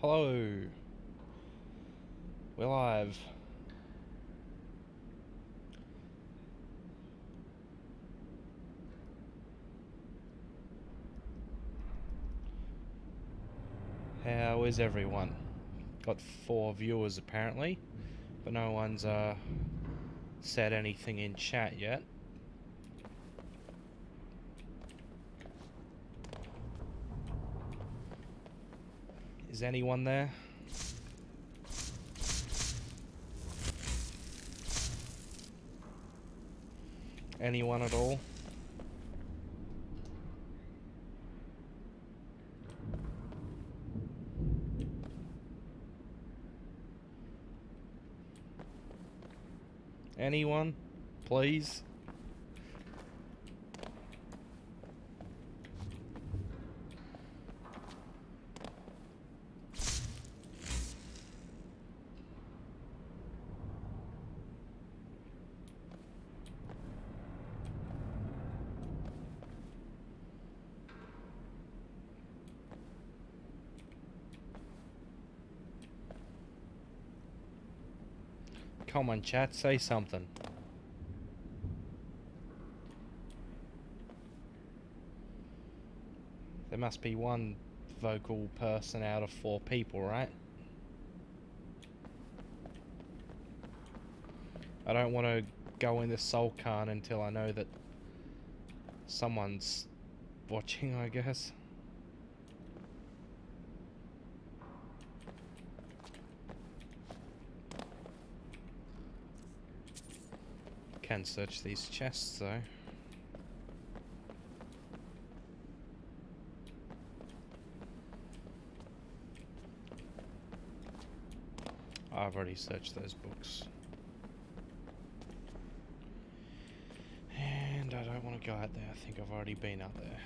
Hello. We're live. How is everyone? Got 4 viewers apparently, but no one's said anything in chat yet. Is anyone there? Anyone at all? Anyone? Please? Come on, chat, say something. There must be one vocal person out of 4 people, right? I don't want to go in the soul can until I know that someone's watching, I guess. Can search these chests though. I've already searched those books. And I don't want to go out there. I think I've already been out there.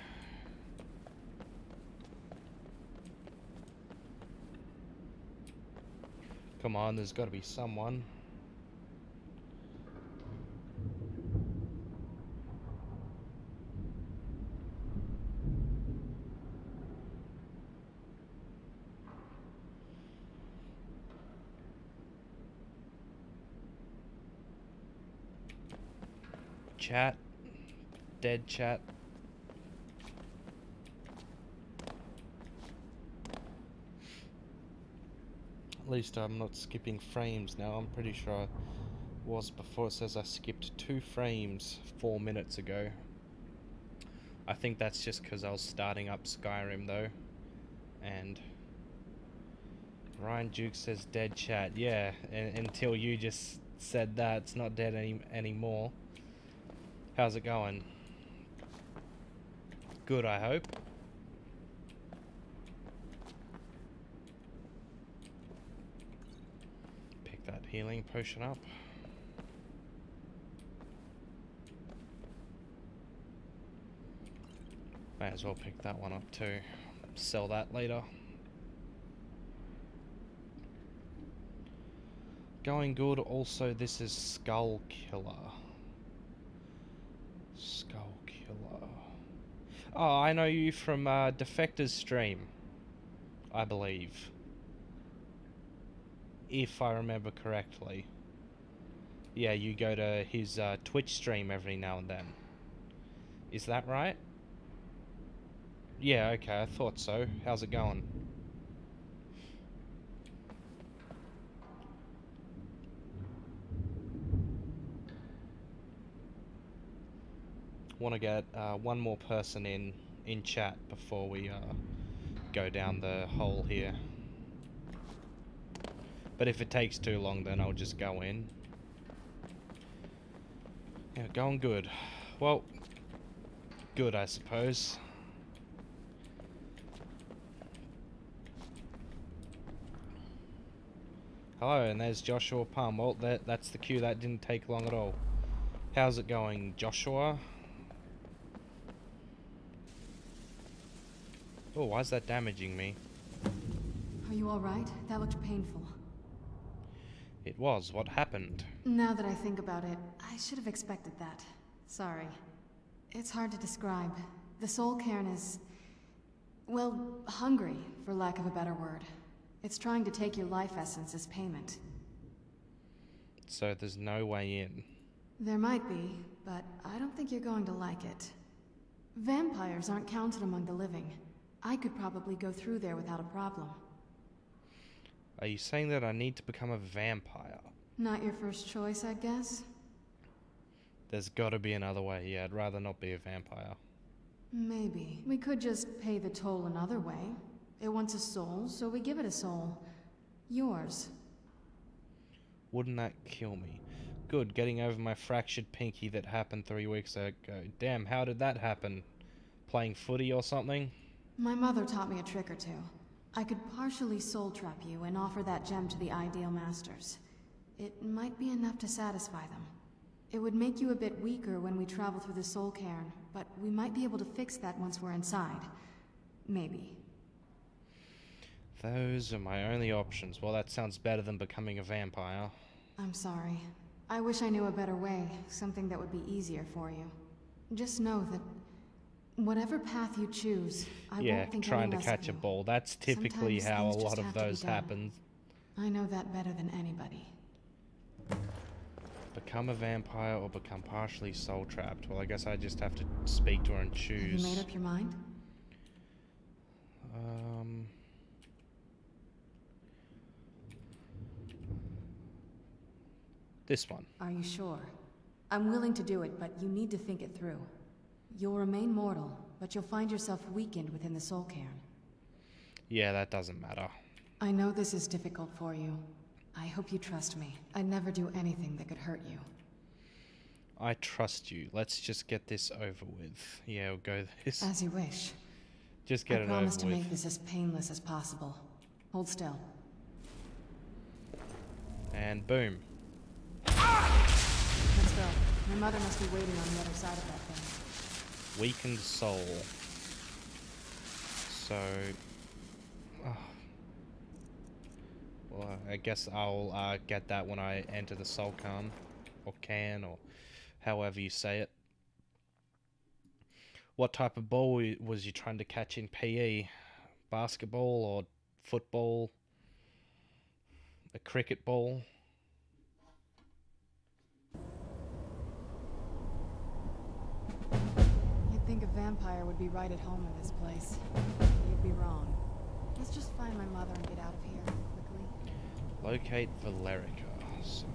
Come on, there's got to be someone. Chat. Dead chat. At least I'm not skipping frames now. I'm pretty sure I was before. It says I skipped 2 frames 4 minutes ago. I think that's just because I was starting up Skyrim though. And Ryan Duke says dead chat. Yeah, until you just said that, it's not dead anymore. How's it going? Good, I hope. Pick that healing potion up. Might as well pick that one up too. Sell that later. Going good. Also, this is Skull Killer. Skull Killer. Oh, I know you from Defector's stream, I believe. If I remember correctly. Yeah, you go to his Twitch stream every now and then. Is that right? Yeah, okay, I thought so. How's it going? Want to get one more person in chat before we go down the hole here. But if it takes too long, then I'll just go in. Yeah, going good. Well, good, I suppose. Hello, and there's Joshua Palm. Well, that's the queue. That didn't take long at all. How's it going, Joshua? Oh, why is that damaging me? Are you alright? That looked painful. It was. What happened? Now that I think about it, I should have expected that. Sorry. It's hard to describe. The soul cairn is... well, hungry, for lack of a better word. It's trying to take your life essence as payment. So there's no way in. There might be, but I don't think you're going to like it. Vampires aren't counted among the living. I could probably go through there without a problem. Are you saying that I need to become a vampire? Not your first choice, I guess? There's gotta be another way. Yeah, I'd rather not be a vampire. Maybe. We could just pay the toll another way. It wants a soul, so we give it a soul. Yours. Wouldn't that kill me? Good, getting over my fractured pinky that happened 3 weeks ago. Damn, how did that happen? Playing footy or something? My mother taught me a trick or two. I could partially soul trap you and offer that gem to the ideal masters. It might be enough to satisfy them. It would make you a bit weaker when we travel through the soul cairn, but we might be able to fix that once we're inside. Maybe. Those are my only options. Well, that sounds better than becoming a vampire. I'm sorry. I wish I knew a better way, something that would be easier for you. Just know that whatever path you choose, I won't think trying any to less catch of a you. ball. That's typically Sometimes how a things lot just of have to be those done. happen. I know that better than anybody. Become a vampire or become partially soul trapped. Well, I guess I just have to speak to her and choose. Have you made up your mind? This one. Are you sure? I'm willing to do it, but you need to think it through. You'll remain mortal, but you'll find yourself weakened within the soul cairn. Yeah, that doesn't matter. I know this is difficult for you. I hope you trust me. I'd never do anything that could hurt you. I trust you. Let's just get this over with. Yeah, we'll go this. As you wish. Just get it over with. I promise to make this as painless as possible. Hold still. And boom. Let's go. My mother must be waiting on the other side of that thing. Weakened soul. So... well, I guess I'll get that when I enter the soul cairn. Or can, or however you say it. What type of ball was you trying to catch in PE? Basketball or football? A cricket ball? You'd think a vampire would be right at home in this place. You'd be wrong. Let's just find my mother and get out of here, quickly. Locate Valerica. So...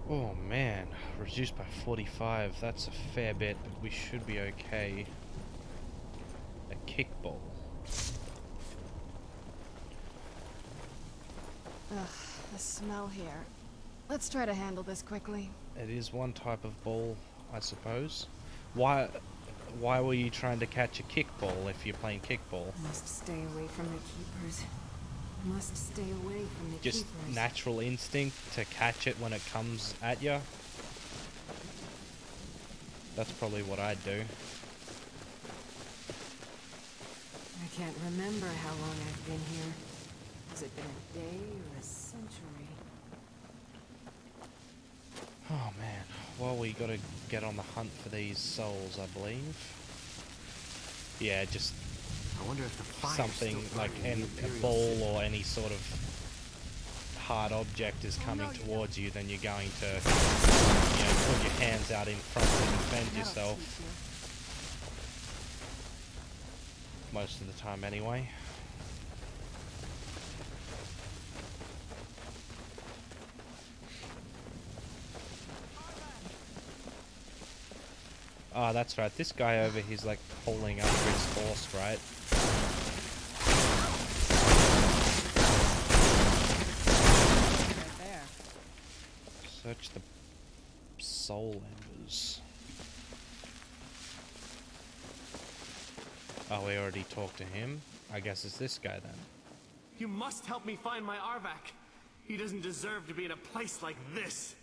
oh man, reduced by 45. That's a fair bit, but we should be okay. A kickball. Ugh, the smell here. Let's try to handle this quickly. It is one type of ball, I suppose. Why were you trying to catch a kickball if you're playing kickball? Must stay away from the keepers. Must stay away from the Just keepers. natural instinct to catch it when it comes at you? That's probably what I'd do. I can't remember how long I've been here. Has it been a day or a century? Oh man, well we gotta get on the hunt for these souls, I believe. Yeah, just I wonder if the fire's something still like burning in the a Imperial ball City. or any sort of hard object is coming towards you, then you're going to, you know, put your hands out in front to defend yourself. Most of the time anyway. Oh, that's right. This guy over here's like pulling under his horse, right? Right there. Search the soul embers. Oh, we already talked to him. I guess it's this guy then. You must help me find my Arvak. He doesn't deserve to be in a place like this.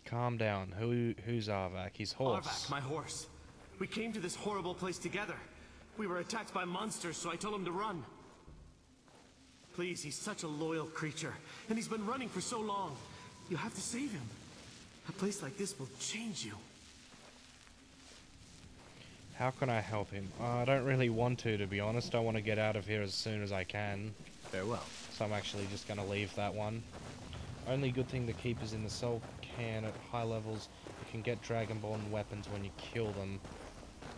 Calm down. Who's Arvak? His horse. Arvak, my horse. We came to this horrible place together. We were attacked by monsters, so I told him to run. Please, he's such a loyal creature, and he's been running for so long. You have to save him. A place like this will change you. How can I help him? I don't really want to be honest. I want to get out of here as soon as I can. Farewell. So I'm actually just going to leave that one. Only good thing to keep is in the soul can at high levels. You can get Dragonborn weapons when you kill them.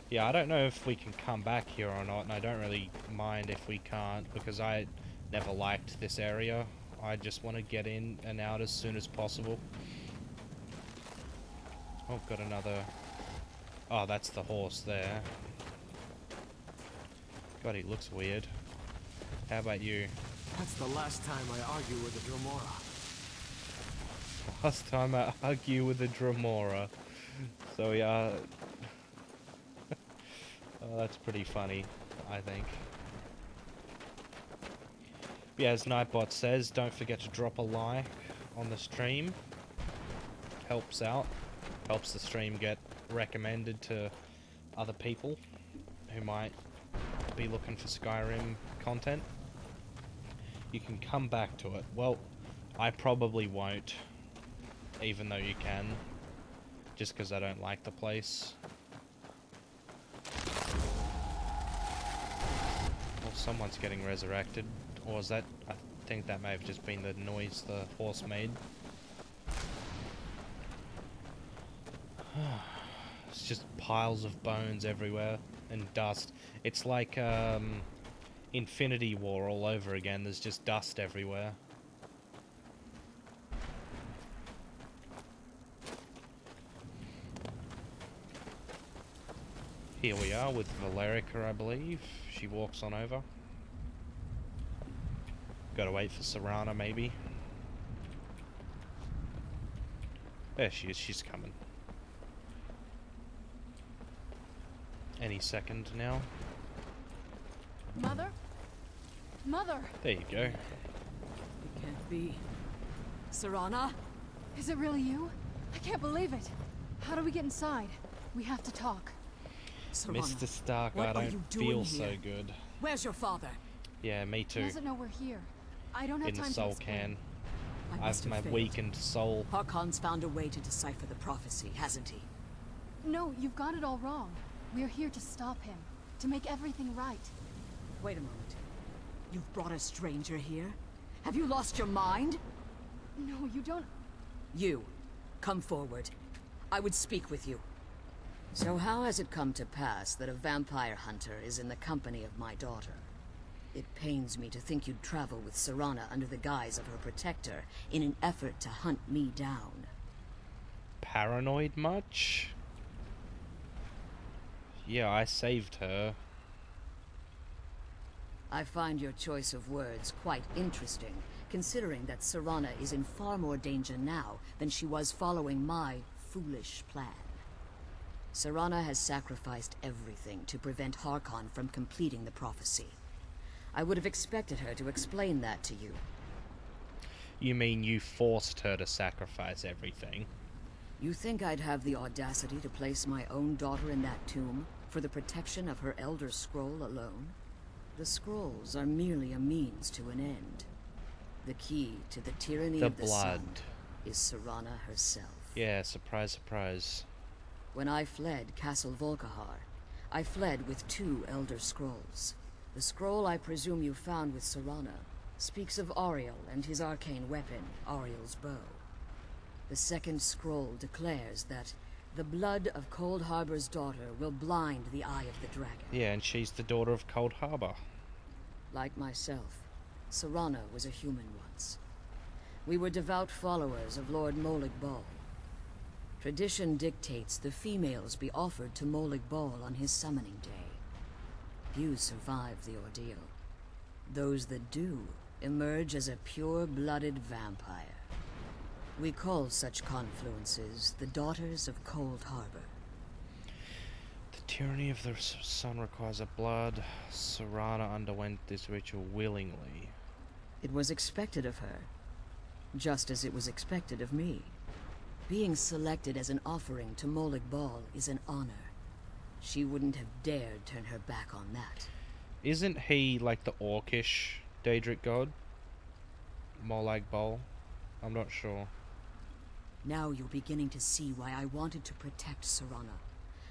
Yeah, I don't know if we can come back here or not, and I don't really mind if we can't, because I never liked this area. I just want to get in and out as soon as possible. Oh, got another... Oh, that's the horse there. God, he looks weird. How about you? That's the last time I argue with a Dromora. Last time I argue with a Dromora. So yeah... Oh, that's pretty funny, I think. Yeah, as Nightbot says, don't forget to drop a like on the stream. Helps out. Helps the stream get recommended to other people who might be looking for Skyrim content. You can come back to it. Well, I probably won't, even though you can, just because I don't like the place. Well, someone's getting resurrected. Or is that... I think that may have just been the noise the horse made. It's just piles of bones everywhere. And dust. It's like, Infinity War all over again. There's just dust everywhere. Here we are with Valerica, I believe. She walks on over. Gotta wait for Serana, maybe. There she is, she's coming. Any second now. Mother? Mother! There you go. It can't be. Serana? Is it really you? I can't believe it. How do we get inside? We have to talk. Serana, Mr. Stark, what I are you don't doing feel here? so good. Where's your father? Yeah, me He too. doesn't know we're here. I don't have In time the to soul explain. can. I must I've my have failed. weakened soul. Harkon's found a way to decipher the prophecy, hasn't he? No, you've got it all wrong. We're here to stop him. To make everything right. Wait a moment. You've brought a stranger here? Have you lost your mind? No, you don't... You, come forward. I would speak with you. So how has it come to pass that a vampire hunter is in the company of my daughter? It pains me to think you'd travel with Serana under the guise of her protector in an effort to hunt me down. Paranoid much? Yeah, I saved her. I find your choice of words quite interesting, considering that Serana is in far more danger now than she was following my foolish plan. Serana has sacrificed everything to prevent Harkon from completing the prophecy. I would have expected her to explain that to you. You mean you forced her to sacrifice everything? You think I'd have the audacity to place my own daughter in that tomb for the protection of her Elder Scroll alone? The scrolls are merely a means to an end. The key to the tyranny of the blood. sun is Serana herself. Yeah, surprise, surprise. When I fled Castle Volkihar, I fled with 2 Elder Scrolls. The scroll I presume you found with Serana speaks of Ariel and his arcane weapon, Ariel's bow. The second scroll declares that the blood of Cold Harbor's daughter will blind the eye of the dragon. Yeah, and she's the daughter of Cold Harbor. Like myself, Serana was a human once. We were devout followers of Lord Molig Bal. Tradition dictates the females be offered to Molig Bal on his summoning day. Few survive the ordeal. Those that do emerge as a pure-blooded vampire. We call such confluences the Daughters of Cold Harbor. The tyranny of the sun requires a blood. Serana underwent this ritual willingly. It was expected of her, just as it was expected of me. Being selected as an offering to Molig Bal is an honor. She wouldn't have dared turn her back on that. Isn't he like the orcish Daedric god? Molag Bal? I'm not sure. Now you're beginning to see why I wanted to protect Serana.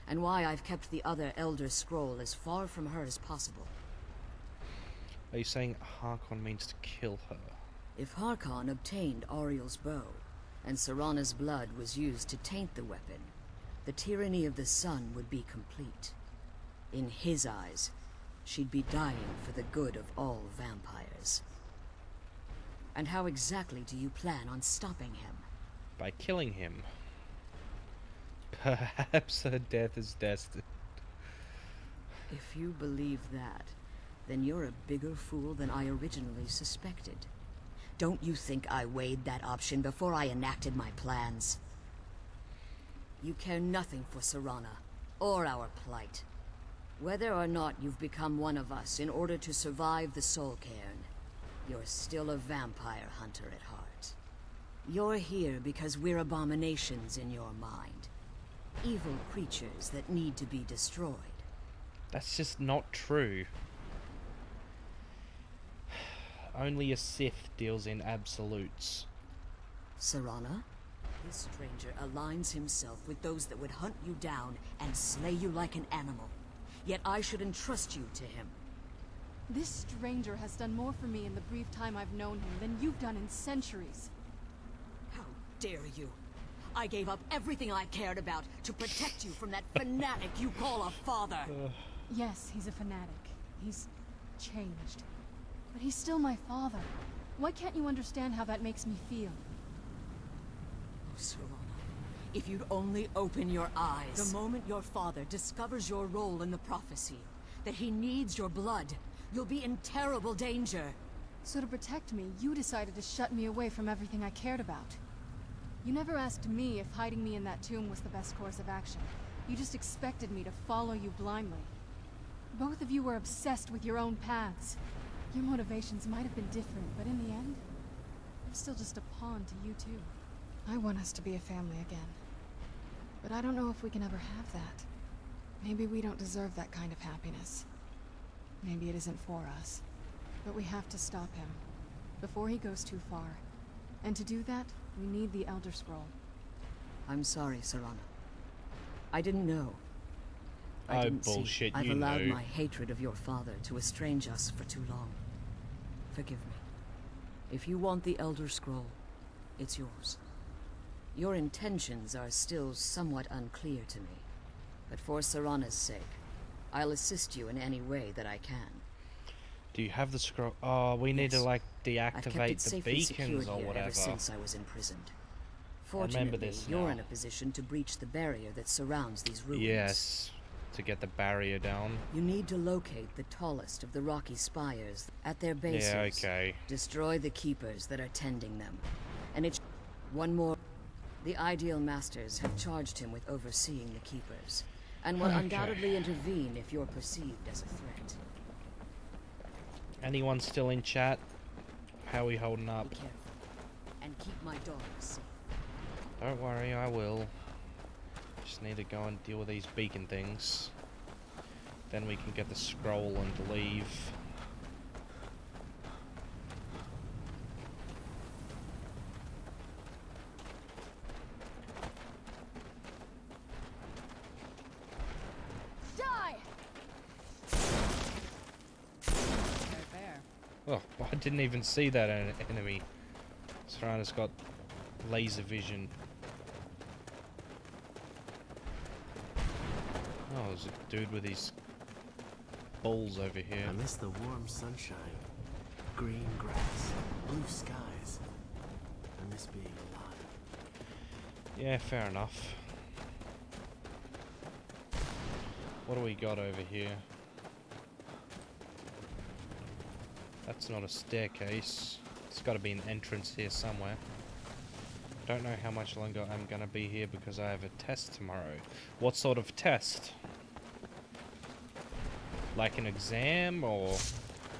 and why I've kept the other Elder Scroll as far from her as possible. Are you saying Harkon means to kill her? If Harkon obtained Auriel's bow, and Serana's blood was used to taint the weapon, the tyranny of the sun would be complete. In his eyes, she'd be dying for the good of all vampires. And how exactly do you plan on stopping him? By killing him. Perhaps her death is destined. If you believe that, then you're a bigger fool than I originally suspected. Don't you think I weighed that option before I enacted my plans? You care nothing for Serana, or our plight. Whether or not you've become one of us in order to survive the Soul Cairn, you're still a vampire hunter at heart. You're here because we're abominations in your mind. Evil creatures that need to be destroyed. That's just not true. Only a Sith deals in absolutes. Serana? This stranger aligns himself with those that would hunt you down and slay you like an animal. Yet I should entrust you to him. This stranger has done more for me in the brief time I've known him than you've done in centuries. How dare you? I gave up everything I cared about to protect you from that fanatic you call a father. Yes, he's a fanatic. He's changed. But he's still my father. Why can't you understand how that makes me feel? Oh, Serana, if you'd only open your eyes. The moment your father discovers your role in the prophecy, that he needs your blood, you'll be in terrible danger. So to protect me, you decided to shut me away from everything I cared about. You never asked me if hiding me in that tomb was the best course of action. You just expected me to follow you blindly. Both of you were obsessed with your own paths. Your motivations might have been different, but in the end, I'm still just a pawn to you too. I want us to be a family again. But I don't know if we can ever have that. Maybe we don't deserve that kind of happiness. Maybe it isn't for us. But we have to stop him, before he goes too far. And to do that, we need the Elder Scroll. I'm sorry, Serana. I didn't know. I Oh, didn't bullshit, see. I've you allowed know. my hatred of your father to estrange us for too long. Forgive me. If you want the Elder Scroll, it's yours. Your intentions are still somewhat unclear to me, but for Serana's sake, I'll assist you in any way that I can. Do you have the scroll? Oh, we need to Yes. like I've kept deactivate it the safely secured beacons or here whatever. ever since I was imprisoned. remember Fortunately, this you're now. in a position to breach the barrier that surrounds these ruins. Yes, to get the barrier down. You need to locate the tallest of the rocky spires at their bases. Yeah, okay. Destroy the keepers that are tending them. And it's one more. The Ideal Masters have charged him with overseeing the keepers, and will Okay. undoubtedly intervene if you're perceived as a threat. Anyone still in chat? How we holding up? Be careful, and keep my daughter safe. Don't worry, I will. Just need to go and deal with these beacon things. Then we can get the scroll and leave. Die! Oh, I didn't even see that enemy. Serana's got laser vision. Oh, there's a dude with his balls over here. I miss the warm sunshine, green grass, blue skies. I miss being alive. Yeah, fair enough. What do we got over here? That's not a staircase. It's got to be an entrance here somewhere. Don't know how much longer I'm gonna be here because I have a test tomorrow. What sort of test? Like an exam or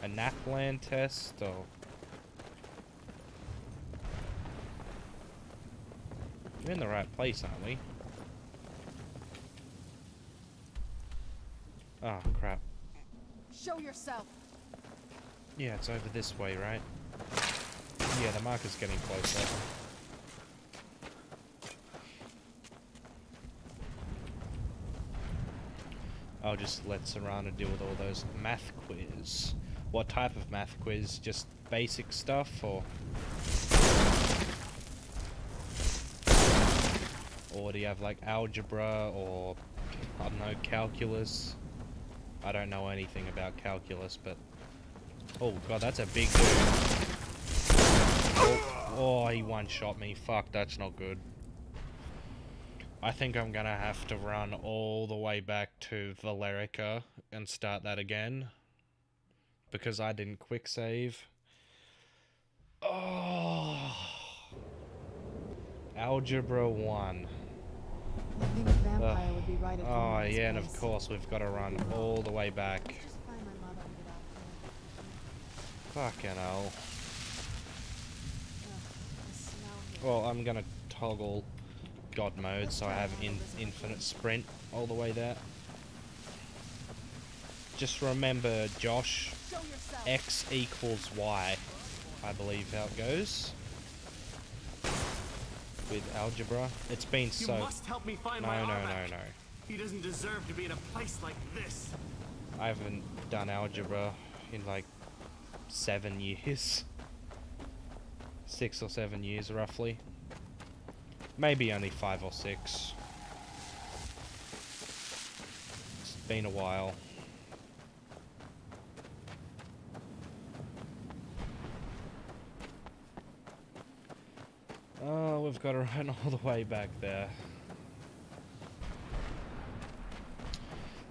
a NAPLAN test or... We're in the right place, aren't we? Oh, crap. Show yourself! Yeah, it's over this way, right? Yeah, the marker's getting closer. I'll just let Serana deal with all those math quiz. What type of math quiz? Just basic stuff, or do you have like algebra or I don't know, calculus? I don't know anything about calculus, but oh god, that's a big dude. Oh, he one-shot me. Fuck, that's not good. I think I'm gonna have to run all the way back to Valerica and start that again, because I didn't quick save. Oh, Algebra 1. I think a vampire would be right at home Oh in this yeah, and of place. course we've got to run all the way back. Just find my mother and get out Fucking hell. here. Ugh, the smell here. Well, I'm gonna toggle God mode so I have infinite sprint all the way there. Just remember, Josh, Show yourself. X equals Y, I believe how it goes with algebra. It's been You so... must help me find No, my no, Armak. no, no. He doesn't deserve to be in a place like this. I haven't done algebra in like 7 years. 6 or 7 years roughly. Maybe only 5 or 6. It's been a while. Oh, we've got to run all the way back there.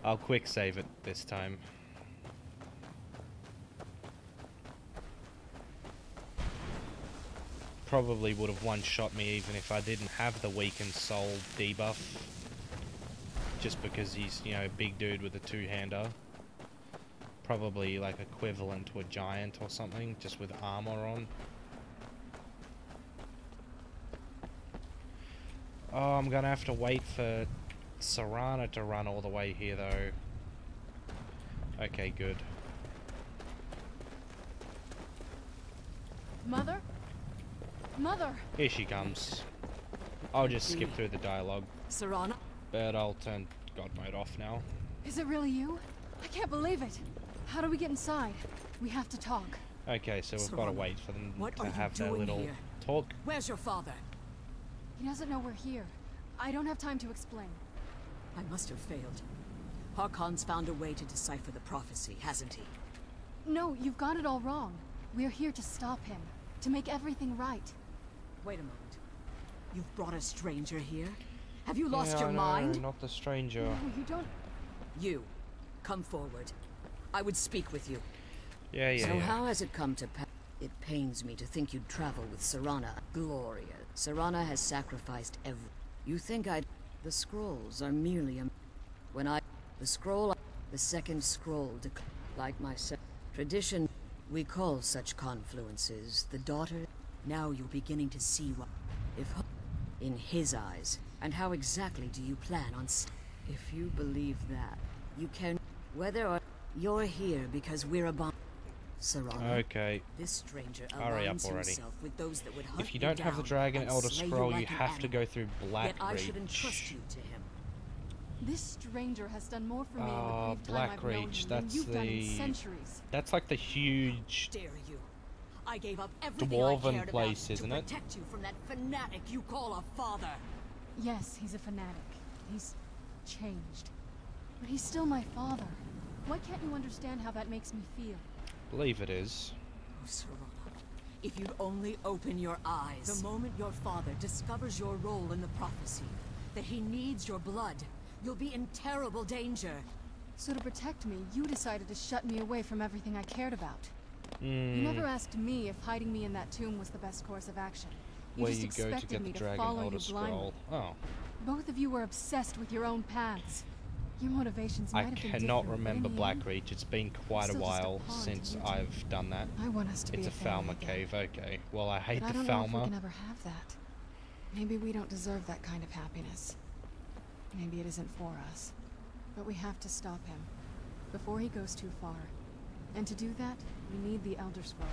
I'll quick save it this time. Probably would have one-shot me even if I didn't have the weakened soul debuff. Just because he's, you know, a big dude with a two-hander. Probably like equivalent to a giant or something, just with armor on. Oh, I'm gonna have to wait for Serana to run all the way here though. Okay, good. Mother? Mother! Here she comes. I'll just skip through the dialogue, Serana? but I'll turn God mode off now. Is it really you? I can't believe it. How do we get inside? We have to talk. Okay, so we've got to Serana, wait for them what to are you have their doing little here? talk. Where's your father? He doesn't know we're here. I don't have time to explain. I must have failed. Harkon's found a way to decipher the prophecy, hasn't he? No, you've got it all wrong. We're here to stop him. To make everything right. Wait a moment. You've brought a stranger here? Have you lost Yeah, your I know, mind? not the stranger. No, you don't... You, come forward. I would speak with you. Yeah, yeah, So yeah. how has it come to pass? It pains me to think you'd travel with Serana. Gloria. Serana has sacrificed every... You think I'd... The scrolls are merely a... When I... The scroll... The second scroll like myself. Tradition... We call such confluences the daughter... Now you're beginning to see what... If... In his eyes. And how exactly do you plan on... If you believe that, you can... Whether or... You're here because we're a bomb... Serana. Okay. This stranger Hurry up aligns already. himself with those that would hunt If you don't have the down Dragon and Elder slay you Scroll, like you an have to animal. go through Black Yet I should entrust Reach. you to him. This stranger has done more for me in the brief time Black I've known Reach, him than that's you've done in the- centuries. That's like the huge... Dare you? I gave up everything Dwarven I cared place, about isn't to it? protect you from that fanatic you call a father. Yes, he's a fanatic. He's changed. But he's still my father. Why can't you understand how that makes me feel? believe it is. Oh, Serana, if you'd only open your eyes. The moment your father discovers your role in the prophecy, that he needs your blood, you'll be in terrible danger. So to protect me, you decided to shut me away from everything I cared about. You Hmm. never asked me if hiding me in that tomb was the best course of action. You Where just you go to expected get me the to Dragon follow Elder you blindly. Scroll. Oh. Both of you were obsessed with your own paths. Your motivations might I have been cannot different, but in remember the Black end, Reach. It's been quite a still just a while pawn to since you two. I've done that. I want us to It's be a family Falmer again. cave, okay. Well, I hate But I the don't know if we Falmer. can ever have that. Maybe we don't deserve that kind of happiness. Maybe it isn't for us. But we have to stop him before he goes too far. And to do that, we need the Elder Scroll.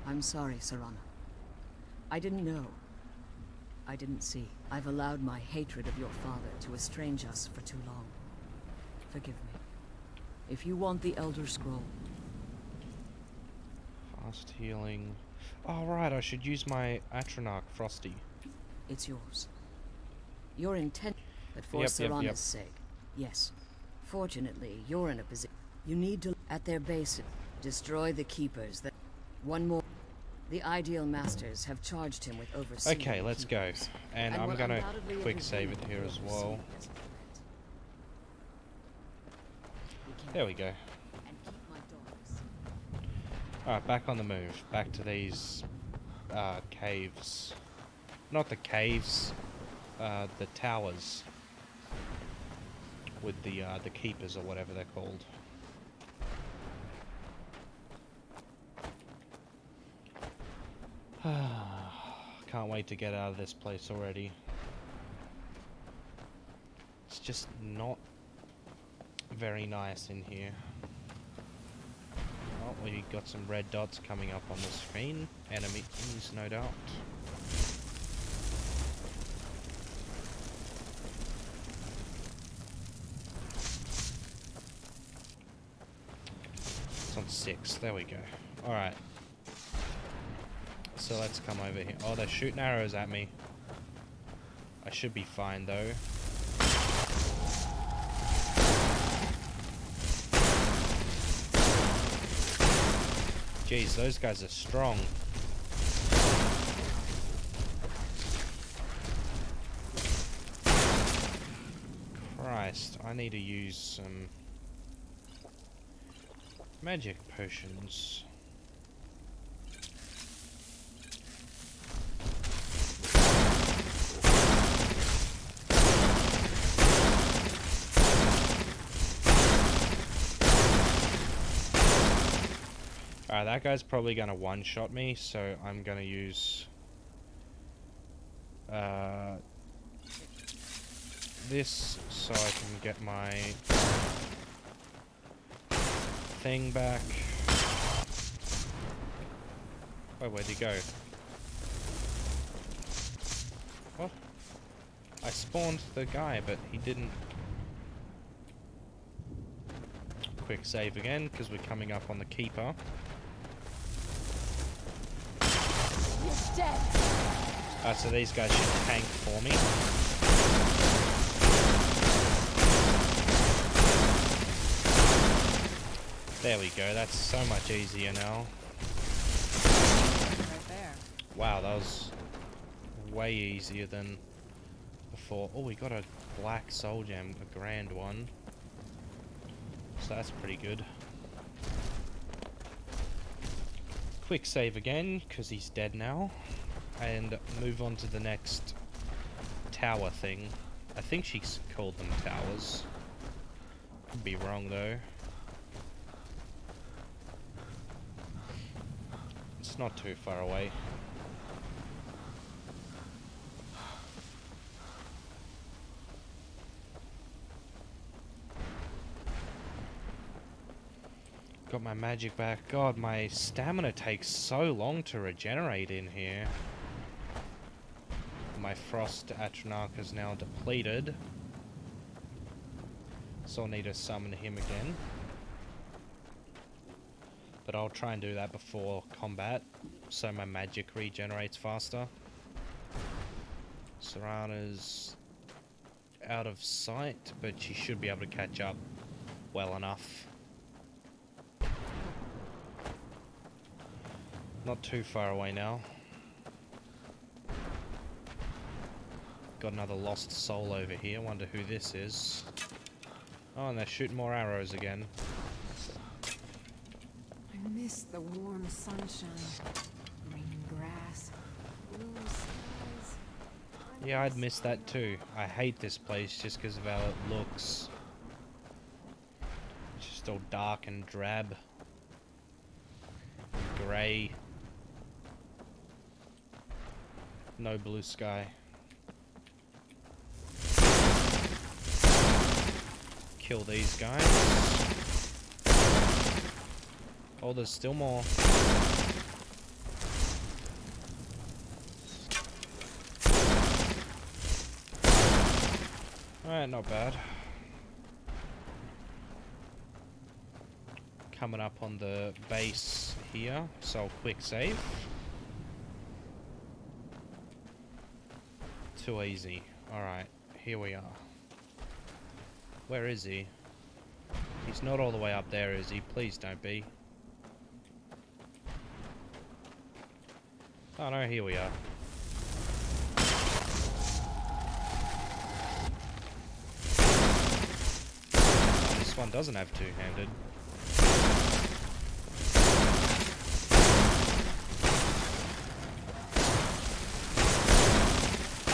I'm sorry, Serana. I didn't know. I didn't see. I've allowed my hatred of your father to estrange us for too long. Forgive me. If you want the Elder Scroll... Fast healing. Oh, right, I should use my Atronach Frosty. It's yours. Your intent... But for Yep. Serana's sake, yes. Fortunately, you're in a position... You need to... At their base, destroy the Keepers that... One more... The Ideal Masters have charged him with overseeing... Okay, let's go. And I'm gonna quick save it here as well. There we go. Alright, back on the move. Back to these caves. Not the caves, the towers. With the keepers or whatever they're called. Can't wait to get out of this place already. It's just not very nice in here. Oh, we got some red dots coming up on the screen. Enemies, no doubt. It's on 6. There we go. Alright. So let's come over here. Oh, they're shooting arrows at me. I should be fine though. Jeez, those guys are strong. Christ, I need to use some magic potions. Alright, that guy's probably gonna one-shot me, so I'm gonna use this so I can get my thing back. Oh, where'd he go? What? I spawned the guy, but he didn't. Quick save again, because we're coming up on the keeper. Dead. So these guys should tank for me. There we go, that's so much easier now. Right there. Wow, that was way easier than before. Oh, we got a black soul gem, a grand one. So that's pretty good. Quick save again, because he's dead now. And move on to the next tower thing. I think she's called them towers. Could be wrong though. It's not too far away. Got my magic back. God, my stamina takes so long to regenerate in here. My frost Atronach is now depleted. So I'll need to summon him again. But I'll try and do that before combat, so my magic regenerates faster. Serana's out of sight, but she should be able to catch up well enough. Not too far away now. Got another lost soul over here. Wonder who this is. Oh, and they're shooting more arrows again. I miss the warm sunshine, green grass, blue skies. Yeah, I'd miss that too. I hate this place just because of how it looks. It's just all dark and drab. Grey. No blue sky. Kill these guys. Oh, there's still more. Alright, not bad. coming up on the base here, so I'll quick save. Too easy. Alright, here we are. Where is he? He's not all the way up there, is he? Please don't be. Oh no, here we are. This one doesn't have two-handed.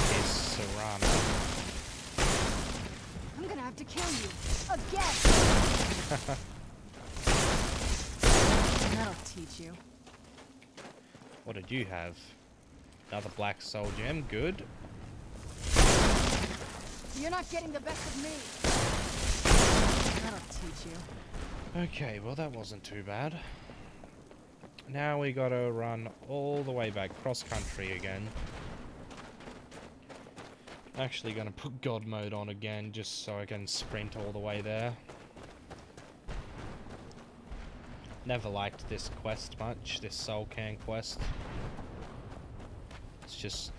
Here's Serrano. I'm gonna have to kill you again. That'll teach you. What did you have? Another black soul gem, good. You're not getting the best of me. That'll teach you. Okay, well that wasn't too bad. Now we gotta run all the way back cross country again. Actually gonna put God mode on again just so I can sprint all the way there. Never liked this quest much, this soul can quest. It's just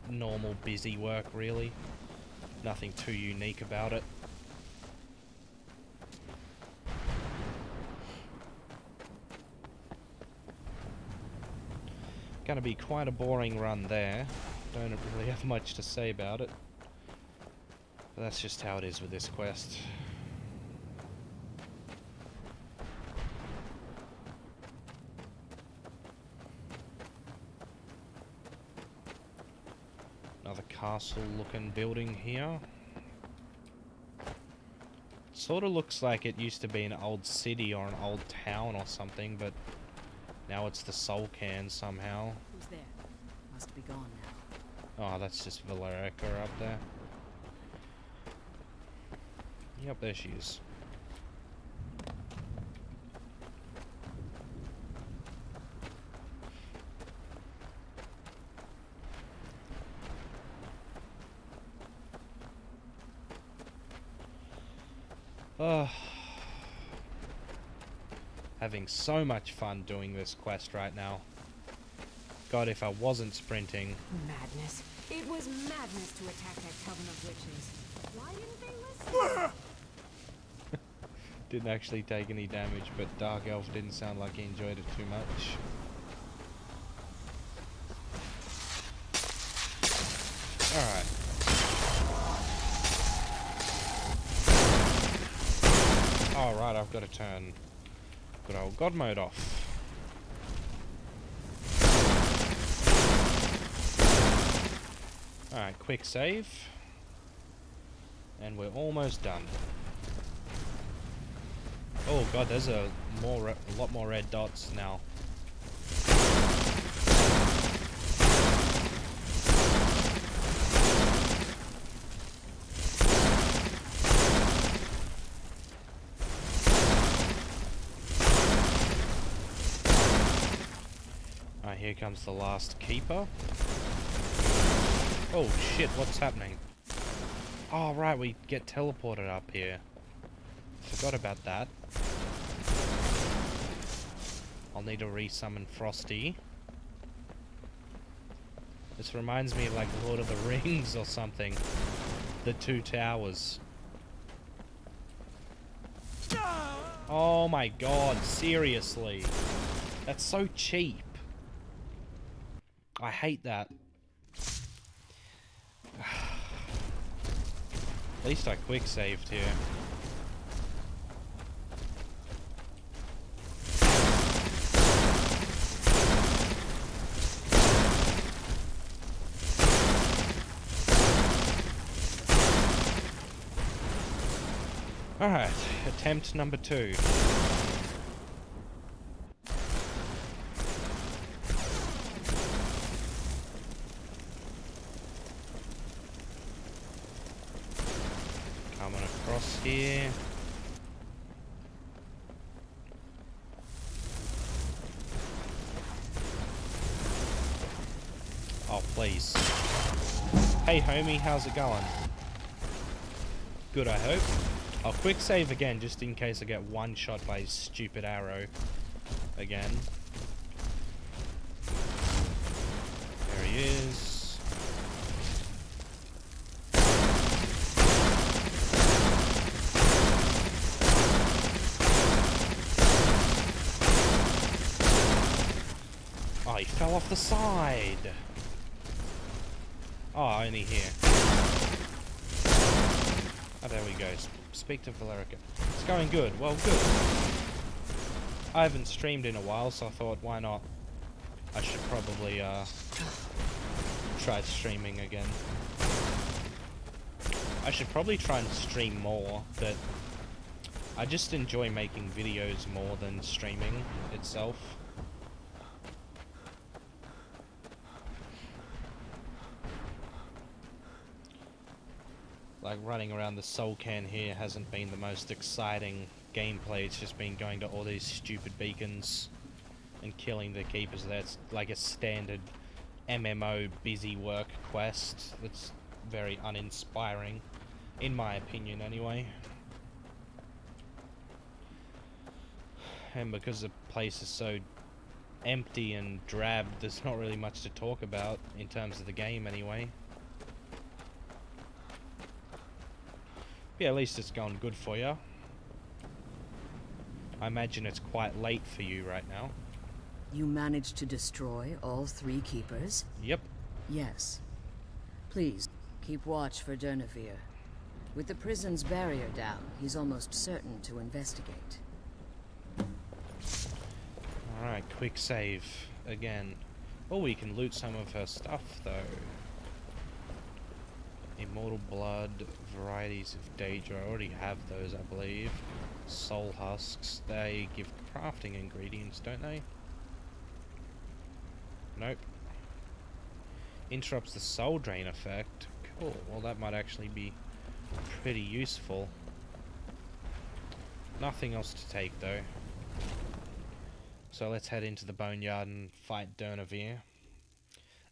normal busy work really. Nothing too unique about it. Gonna be quite a boring run there. Don't really have much to say about it. But that's just how it is with this quest. Another castle looking building here. Sort of looks like it used to be an old city or an old town or something, but now it's the soul can somehow. Who's there? Must be gone now. Oh, that's just Valerica up there. Yep, there she is. Having so much fun doing this quest right now. God, if I wasn't sprinting. Madness. It was madness to attack that coven of witches. Why didn't they listen? Didn't actually take any damage, but Dark Elf didn't sound like he enjoyed it too much. Alright. Alright, I've got to turn good old God mode off. Alright, quick save. And we're almost done. Oh god, there's a lot more red dots now. Alright, here comes the last keeper. Oh shit, what's happening? Oh right, we get teleported up here. Forgot about that. I'll need to re-summon Frosty. This reminds me of like Lord of the Rings or something. The two towers. Oh my god, seriously. That's so cheap. I hate that. At least I quick saved here. Alright, attempt number 2. Coming across here. Oh, please. Hey, homie, how's it going? Good, I hope. I'll quick save again just in case I get one shot by his stupid arrow again. There he is. Oh, he fell off the side. Oh, only here. Oh, there we go. Speak to Valerica. It's going good. Well, good. I haven't streamed in a while, so I thought, why not? I should probably, try streaming again. I should probably try and stream more, but I just enjoy making videos more than streaming itself. Like, running around the Soul Can here hasn't been the most exciting gameplay. It's just been going to all these stupid beacons and killing the keepers. That's like a standard MMO busy work quest. That's very uninspiring, in my opinion anyway. And because the place is so empty and drab, there's not really much to talk about in terms of the game anyway. Yeah, at least it's gone good for you. I imagine it's quite late for you right now. You managed to destroy all 3 keepers? Yep. Yes. Please, keep watch for Durnevere. With the prison's barrier down, he's almost certain to investigate. Alright, quick save again. Oh, we can loot some of her stuff though. Immortal Blood, Varieties of Daedra, I already have those, I believe. Soul Husks, they give crafting ingredients, don't they? Nope. Interrupts the Soul Drain effect. Cool, well that might actually be pretty useful. Nothing else to take though. So let's head into the Boneyard and fight Durnevere.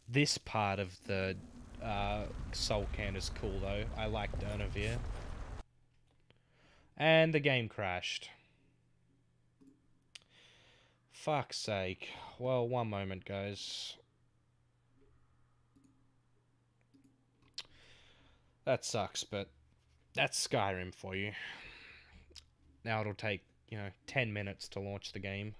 This part of the Soul Can is cool though. I like Durnevere. And the game crashed. Fuck's sake. Well, one moment, guys. That sucks, but that's Skyrim for you. Now it'll take, 10 minutes to launch the game.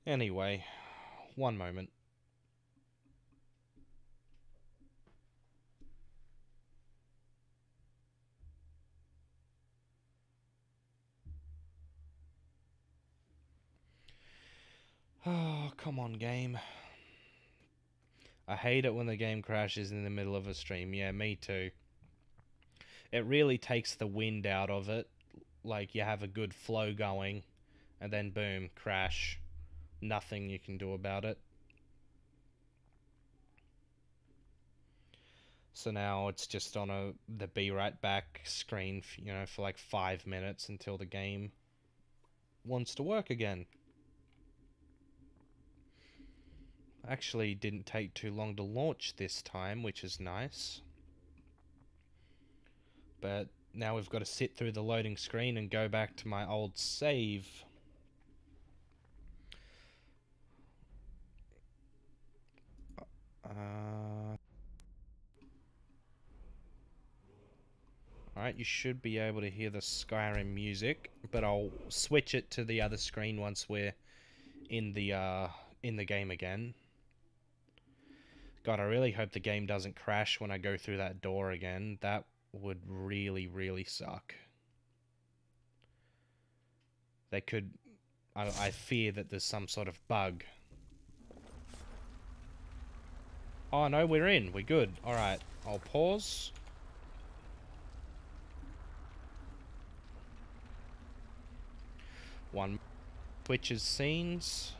Anyway, one moment. Oh, come on, game. I hate it when the game crashes in the middle of a stream. Yeah, me too. It really takes the wind out of it. Like, you have a good flow going, and then boom, crash. Nothing you can do about it. So now it's just on the be right back screen, for like 5 minutes until the game wants to work again. Actually didn't take too long to launch this time, which is nice. But now we've got to sit through the loading screen and go back to my old save. Alright, you should be able to hear the Skyrim music, but I'll switch it to the other screen once we're in the game again. God, I really hope the game doesn't crash when I go through that door again. That would really, really suck. They could... I fear that there's some sort of bug. Oh no, we're in. We're good. Alright, I'll pause. One switches scenes.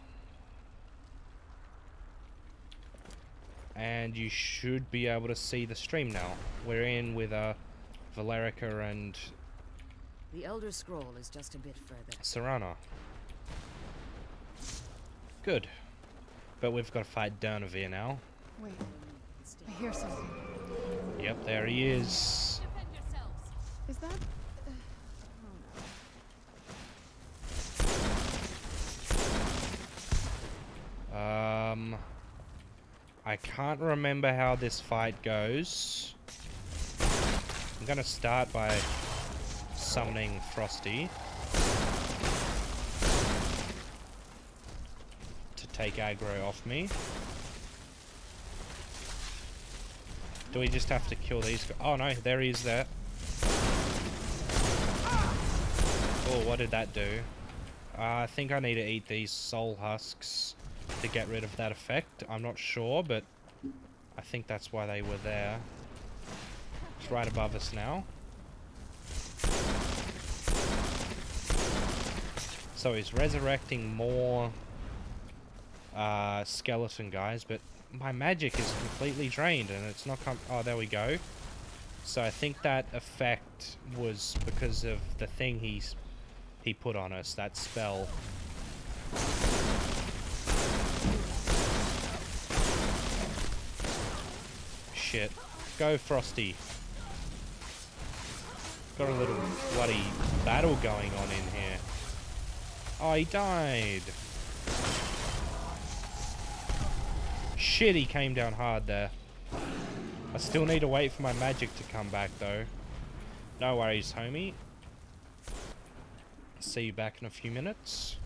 And you should be able to see the stream now. We're in with Valerica and... The Elder Scroll is just a bit further. Serana. Good. But we've got to fight Durnavir now. Wait, I hear something. Yep, there he is. Is that... I can't remember how this fight goes. I'm gonna start by summoning Frosty to take aggro off me. Do we just have to kill these guys? Oh no, there he is there. Oh, what did that do? I think I need to eat these soul husks to get rid of that effect. I'm not sure, but I think that's why they were there. It's right above us now. So he's resurrecting more skeleton guys, but my magic is completely drained and it's not oh, there we go. So I think that effect was because of the thing he put on us, that spell. Shit. Go, Frosty. Got a little bloody battle going on in here. Oh, he died. Shit, he came down hard there. I still need to wait for my magic to come back, though. No worries, homie. See you back in a few minutes.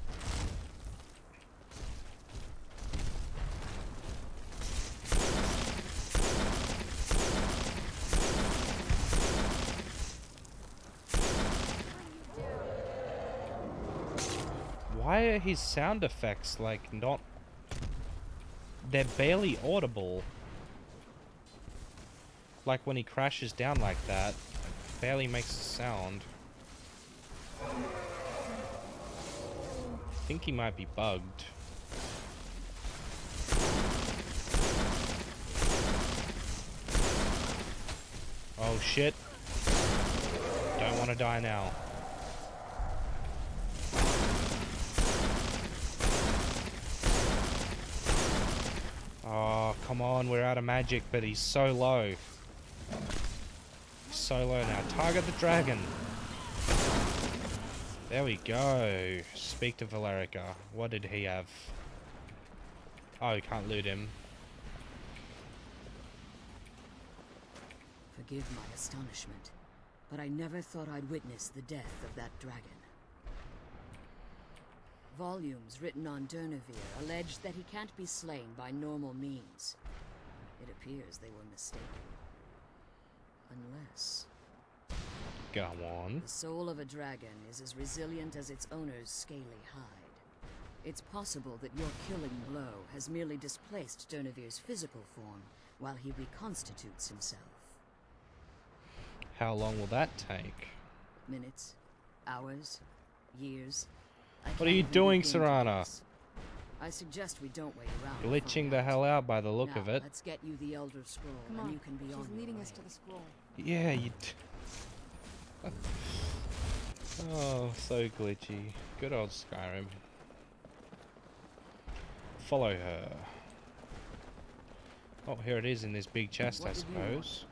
Why are his sound effects, like, not... They're barely audible. Like, when he crashes down like that, barely makes a sound. I think he might be bugged. Oh, shit. Don't want to die now. Oh, come on, we're out of magic, but he's so low. So low now. Target the dragon. There we go. Speak to Valerica. What did he have? Oh, you can't loot him. Forgive my astonishment, but I never thought I'd witness the death of that dragon. Volumes written on Durnavir allege that he can't be slain by normal means. It appears they were mistaken. Unless... Go on. The soul of a dragon is as resilient as its owner's scaly hide. It's possible that your killing blow has merely displaced Durnavir's physical form while he reconstitutes himself. How long will that take? Minutes, hours, years. What are you doing, Serana? I suggest we don't wait around. Glitching the hell out by the look of it. Let's get you the Elder Scroll, Come on, and you can be on she's your leading way. us to the scroll. Yeah, you... Oh, so glitchy. Good old Skyrim. Follow her. Oh, here it is in this big chest, I suppose.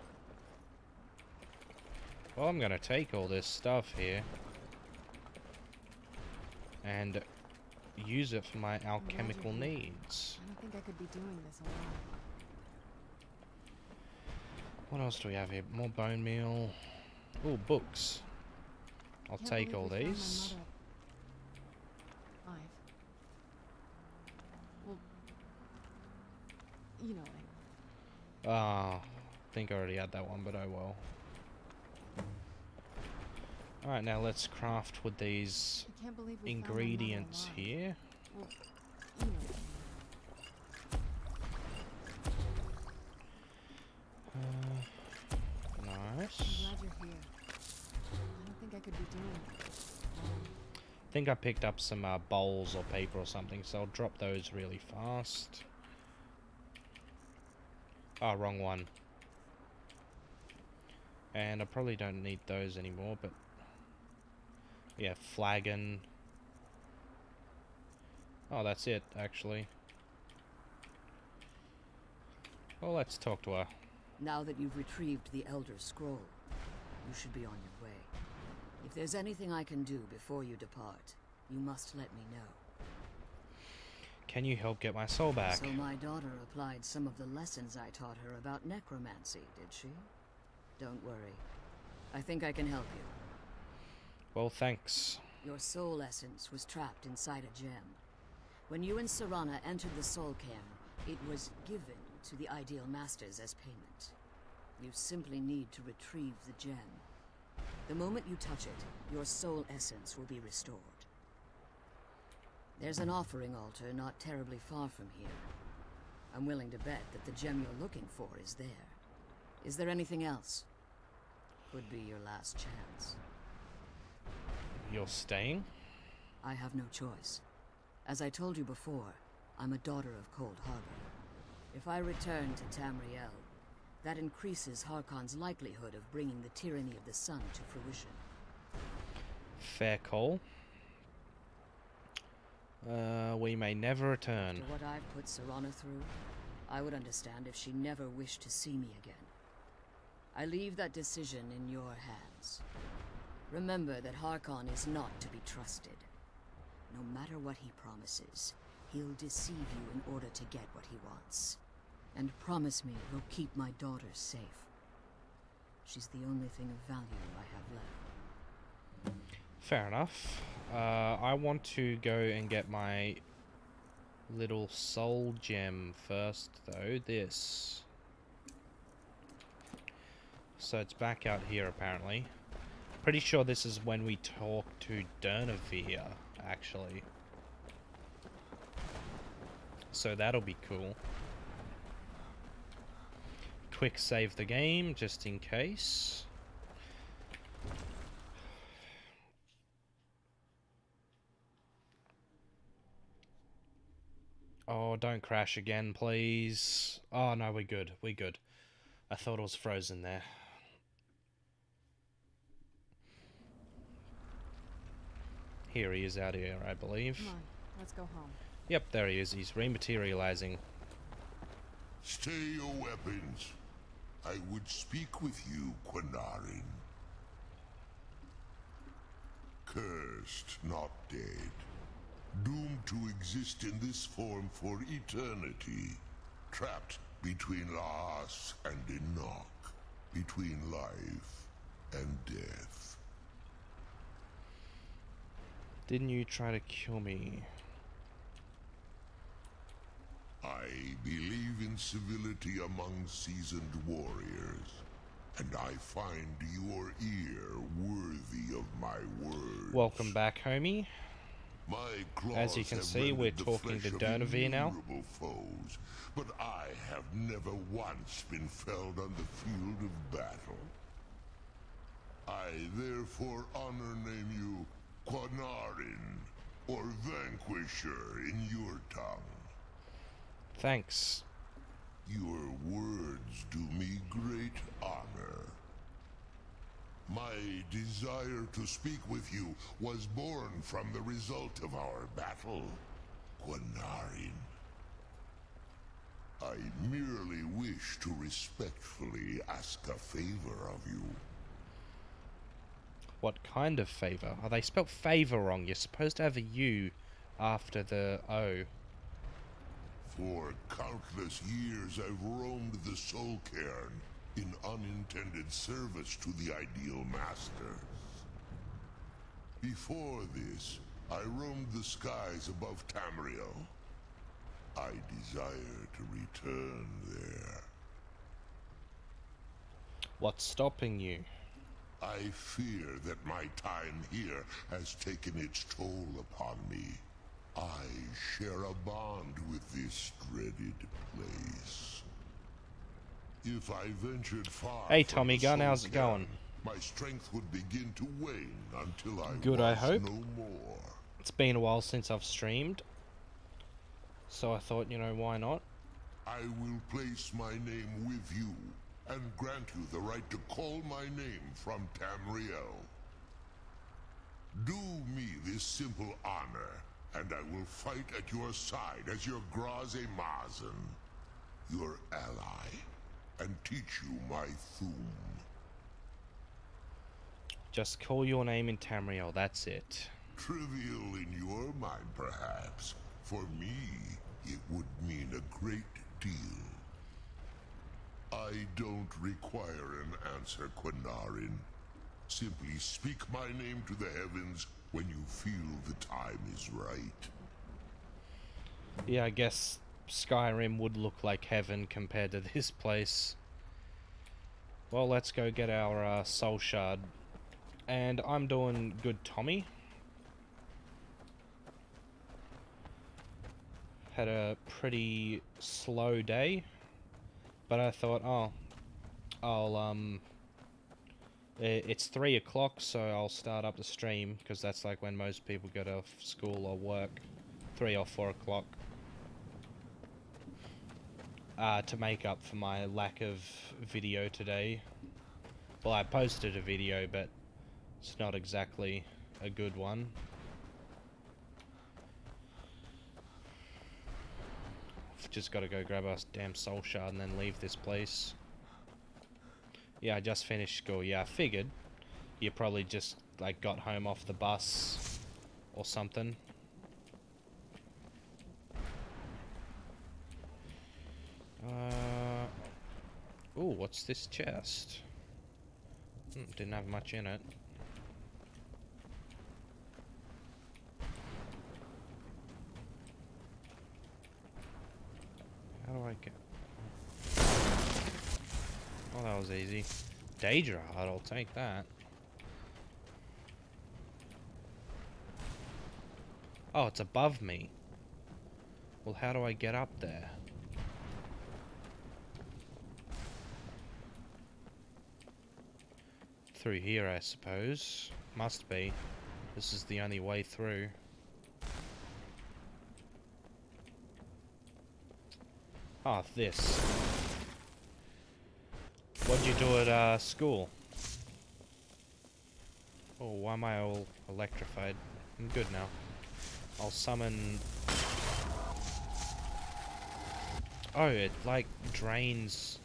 Well, I'm gonna take all this stuff here and use it for my alchemical needs. I don't think I could be doing this alone. What else do we have here? More bone meal. Oh, books. I'll take all these. Alive. Well, you know, Ah, I think I already had that one, but oh well. Alright, now let's craft with these I can't believe we found my mother ingredients alive. here. Well, you know. Nice. I'm glad you're here. I don't think I could be doing it. I think I picked up some bowls or paper or something, so I'll drop those really fast. Oh, wrong one. And I probably don't need those anymore, but... Yeah, flagon. Oh, that's it, actually. Well, let's talk to her. Now that you've retrieved the Elder Scroll, you should be on your way. If there's anything I can do before you depart, you must let me know. Can you help get my soul back? So my daughter applied some of the lessons I taught her about necromancy, did she? Don't worry. I think I can help you. Well, thanks. Your soul essence was trapped inside a gem. When you and Serana entered the soul cairn, it was given to the Ideal Masters as payment. You simply need to retrieve the gem. The moment you touch it, your soul essence will be restored. There's an offering altar not terribly far from here. I'm willing to bet that the gem you're looking for is there. Is there anything else? Could be your last chance. You're staying? I have no choice. As I told you before, I'm a daughter of Cold Harbor. If I return to Tamriel, that increases Harkon's likelihood of bringing the tyranny of the sun to fruition. Fair call. We may never return. After what I've put Serana through, I would understand if she never wished to see me again. I leave that decision in your hands. Remember that Harkon is not to be trusted. No matter what he promises, he'll deceive you in order to get what he wants. And promise me he'll keep my daughter safe. She's the only thing of value I have left. Fair enough. I want to go and get my little soul gem first, though. This. So it's back out here, apparently. Pretty sure this is when we talk to Durnavir, actually. So that'll be cool. Quick save the game, just in case. Oh, don't crash again, please. Oh, no, we're good. We're good. I thought it was frozen there. Here he is out here, I believe. Come on, let's go home. Yep, there he is. He's rematerializing. Stay your weapons. I would speak with you, Quinarin. Cursed, not dead. Doomed to exist in this form for eternity. Trapped between Laas and Enoch. Between life and death. Didn't you try to kill me? I believe in civility among seasoned warriors, and I find your ear worthy of my words. Welcome back, homie. My claws As you can have see, we're rendered the talking to flesh of Durnavir now. innumerable foes, but I have never once been felled on the field of battle. I therefore honor name you Quinarin, or Vanquisher in your tongue. Thanks. Your words do me great honor. My desire to speak with you was born from the result of our battle, Quinarin. I merely wish to respectfully ask a favor of you. What kind of favor? Oh, they spelt favor wrong. You're supposed to have a U after the O. For countless years I've roamed the Soul Cairn in unintended service to the Ideal Masters. Before this, I roamed the skies above Tamriel. I desire to return there. What's stopping you? I fear that my time here has taken its toll upon me. I share a bond with this dreaded place. If I ventured far Hey, from Tommy the Gun, Soul how's it Cairn, going? my strength would begin to wane until I Good, was I hope. no more. It's been a while since I've streamed, so I thought, you know, why not? I will place my name with you and grant you the right to call my name from Tamriel. Do me this simple honor, and I will fight at your side as your Graze Mazen. your ally, and teach you my Thum. Just call your name in Tamriel, that's it. Trivial in your mind, perhaps. For me, it would mean a great deal. I don't require an answer, Quinarin. Simply speak my name to the heavens when you feel the time is right. Yeah, I guess Skyrim would look like heaven compared to this place. Well, let's go get our soul shard. And I'm doing good, Tommy. Had a pretty slow day. But I thought, oh, it's 3 o'clock, so I'll start up the stream, because that's like when most people get off school or work. 3 or 4 o'clock. To make up for my lack of video today. Well, I posted a video, but it's not exactly a good one. Just gotta go grab a damn soul shard and then leave this place. Yeah, I just finished school. Yeah, I figured. You probably just, like, got home off the bus or something. Ooh, what's this chest? Didn't have much in it. How do I get... Oh, that was easy. Daedra heart, I'll take that. Oh, it's above me. Well, how do I get up there? Through here, I suppose. Must be. This is the only way through. Ah, this. What'd you do at school? Oh, why am I all electrified? I'm good now. I'll summon... Oh, it like drains...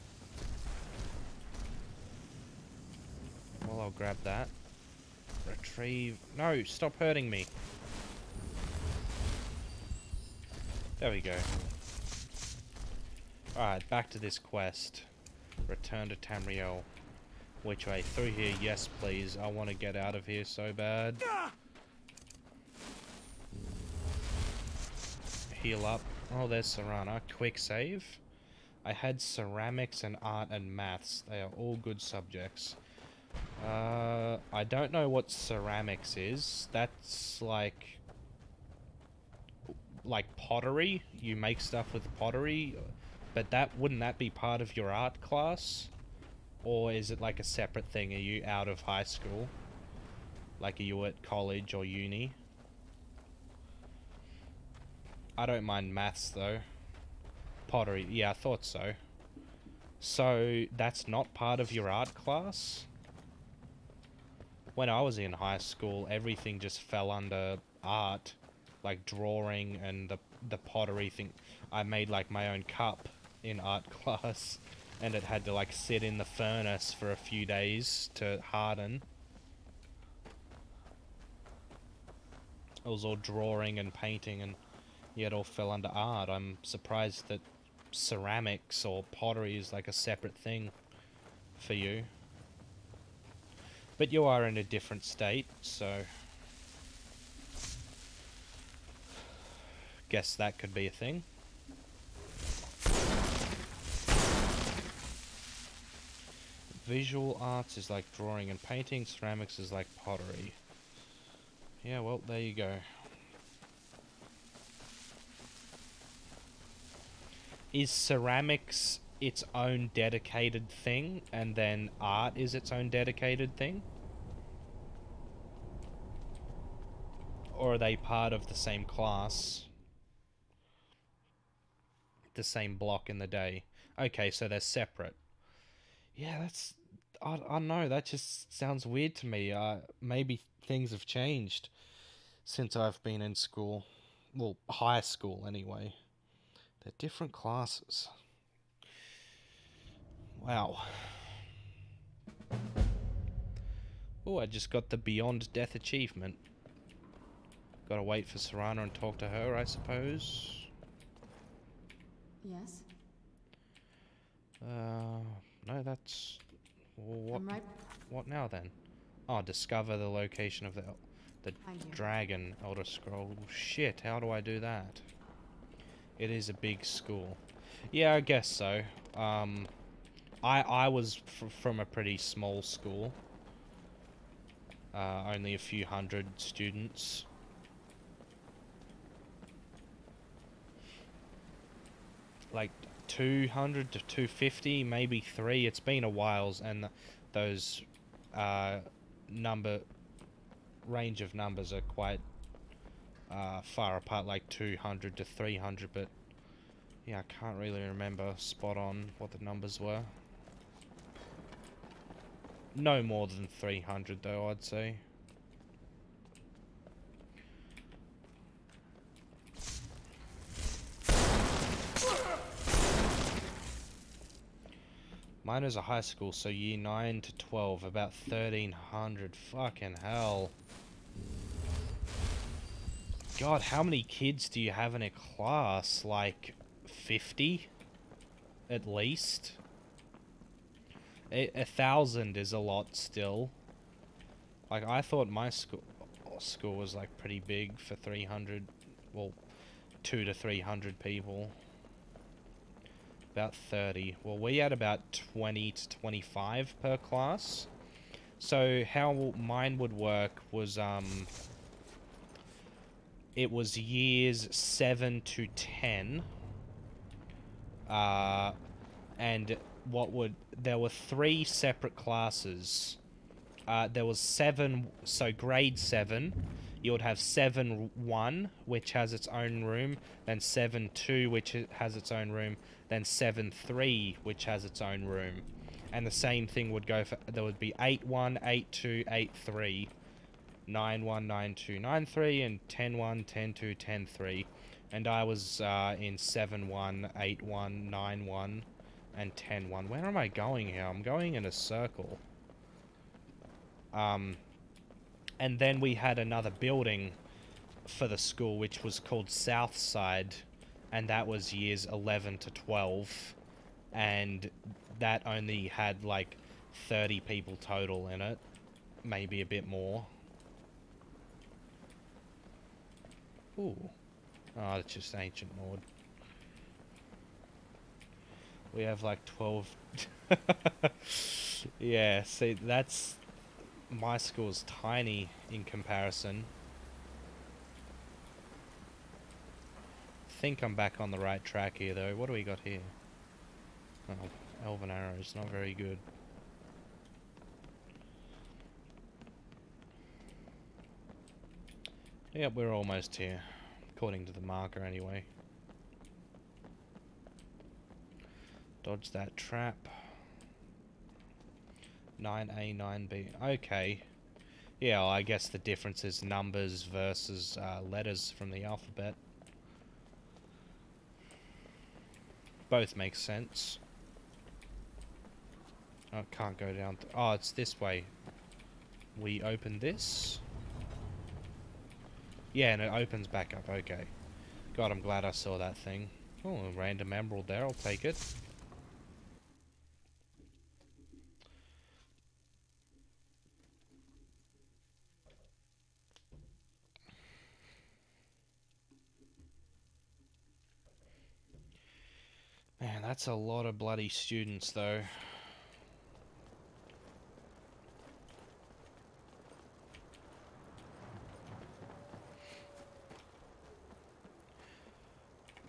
Well, I'll grab that. Retrieve... No, stop hurting me. There we go. Alright, back to this quest. Return to Tamriel. Which way? Through here, yes please. I want to get out of here so bad. Heal up. Oh, there's Serana. Quick save. I had ceramics and art and maths. They are all good subjects. I don't know what ceramics is. That's like pottery. You make stuff with pottery. But wouldn't that be part of your art class? Or is it like a separate thing? Are you out of high school? Like, are you at college or uni? I don't mind maths though. Pottery, yeah, I thought so. So, that's not part of your art class? When I was in high school, everything just fell under art. Like drawing and the pottery thing. I made like my own cup in art class, and it had to like sit in the furnace for a few days to harden. It was all drawing and painting, and yeah, it all fell under art. I'm surprised that ceramics or pottery is like a separate thing for you. But you are in a different state, so guess that could be a thing. Visual arts is like drawing and painting, ceramics is like pottery. Yeah, well, there you go. Is ceramics its own dedicated thing, and then art is its own dedicated thing? Or are they part of the same class? The same block in the day? Okay, so they're separate. Yeah, that's... I don't know, that just sounds weird to me. Maybe things have changed since I've been in school. Well, high school anyway. They're different classes. Wow. Oh, I just got the Beyond Death achievement. Gotta wait for Serrano and talk to her, I suppose. Yes? No, that's... What, I'm right what now then? Oh, discover the location of the behind you. dragon Elder Scroll. Shit, how do I do that? It is a big school. Yeah, I guess so. I was from a pretty small school. Only a few hundred students. Like 200 to 250, maybe 3. It's been a while, and those range of numbers are quite far apart, like 200 to 300, but yeah, I can't really remember spot on what the numbers were. No more than 300 though, I'd say. Mine was a high school, so year 9 to 12, about 1,300. Fucking hell. God, how many kids do you have in a class? Like 50? At least? 1,000 is a lot still. Like, I thought my school was like pretty big for 300, well, 200 to 300 people. About 30. Well, we had about 20 to 25 per class. So how mine would work was, it was years 7 to 10. And there were 3 separate classes. There was 7, so grade 7, you would have 7-1, which has its own room, then 7-2, which has its own room, then 7-3, which has its own room. And the same thing would go for, there would be 8-1, 8-2, 8-3, 9-1, 9-2, 9-3, and 10-1, 10-2, 10-3. And I was in 7-1, 8-1, 9-1, and 10-1. Where am I going here? I'm going in a circle. And then we had another building for the school, which was called Southside, and that was years 11 to 12, and that only had like 30 people total in it, maybe a bit more. Ooh. Oh, it's just Ancient Nord. We have like 12... Yeah, see, that's... My school's tiny in comparison. I think I'm back on the right track here, though. What do we got here? Oh, Elven Arrows, not very good. Yep, we're almost here. According to the marker, anyway. Dodge that trap. 9A, 9B. Okay. Yeah, well, I guess the difference is numbers versus letters from the alphabet. Both make sense. Oh, can't go down. Oh, it's this way. We open this. Yeah, and it opens back up. Okay. God, I'm glad I saw that thing. Oh, a random emerald there. I'll take it. Man, that's a lot of bloody students, though.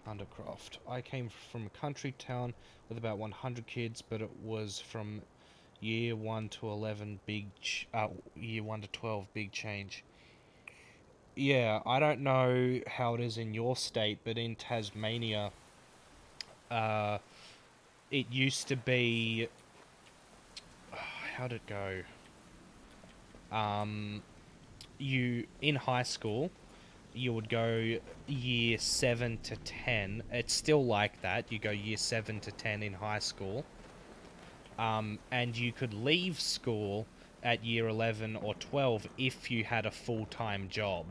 Undercroft. I came from a country town with about 100 kids, but it was from year 1 to 11 year 1 to 12 big change. Yeah, I don't know how it is in your state, but in Tasmania, it used to be... how'd it go? In high school, you would go year 7 to 10. It's still like that. You go year 7 to 10 in high school. And you could leave school at year 11 or 12 if you had a full-time job.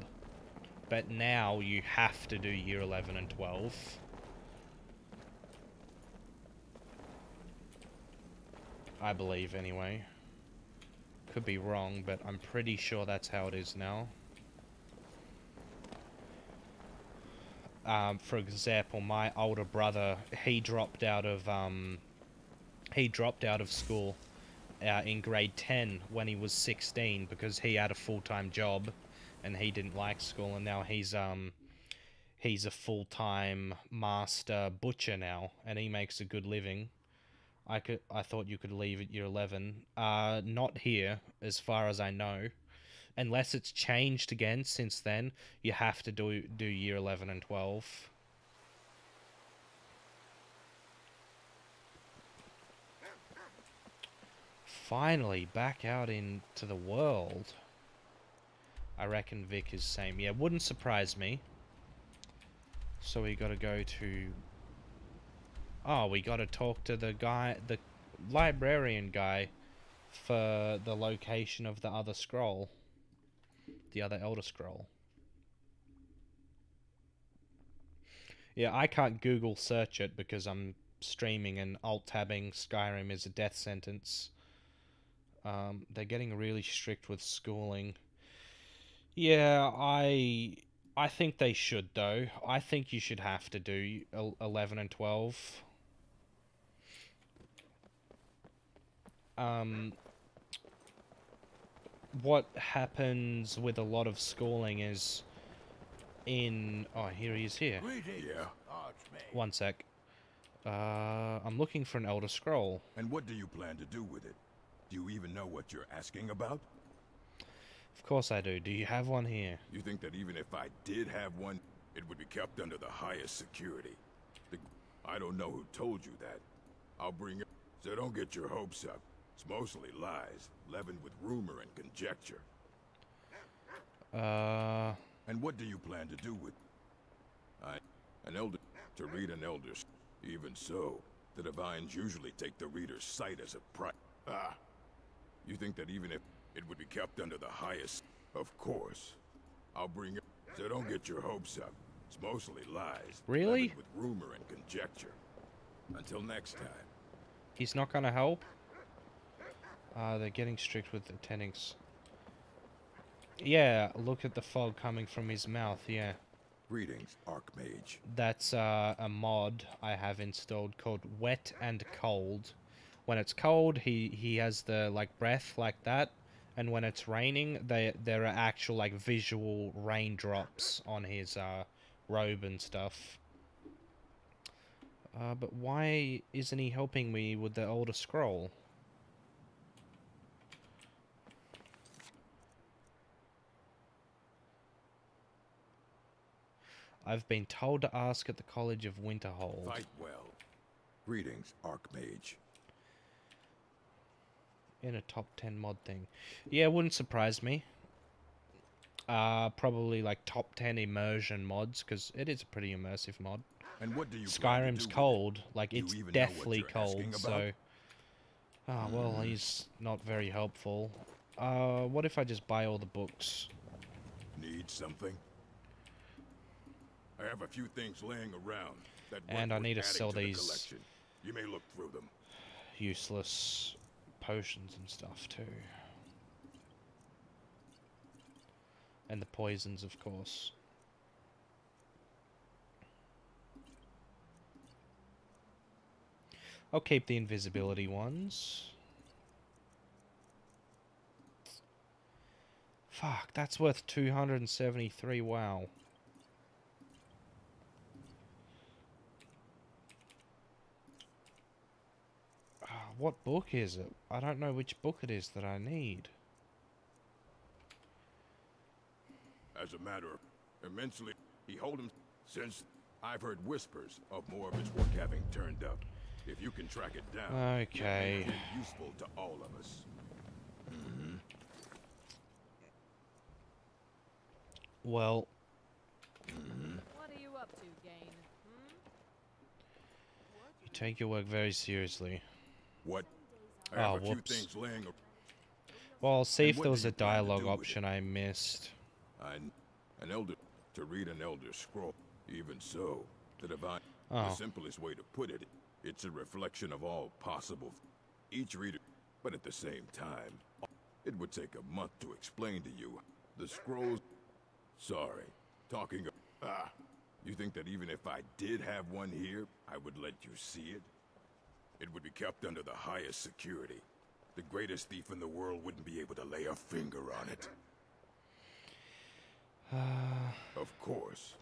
But now you have to do year 11 and 12. I believe, anyway. Could be wrong, but I'm pretty sure that's how it is now. For example, my older brother, he dropped out of school in grade 10 when he was 16 because he had a full-time job and he didn't like school, and now he's a full-time master butcher now, and he makes a good living. I thought you could leave at year 11. Not here, as far as I know. Unless it's changed again since then, you have to do year 11 and 12. Finally, back out into the world. I reckon Vic is same. Yeah, wouldn't surprise me. So we gotta go to... Oh, we gotta talk to the guy, the librarian guy, for the location of the other scroll. The other Elder Scroll. Yeah, I can't Google search it because I'm streaming and alt-tabbing Skyrim is a death sentence. They're getting really strict with schooling. Yeah, I think they should, though. I think you should have to do 11 and 12. What happens with a lot of schooling is in... Oh, here he is here. Yeah. One sec. I'm looking for an Elder Scroll. And what do you plan to do with it? Do you even know what you're asking about? Of course I do. Do you have one here? You think that even if I did have one, it would be kept under the highest security? I don't know who told you that. I'll bring it, so don't get your hopes up. It's mostly lies, leavened with rumor and conjecture. And what do you plan to do with... an elder... to read an elder's... Even so, the Divines usually take the reader's sight as a price. You think that even if it would be kept under the highest... Of course. I'll bring it, so don't get your hopes up. It's mostly lies. Really? Leavened with rumor and conjecture. Until next time. He's not gonna help? They're getting strict with attendings. Yeah, look at the fog coming from his mouth, yeah. Greetings, Archmage. That's a mod I have installed called Wet and Cold. When it's cold, he has the like breath like that, and when it's raining, there are actual like visual raindrops on his robe and stuff. But why isn't he helping me with the Elder Scroll? I've been told to ask at the College of Winterhold. Fight well. Greetings, Archmage. In a top 10 mod thing. Yeah, it wouldn't surprise me. Probably like top 10 immersion mods, because it is a pretty immersive mod. And what do you Skyrim's cold, like it's deathly cold, so... Oh, well, he's not very helpful. What if I just buy all the books? Need something? I have a few things laying around that and I need to sell these collection. You may look through them. Useless potions and stuff too. And the poisons, of course. I'll keep the invisibility ones. Fuck, that's worth 273, wow. What book is it? I don't know which book it is that I need. As a matter of immensely, he hold him since I've heard whispers of more of his work having turned up. If you can track it down, okay, it may be useful to all of us. Well, What are you up to, Gain? you take your work very seriously. What? I have Oh, a few whoops. things laying. Well, I'll see And if what there do was a you plan to dialogue do with option it? I missed. An elder to read an elder scroll. Even so, the divine. Oh. The simplest way to put it, it's a reflection of all possible. Each reader, but at the same time, it would take a month to explain to you. The scrolls. Sorry, talking. You think that even if I did have one here, I would let you see it? It would be kept under the highest security. The greatest thief in the world wouldn't be able to lay a finger on it. Of course.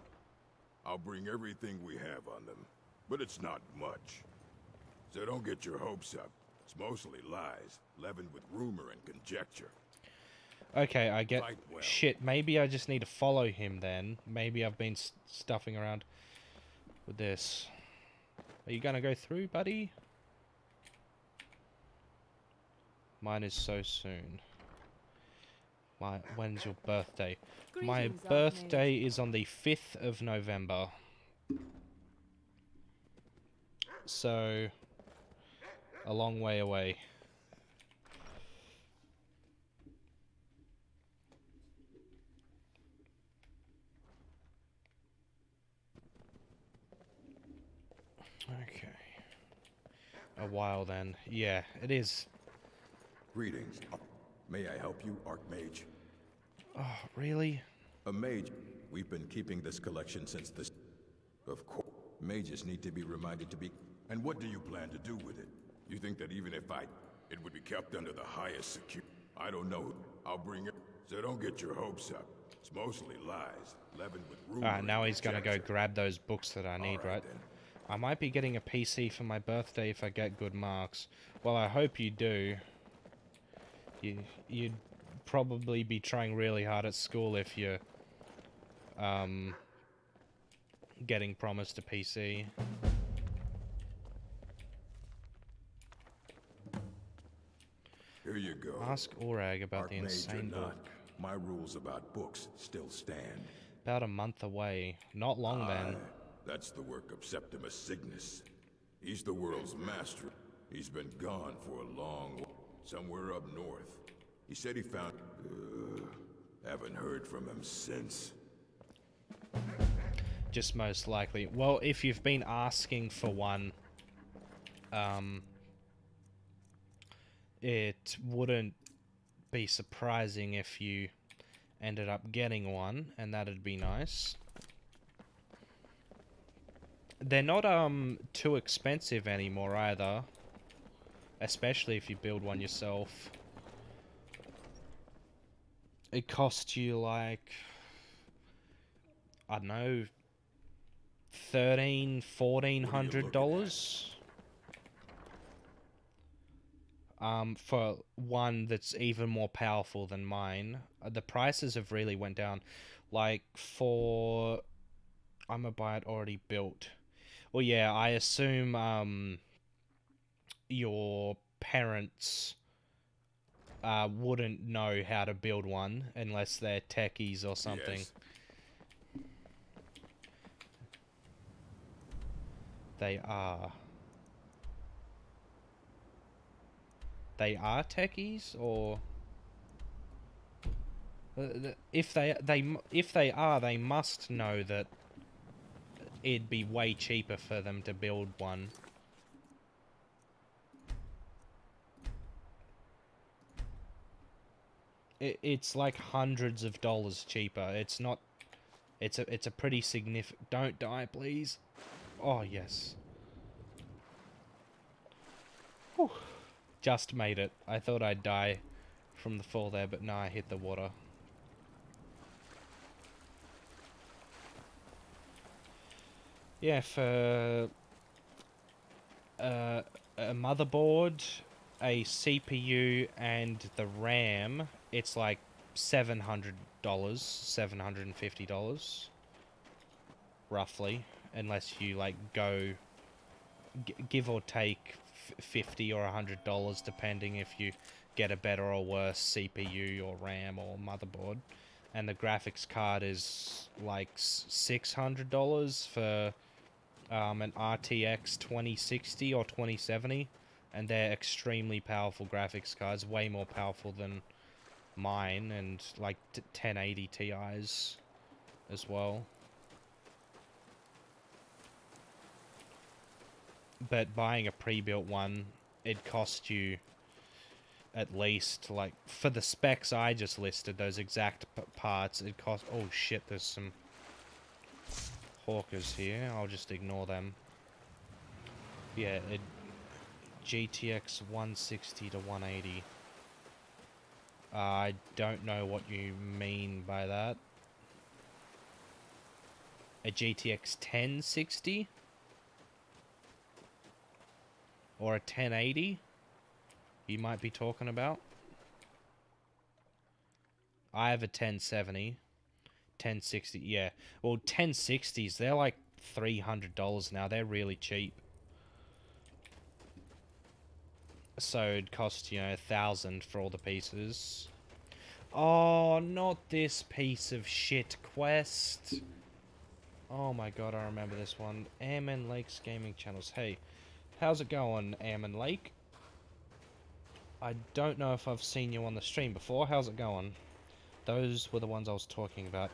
I'll bring everything we have on them, but it's not much. So don't get your hopes up. It's mostly lies, leavened with rumor and conjecture. Okay, I get... Fight well. Shit, maybe I just need to follow him then. Maybe I've been stuffing around with this. Are you gonna go through, buddy? Mine is so soon. When's your birthday? My Greetings, birthday is on the 5th of November. So, a long way away. Okay. A while then. Yeah, it is. Greetings. May I help you, Archmage? Oh, really? A mage. We've been keeping this collection since this... Of course. Mages need to be reminded to be... And what do you plan to do with it? You think that even if it would be kept under the highest security? I don't know. I'll bring it. So don't get your hopes up. It's mostly lies, leavened with rumor. Alright, now he's gonna go conjecture. grab those books that I need, right? Then. I might be getting a PC for my birthday if I get good marks. Well, I hope you do. You'd probably be trying really hard at school if you're getting promised a PC. Here you go. Ask Orag about the Archmage or insane not, book. my rules about books still stand. About a month away. Not long then. That's the work of Septimus Cygnus. He's the world's master. He's been gone for a long while. Somewhere up north. He said he found... haven't heard from him since. Just most likely. Well, if you've been asking for one, it wouldn't be surprising if you ended up getting one, and that'd be nice. They're not too expensive anymore either, especially if you build one yourself. It costs you like, I don't know, $1,400 for one that's even more powerful than mine. The prices have really went down. Like for, I'm gonna buy it already built. Well, yeah, I assume your parents wouldn't know how to build one unless they're techies or something. Yes. They are. They are techies, or if they are, they must know that it'd be way cheaper for them to build one. It's like hundreds of dollars cheaper. It's not. It's a pretty significant. Don't die, please. Oh yes. Whew. Just made it. I thought I'd die from the fall there, but no, I hit the water. Yeah, for a motherboard, a CPU, and the RAM, it's like $700, $750, roughly, unless you like go give or take $50 or $100, depending if you get a better or worse CPU or RAM or motherboard. And the graphics card is like $600 for an RTX 2060 or 2070, And they're extremely powerful graphics cards, way more powerful than mine, and like 1080 Ti's as well. But buying a pre-built one, it cost you at least, like, for the specs I just listed, those exact parts, it cost... Oh shit, there's some hawkers here. I'll just ignore them. Yeah, GTX 160 to 180. I don't know what you mean by that. A GTX 1060? Or a 1080? You might be talking about. I have a 1070. 1060, yeah. Well, 1060s, they're like $300 now. They're really cheap. So it costs, you know, 1,000 for all the pieces. Oh, not this piece of shit quest. Oh my god, I remember this one. Airman Lake's Gaming Channels. Hey, how's it going, Airman Lake? I don't know if I've seen you on the stream before. How's it going? Those were the ones I was talking about.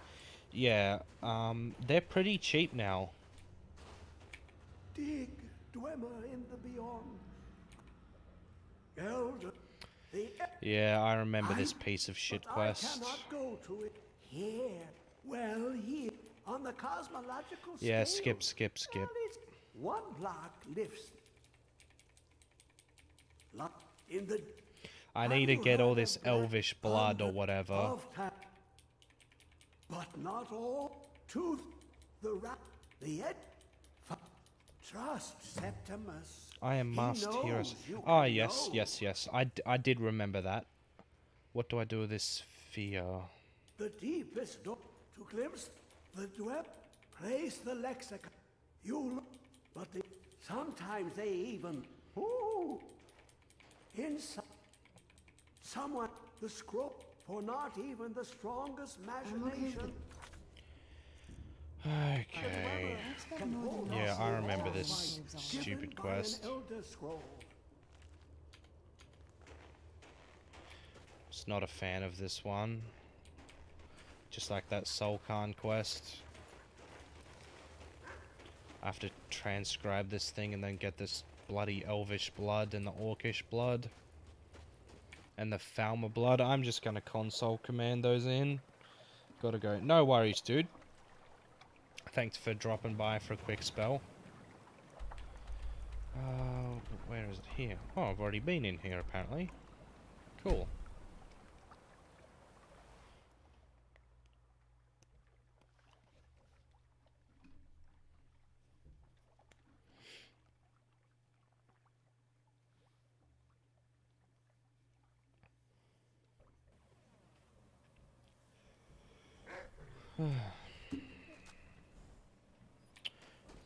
Yeah, they're pretty cheap now. Dig, dwemer in the beyond. Elder, yeah, I remember this piece of shit quest. I cannot go to it here. Well, here on the cosmological scale. Yeah, skip. Well, it's one block lifts. In the I need to get all this elvish blood or whatever. But not all. To the edge. Trust Septimus. I am Master Heroes. Ah, yes. I did remember that. What do I do with this sphere? The deepest door to glimpse the dwell. Place the lexicon. Sometimes they even. Ooh. Inside. Someone. The scroll. For not even the strongest imagination. Okay. Yeah, I remember this stupid quest. Just not a fan of this one. Just like that Soul Khan quest. I have to transcribe this thing and then get this bloody elvish blood and the orcish blood. And the Falmer blood. I'm just gonna console command those in. Gotta go. No worries, dude. Thanks for dropping by for a quick spell. Where is it? Here. Oh, I've already been in here, apparently. Cool.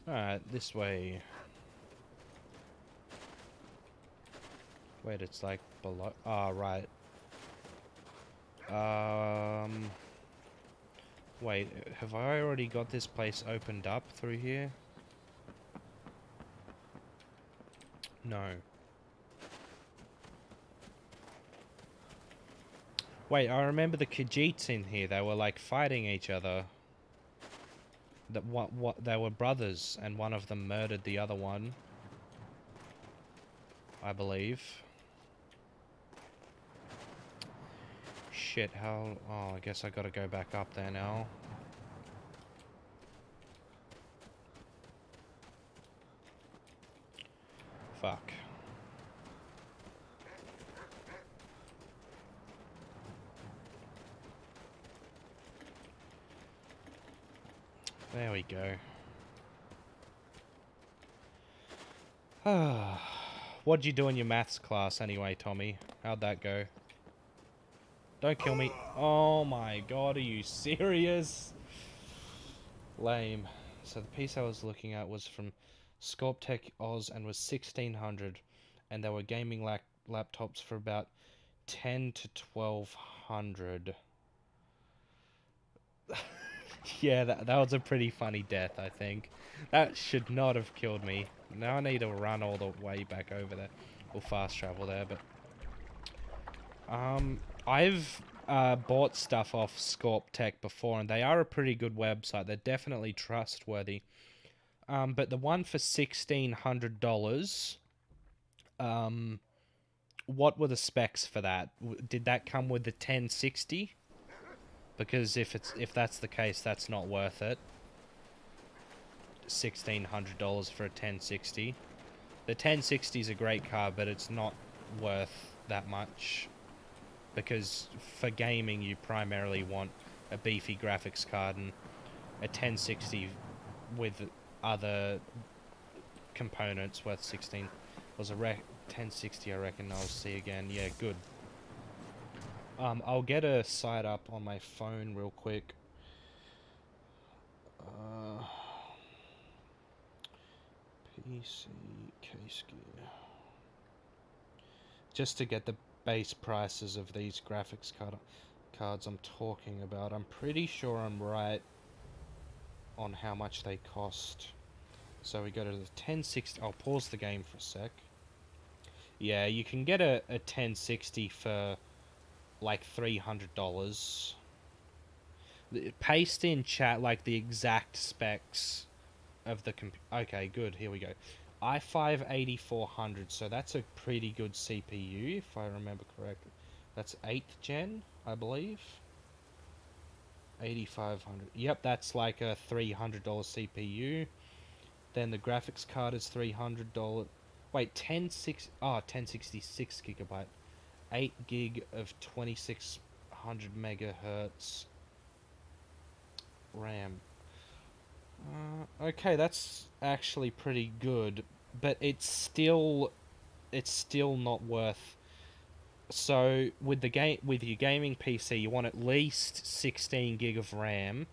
Alright, this way. Wait, it's like below. Ah, right. Wait, have I already got this place opened up through here? No. Wait, I remember the Khajiits in here. They were like fighting each other. That what they were brothers, and one of them murdered the other one, I believe. Shit, how... Oh, I guess I gotta go back up there now. Fuck. There we go. What'd you do in your maths class anyway, Tommy? How'd that go? Don't kill me. Oh my god, are you serious? Lame. So the piece I was looking at was from Scorptech Oz and was 1600, and they were gaming laptops for about 10 to 1200. Yeah, that was a pretty funny death, I think. That should not have killed me. Now I need to run all the way back over there. We'll fast travel there, but I've bought stuff off Scorp Tech before, and they are a pretty good website. They're definitely trustworthy. But the one for $1,600, what were the specs for that? Did that come with the 1060? Because if that's the case, that's not worth it. $1,600 for a 1060. The 1060 is a great card, but it's not worth that much. Because for gaming, you primarily want a beefy graphics card, and a 1060 with other components worth 16 was a 1060. I reckon I'll see again. Yeah, good. I'll get a site up on my phone real quick. PC case gear. Just to get the base prices of these graphics cards I'm talking about. I'm pretty sure I'm right on how much they cost. So we go to the 1060. I'll pause the game for a sec. Yeah, you can get a 1060 for like $300. Paste in chat like the exact specs of the okay, good. Here we go. i5 8400. So that's a pretty good CPU, if I remember correctly. That's 8th gen, I believe. 8500. Yep, that's like a $300 CPU. Then the graphics card is $300. Wait, 1066 gigabyte. 8 gig of 2600 megahertz RAM. Okay, that's actually pretty good, but it's still not worth. So with your gaming PC, you want at least 16 gig of RAM,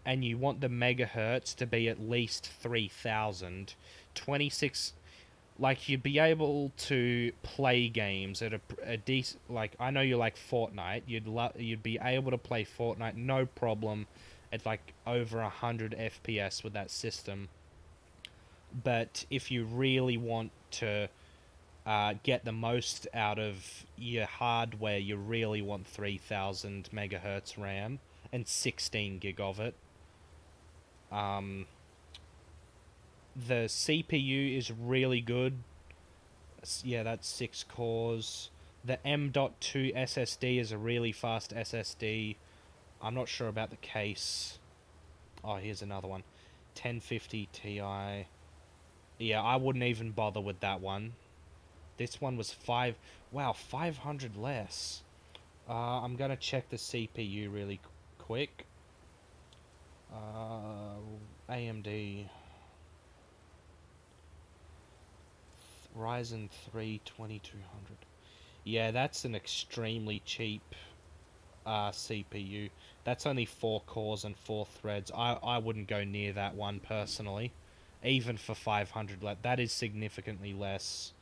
and you want the megahertz to be at least 3000. 26, like, you'd be able to play games at a decent, like, I know you like Fortnite, you'd be able to play Fortnite no problem at like over 100 FPS with that system. But if you really want to get the most out of your hardware, you really want 3000 megahertz RAM and 16 gig of it. The CPU is really good. Yeah, that's 6 cores. The M.2 SSD is a really fast SSD. I'm not sure about the case. Oh, here's another one. 1050 Ti. Yeah, I wouldn't even bother with that one. This one was 500 less. I'm gonna check the CPU really quick. AMD Ryzen 3 2200. Yeah, that's an extremely cheap CPU. That's only 4 cores and 4 threads. I wouldn't go near that one personally, even for 500. That is significantly less,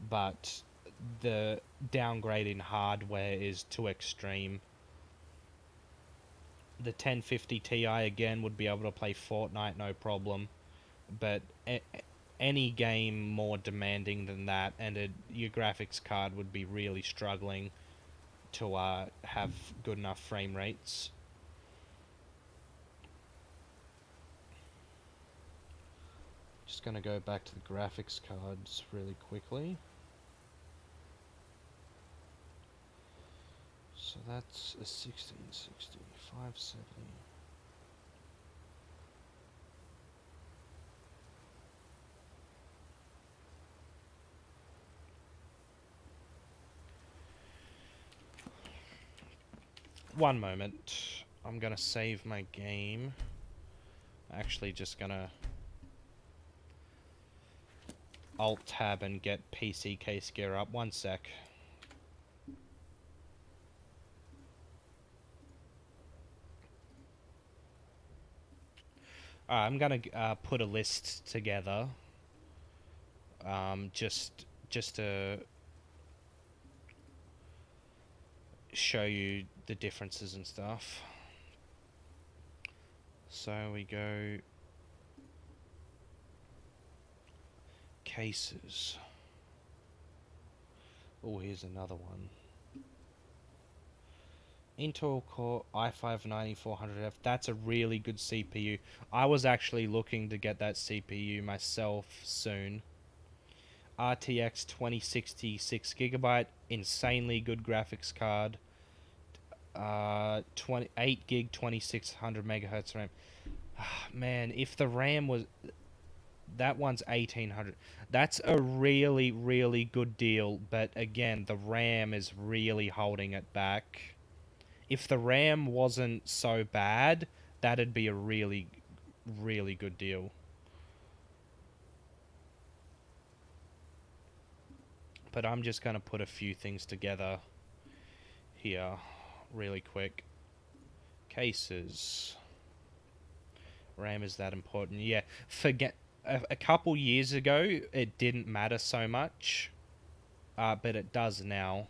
but the downgrade in hardware is too extreme. The 1050 Ti again would be able to play Fortnite no problem, but any game more demanding than that, and your graphics card would be really struggling to have good enough frame rates. Just gonna go back to the graphics cards really quickly. So that's a 1660, 570. One moment. I'm gonna save my game. Actually, just gonna Alt-Tab and get PC case gear up. One sec. I'm gonna put a list together. Just to show you the differences and stuff. So we go cases. Oh, here's another one. Intel Core i5-9400F. That's a really good CPU. I was actually looking to get that CPU myself soon. RTX 2060 6GB, insanely good graphics card. 8 gig 2600 megahertz RAM. Man, if the RAM was, that one's 1800. That's a really, really good deal, but again, the RAM is really holding it back. If the RAM wasn't so bad, that'd be a really, really good deal. But I'm just going to put a few things together here really quick. Cases. RAM is that important? Yeah, forget a couple years ago it didn't matter so much, but it does now.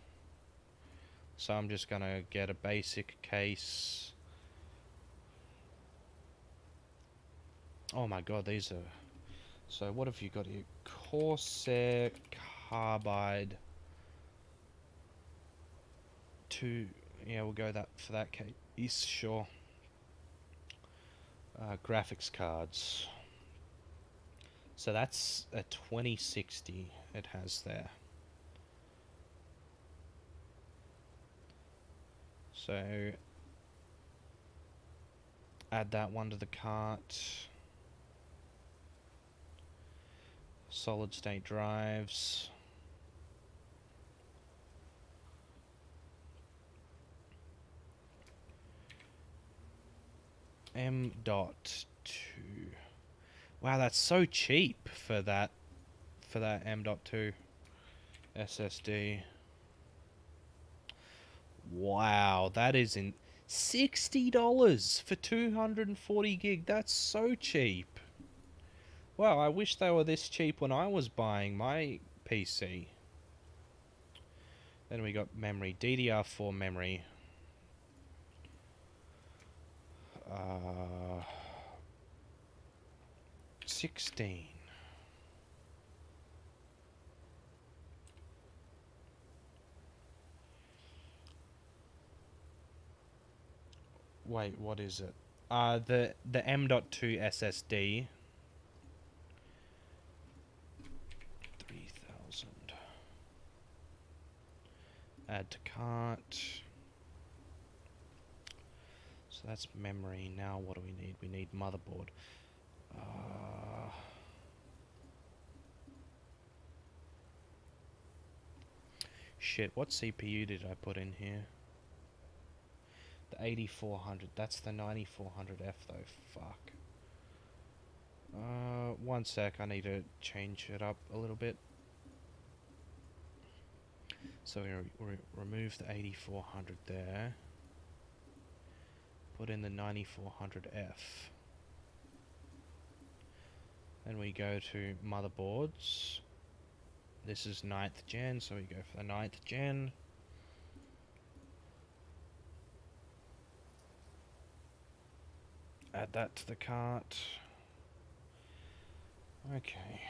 So I'm just gonna get a basic case. Oh my god, these are... So what have you got here? Corsair Carbide 2. Yeah, we'll go that for that case, sure. Graphics cards. So that's a 2060 it has there. So add that one to the cart. Solid state drives. M.2. Wow, that's so cheap for that M.2 SSD. Wow, that is in $60 for 240 gig. That's so cheap. Wow, I wish they were this cheap when I was buying my PC. Then we got memory, DDR4 memory. 16. Wait, what is it? The M.2 SSD. 3000. Add to cart. So that's memory. Now what do we need? We need motherboard. Shit, what CPU did I put in here? The 8400. That's the 9400F though. Fuck. One sec. I need to change it up a little bit. So we remove the 8400 there. Put in the 9400F. Then we go to motherboards. This is 9th gen, so we go for the 9th gen. Add that to the cart. Okay.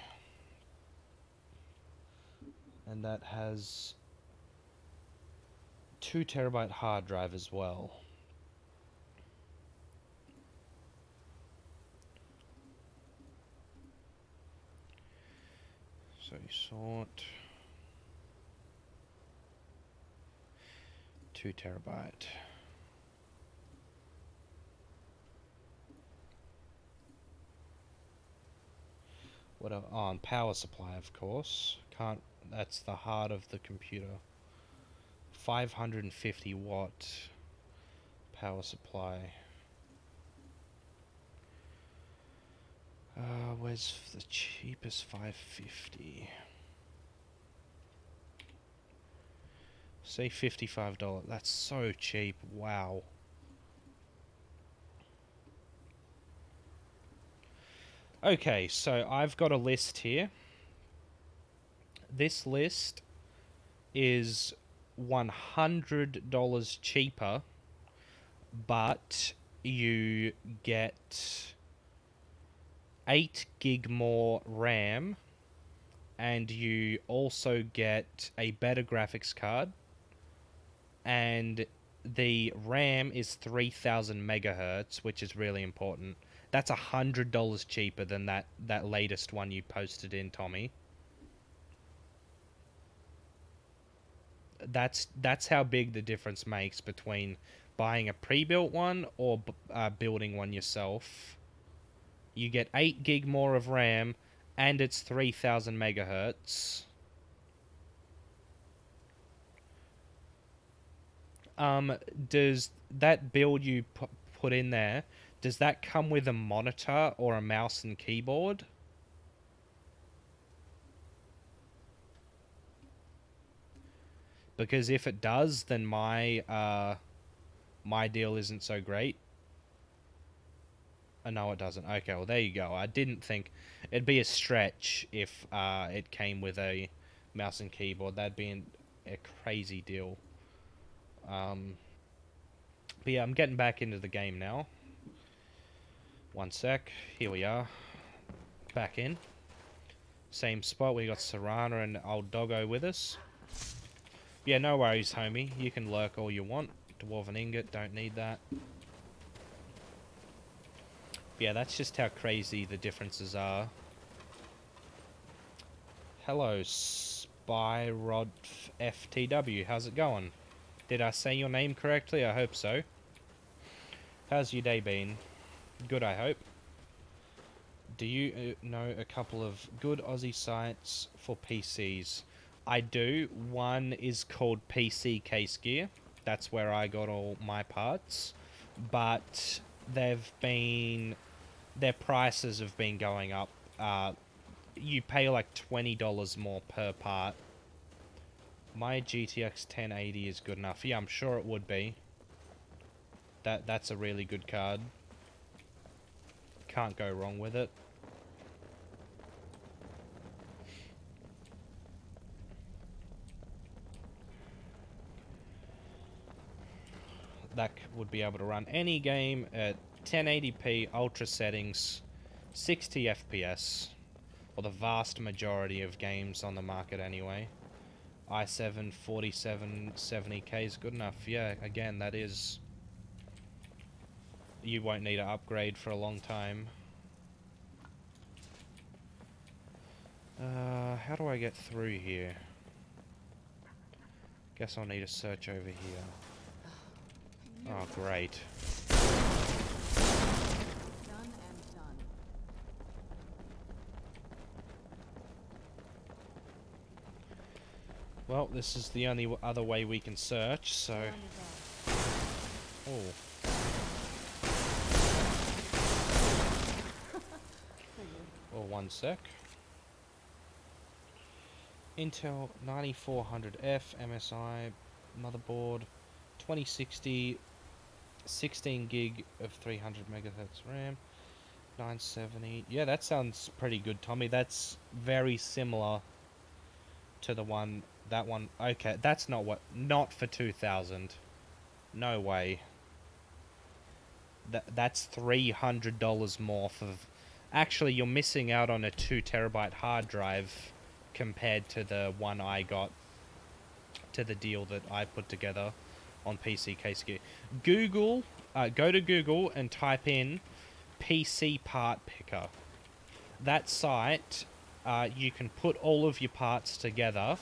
And that has 2 terabyte hard drive as well. So you sort 2 terabyte. What on power supply, of course. Can't. That's the heart of the computer. 550 watt power supply. Where's the cheapest 550? Say $55. That's so cheap. Wow. Okay, so I've got a list here. This list is $100 cheaper, but you get 8 gig more RAM and you also get a better graphics card, and the RAM is 3000 megahertz, which is really important. That's $100 cheaper than that latest one you posted in, Tommy. That's how big the difference makes between buying a pre-built one or building one yourself. You get 8 gig more of RAM, and it's 3000 megahertz. Does that build you put in there, does that come with a monitor or a mouse and keyboard? Because if it does, then my deal isn't so great. No, it doesn't. Okay, well, there you go. I didn't think it'd be a stretch if it came with a mouse and keyboard. That'd be a crazy deal. But yeah, I'm getting back into the game now. One sec. Here we are. Back in. Same spot. We got Serana and old Doggo with us. Yeah, no worries, homie. You can lurk all you want. Dwarven ingot, don't need that. Yeah, that's just how crazy the differences are. Hello, Spyrod FTW. How's it going? Did I say your name correctly? I hope so. How's your day been? Good, I hope. Do you know a couple of good Aussie sites for PCs? I do. One is called PC Case Gear. That's where I got all my parts. But their prices have been going up. You pay like $20 more per part. My GTX 1080 is good enough. Yeah, I'm sure it would be. That's a really good card. Can't go wrong with it. That would be able to run any game at 1080p ultra settings, 60 FPS, or the vast majority of games on the market anyway. i7 4770K is good enough. Yeah, again, that is... You won't need to upgrade for a long time. How do I get through here? Guess I'll need to search over here. Oh, great. Done and done. Well, this is the only other way we can search, so... Oh. Well, one sec. Intel 9400F MSI motherboard, 2060, 16 gig of 300 megahertz RAM, 970. Yeah, that sounds pretty good, Tommy. That's very similar to the one, that one. Okay, that's not for 2000. No way. That's $300 more for... Actually, you're missing out on a 2 terabyte hard drive compared to the one I got, to the deal that I put together on PC Case Gear. Google, go to Google and type in PC Part Picker. That site, you can put all of your parts together,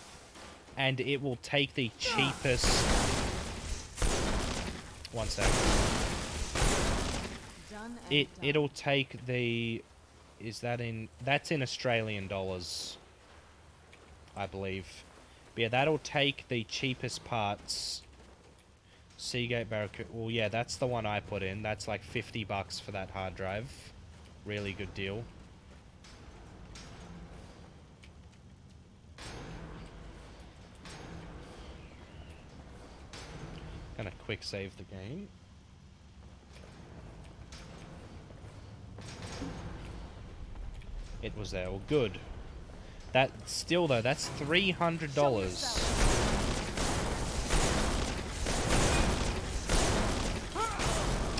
and it will take the cheapest... One sec. It'll take the... Is that in... That's in Australian dollars, I believe. But yeah, that'll take the cheapest parts. Seagate Barracuda. Well, yeah, that's the one I put in. That's like $50 for that hard drive. Really good deal. Gonna quick save the game. It was there. Well, good. That still though, that's $300.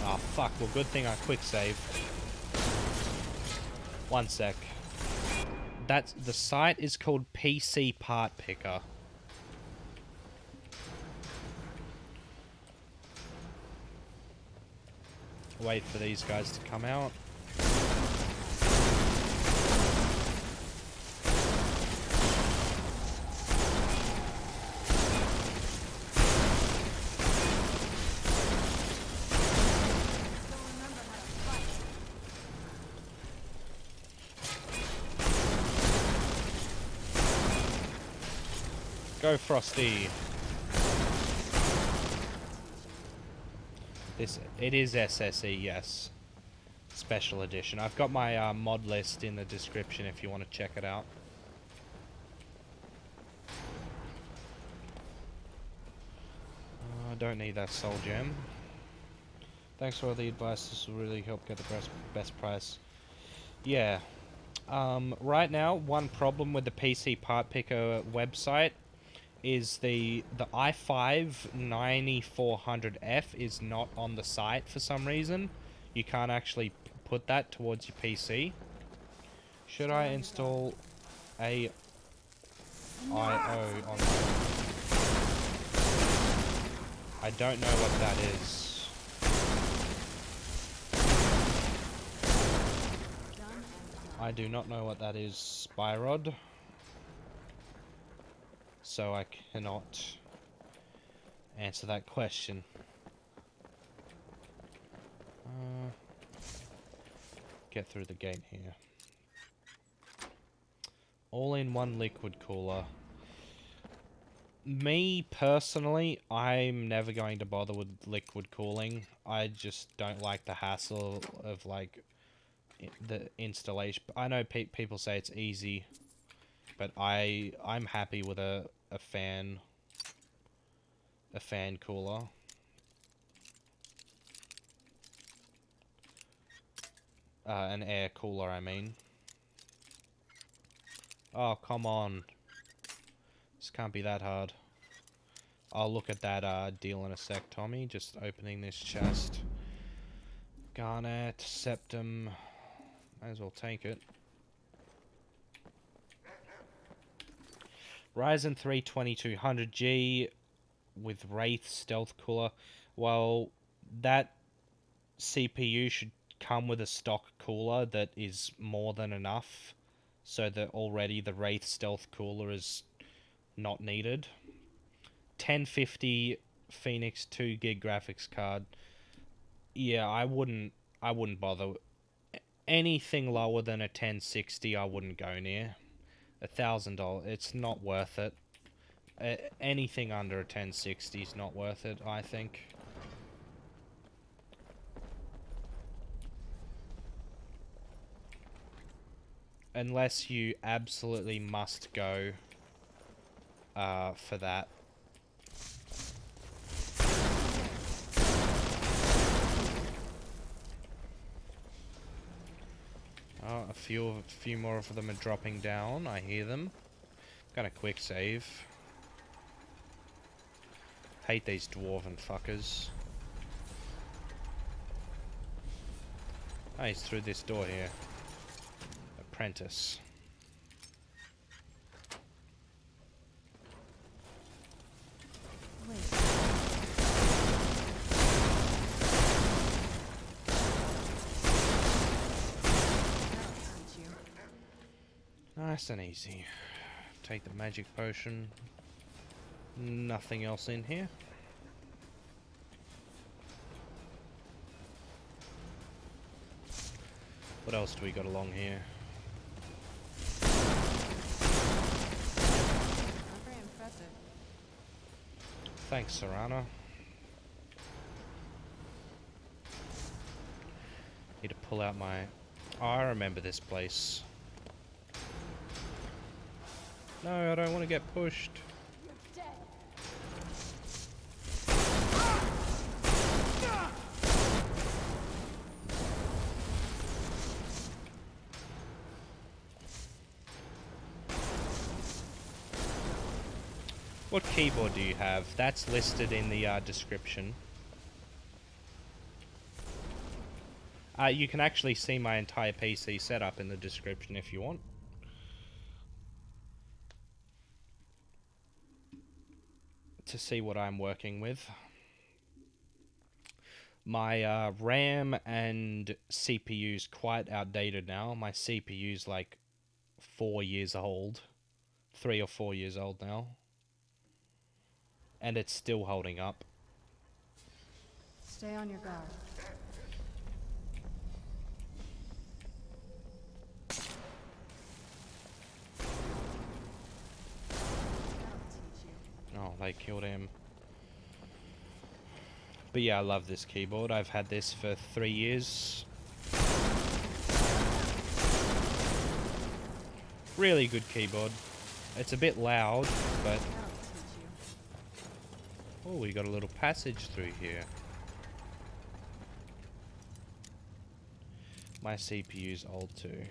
Oh fuck! Well, good thing I quick saved. One sec. That's the site is called PC Part Picker. Wait for these guys to come out. Go Frosty. It is SSE, yes. Special Edition. I've got my mod list in the description if you want to check it out. I don't need that soul gem. Thanks for all the advice. This will really help get the best price. Yeah. Right now, one problem with the PC Part Picker website is the i5-9400F is not on the site for some reason. You can't actually put that towards your PC. Should I install a IO on that? I don't know what that is. I do not know what that is, Spyrod. So I cannot answer that question. Get through the gate here. All-in-one liquid cooler. Me, personally, I'm never going to bother with liquid cooling. I just don't like the hassle of, like, the installation. I know people say it's easy, but I'm happy with a fan cooler. An air cooler, I mean. Oh, come on. This can't be that hard. I'll look at that deal in a sec, Tommy. Just opening this chest. Garnet, septum. Might as well take it. Ryzen 3 2200G with Wraith Stealth Cooler. Well, that CPU should come with a stock cooler that is more than enough, so that already the Wraith Stealth Cooler is not needed. 1050 Phoenix 2GB graphics card. Yeah, I wouldn't bother. Anything lower than a 1060 I wouldn't go near. $1,000, it's not worth it. Anything under a 1060 is not worth it, I think. Unless you absolutely must go for that. Oh, a few more of them are dropping down. I hear them. Gonna quick save. Hate these dwarven fuckers. Oh, he's through this door here. Apprentice. Nice and easy. Take the magic potion. Nothing else in here. What else do we got along here? Not very impressive. Thanks, Serana. Need to pull out my... Oh, I remember this place. No, I don't want to get pushed. What keyboard do you have? That's listed in the description. You can actually see my entire PC setup in the description if you want. to see what I'm working with. My RAM and CPU's quite outdated now. My CPU's like 4 years old. 3 or 4 years old now. And it's still holding up. Stay on your guard. Oh, they killed him. But yeah, I love this keyboard. I've had this for 3 years. Really good keyboard. It's a bit loud, but... Oh, we got a little passage through here. My CPU's old too.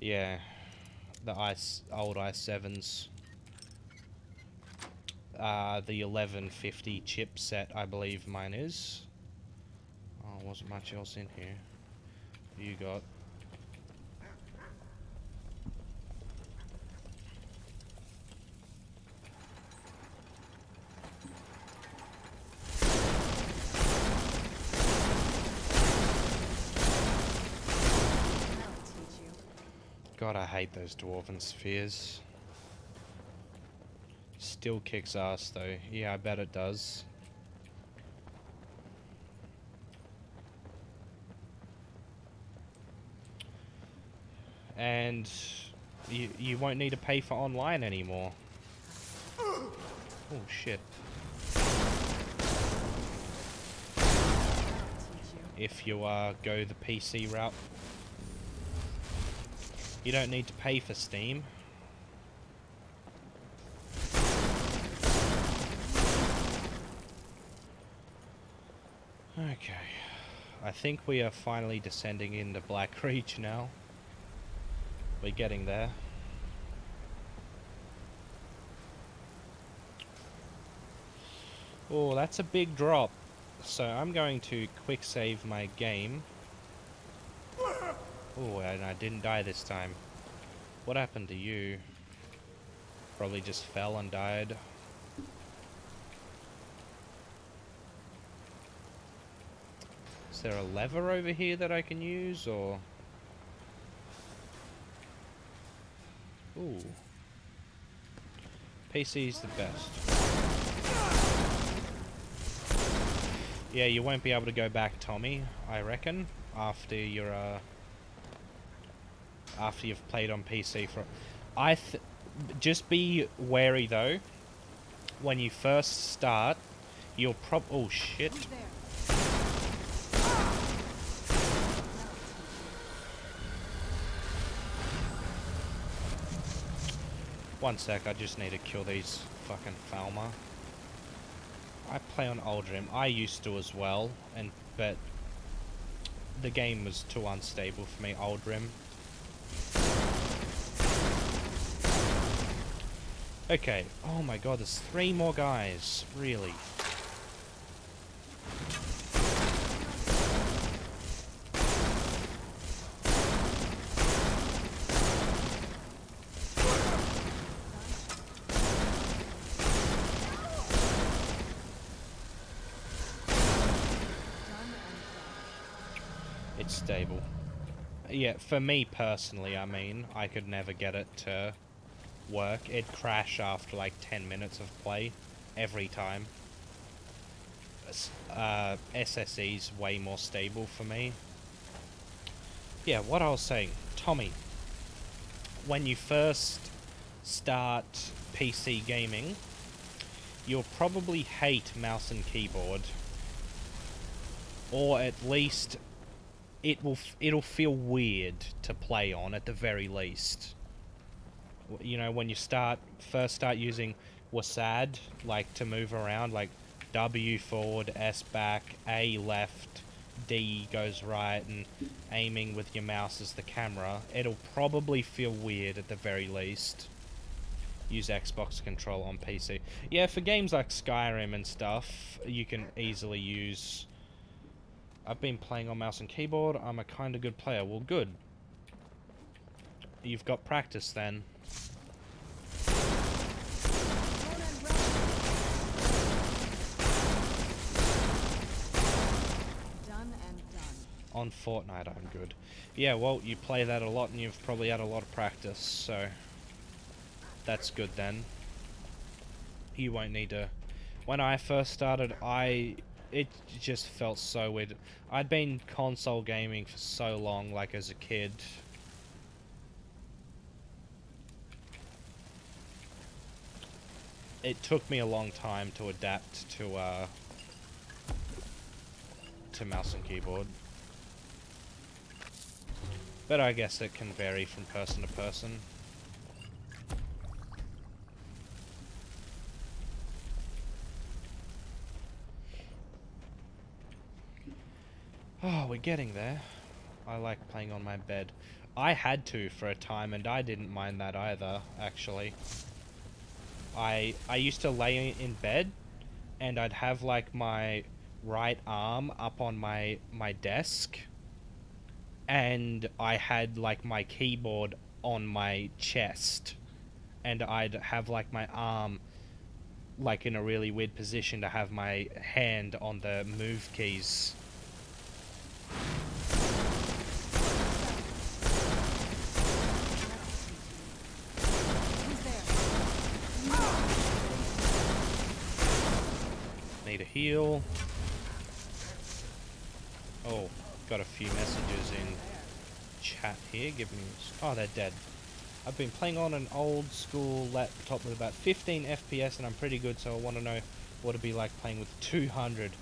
Yeah, the old i7s. The 1150 chipset, I believe mine is. Oh, wasn't much else in here. What you got? God, I hate those dwarven spheres. Still kicks ass though. Yeah, I bet it does. And you won't need to pay for online anymore. Oh shit. If you go the PC route. You don't need to pay for Steam. Okay. I think we are finally descending into Black Reach now. We're getting there. Oh, that's a big drop. So I'm going to quick save my game. Oh, and I didn't die this time. What happened to you? Probably just fell and died. Is there a lever over here that I can use, or... Ooh. PC's the best. Yeah, you won't be able to go back, Tommy, I reckon, after you're, after you've played on PC for... just be wary, though. When you first start, you'll oh, shit. One sec, I just need to kill these fucking Falmer. I play on Aldrim. I used to as well, but the game was too unstable for me, Aldrim. Okay, oh my god, there's 3 more guys, really. It's stable. Yeah, for me personally, I mean, I could never get it to work. It'd crash after like 10 minutes of play every time. SSE's way more stable for me. Yeah, what I was saying, Tommy, when you first start PC gaming, you'll probably hate mouse and keyboard, or at least it'll feel weird to play on at the very least. You know, when you first start using WASD, like to move around, like W forward, S back, A left, D goes right, and aiming with your mouse as the camera, it'll probably feel weird at the very least. Use Xbox control on PC. Yeah, for games like Skyrim and stuff, you can easily use... I've been playing on mouse and keyboard, I'm a kinda good player. Well, good. You've got practice then. On Fortnite, I'm good. Yeah, well, you play that a lot, and you've probably had a lot of practice, so that's good then. You won't need to. When I first started, it just felt so weird. I'd been console gaming for so long, like as a kid. It took me a long time to adapt to mouse and keyboard. But I guess it can vary from person to person. Oh, we're getting there. I like playing on my bed. I had to for a time, and I didn't mind that either, actually. I used to lay in bed, and I'd have, like, my right arm up on my desk, and I had, like, my keyboard on my chest, and I'd have, like, my arm, like, in a really weird position to have my hand on the move keys. Need a heal. Oh, got a few messages in chat here. Give me... Oh, they're dead. I've been playing on an old school laptop with about 15 FPS, and I'm pretty good, so I want to know what it'd be like playing with 200.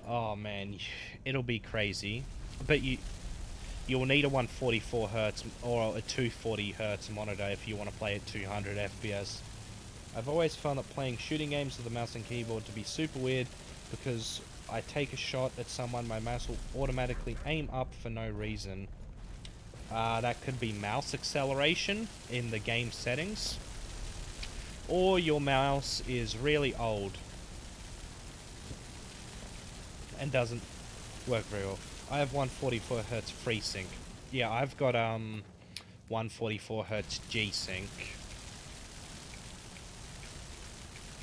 Oh man, it'll be crazy. But you'll need a 144 Hz or a 240 Hz monitor if you want to play at 200 FPS. I've always found that playing shooting games with a mouse and keyboard to be super weird, because I take a shot at someone, my mouse will automatically aim up for no reason. That could be mouse acceleration in the game settings, or your mouse is really old and doesn't work very well. I have 144 Hz FreeSync. Yeah, I've got 144 Hz G-Sync.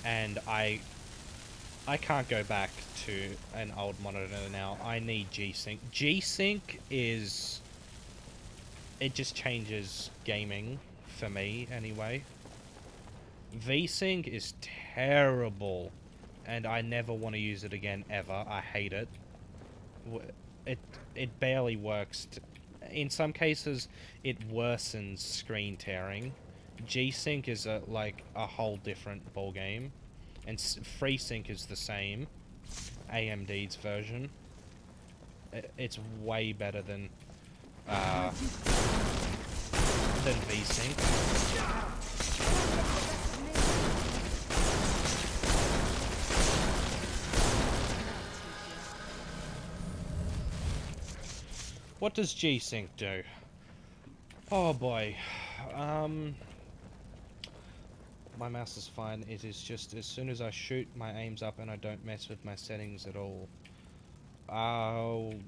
And I can't go back to an old monitor now. I need G-Sync. G-Sync is... It just changes gaming for me, anyway. V-Sync is terrible, and I never want to use it again, ever. I hate it. It barely works. In some cases, it worsens screen tearing. G-Sync is like a whole different ballgame, and FreeSync is the same. AMD's version. It's way better than V-Sync. What does G-Sync do? Oh boy. My mouse is fine. It is just as soon as I shoot, my aim's up and I don't mess with my settings at all.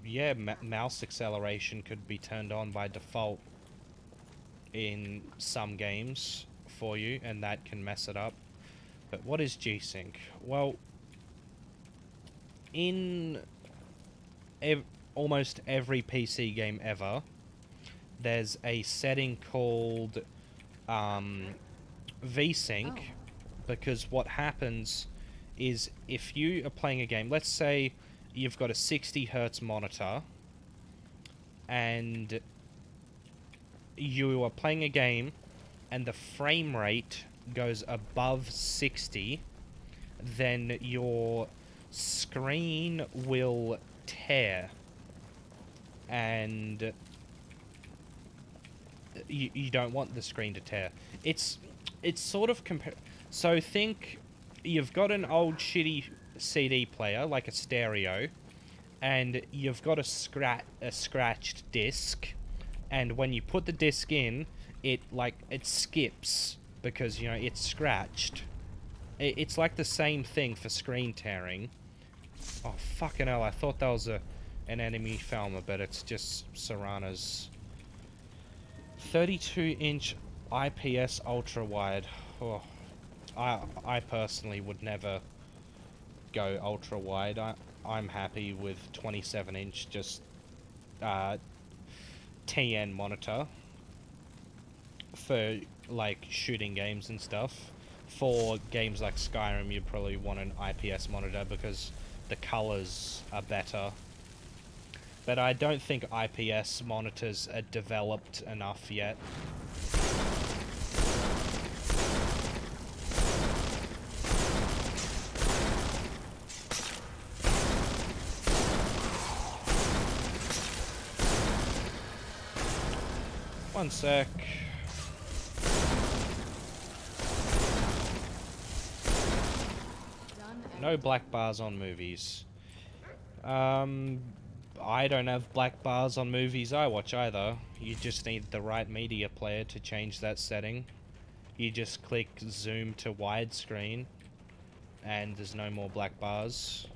Yeah, mouse acceleration could be turned on by default in some games for you, and that can mess it up. But what is G-Sync? Well, in almost every PC game ever, there's a setting called V-Sync, because what happens is if you are playing a game, let's say you've got a 60 Hz monitor and you are playing a game and the frame rate goes above 60, then your screen will tear, and you don't want the screen to tear. It's sort of so think you've got an old shitty CD player, like a stereo, and you've got a scratched disc, and when you put the disc in, it skips because, you know, it's scratched. It's like the same thing for screen tearing. Oh fucking hell, I thought that was an enemy Falmer, but it's just Serrana's 32-inch IPS ultra wide. Oh, I personally would never go ultra wide. I'm happy with 27-inch, just TN monitor for like shooting games and stuff. For games like Skyrim, you'd probably want an IPS monitor because the colors are better. But I don't think IPS monitors are developed enough yet. One sec. No black bars on movies. I don't have black bars on movies I watch either. You just need the right media player to change that setting. You just click zoom to widescreen and there's no more black bars.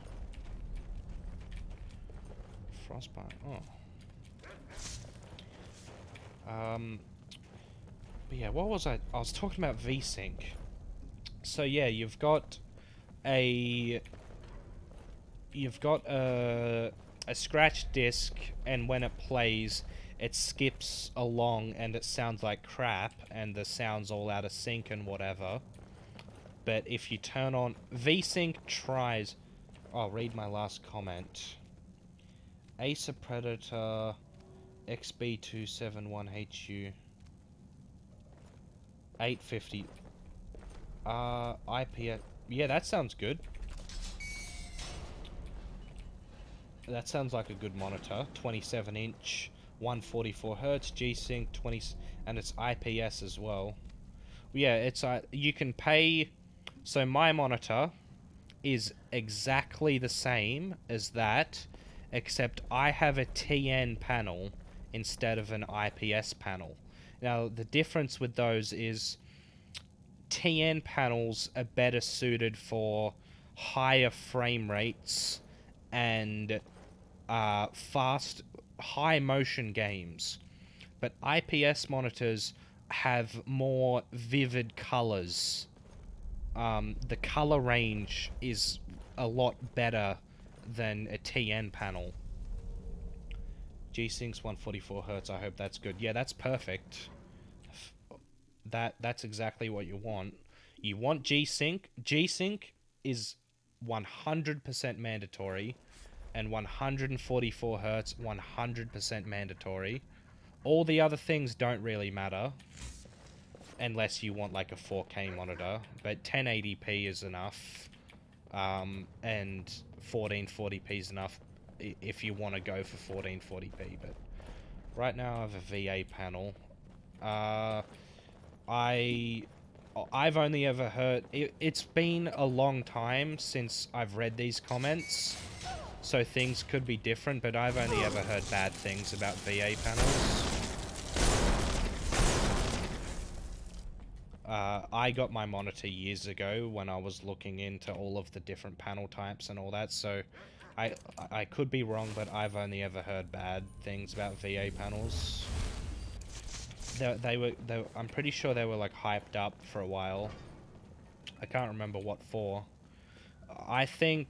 Frostbite, oh. But yeah, what was I was talking about VSync. So yeah, you've got a scratch disc, and when it plays, it skips along and it sounds like crap, and the sound's all out of sync and whatever. But if you turn on VSync tries, I'll read my last comment. Acer Predator XB271HU 850 IPS. Yeah, that sounds good. That sounds like a good monitor. 27-inch, 144 Hz, G-Sync, 20, and it's IPS as well. Yeah, it's you can pay. So my monitor is exactly the same as that, except I have a TN panel instead of an IPS panel. Now the difference with those is TN panels are better suited for higher frame rates and fast, high motion games, but IPS monitors have more vivid colors. The color range is a lot better than a TN panel. G-Sync's 144 Hz, I hope that's good. Yeah, that's perfect. That's exactly what you want. You want G-Sync. G-Sync is 100% mandatory, and 144 Hz 100% mandatory. All the other things don't really matter unless you want like a 4K monitor, but 1080p is enough, and 1440p is enough if you want to go for 1440p. But right now I have a VA panel. I've only ever heard... It's been a long time since I've read these comments, so things could be different, but I've only ever heard bad things about VA panels. I got my monitor years ago when I was looking into all of the different panel types and all that, so I could be wrong, but I've only ever heard bad things about VA panels. I'm pretty sure they were like hyped up for a while. I can't remember what for. I think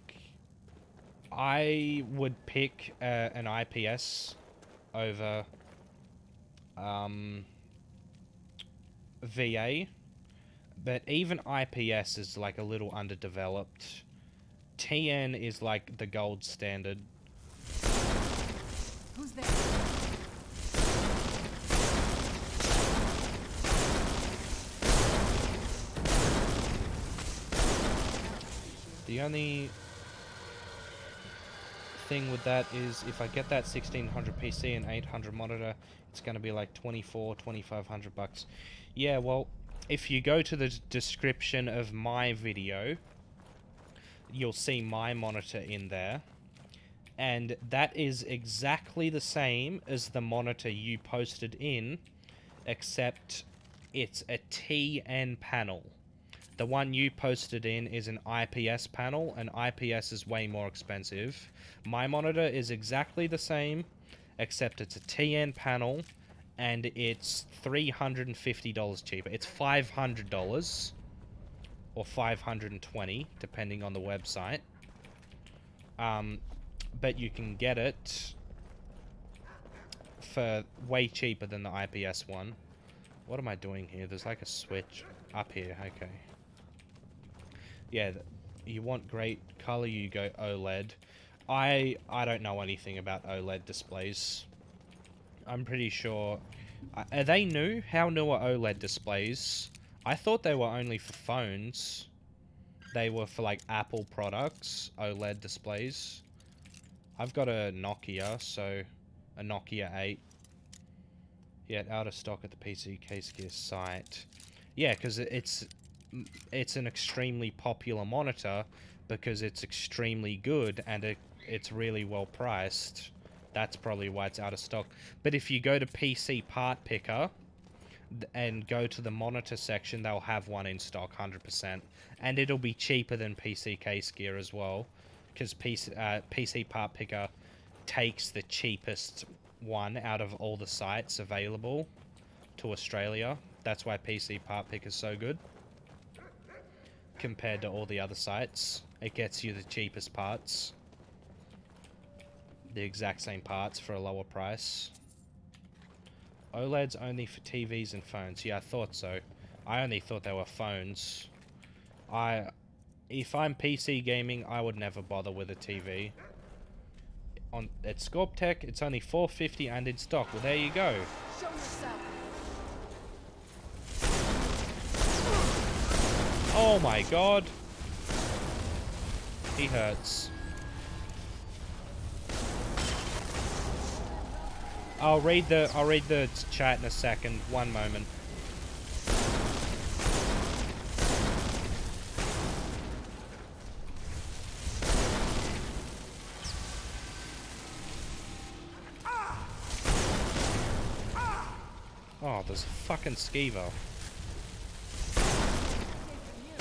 I would pick an IPS over VA, but even IPS is like a little underdeveloped. TN is like the gold standard. Who's there? The only thing with that is if I get that 1600 PC and 800 monitor, it's going to be like 2,500 bucks. Yeah, well, if you go to the description of my video, you'll see my monitor in there, and that is exactly the same as the monitor you posted in, except it's a TN panel. The one you posted in is an IPS panel, and IPS is way more expensive. My monitor is exactly the same, except it's a TN panel, and it's $350 cheaper. It's $500, or $520, depending on the website. But you can get it for way cheaper than the IPS one. What am I doing here? There's like a switch up here. Okay. Yeah, you want great color, you go OLED. I don't know anything about OLED displays. I'm pretty sure... Are they new? How new are OLED displays? I thought they were only for phones. They were for like Apple products, OLED displays. I've got a Nokia, so a Nokia 8. Yeah, out of stock at the PC Case Gear site. Yeah, because it's an extremely popular monitor because it's extremely good and it's really well priced. That's probably why it's out of stock. But if you go to PC Part Picker and go to the monitor section, they'll have one in stock, 100%. And it'll be cheaper than PC Case Gear as well, because PC Part Picker takes the cheapest one out of all the sites available to Australia. That's why PC Part Picker is so good compared to all the other sites. It gets you the cheapest parts. The exact same parts for a lower price. OLED's only for TVs and phones. Yeah, I thought so. I only thought they were phones. If I'm PC gaming, I would never bother with a TV. At Scorptech, it's only $450 and in stock. Well, there you go. Show yourself. Oh my god. He hurts. I'll read the chat in a second. One moment. Oh, there's a fucking skeever.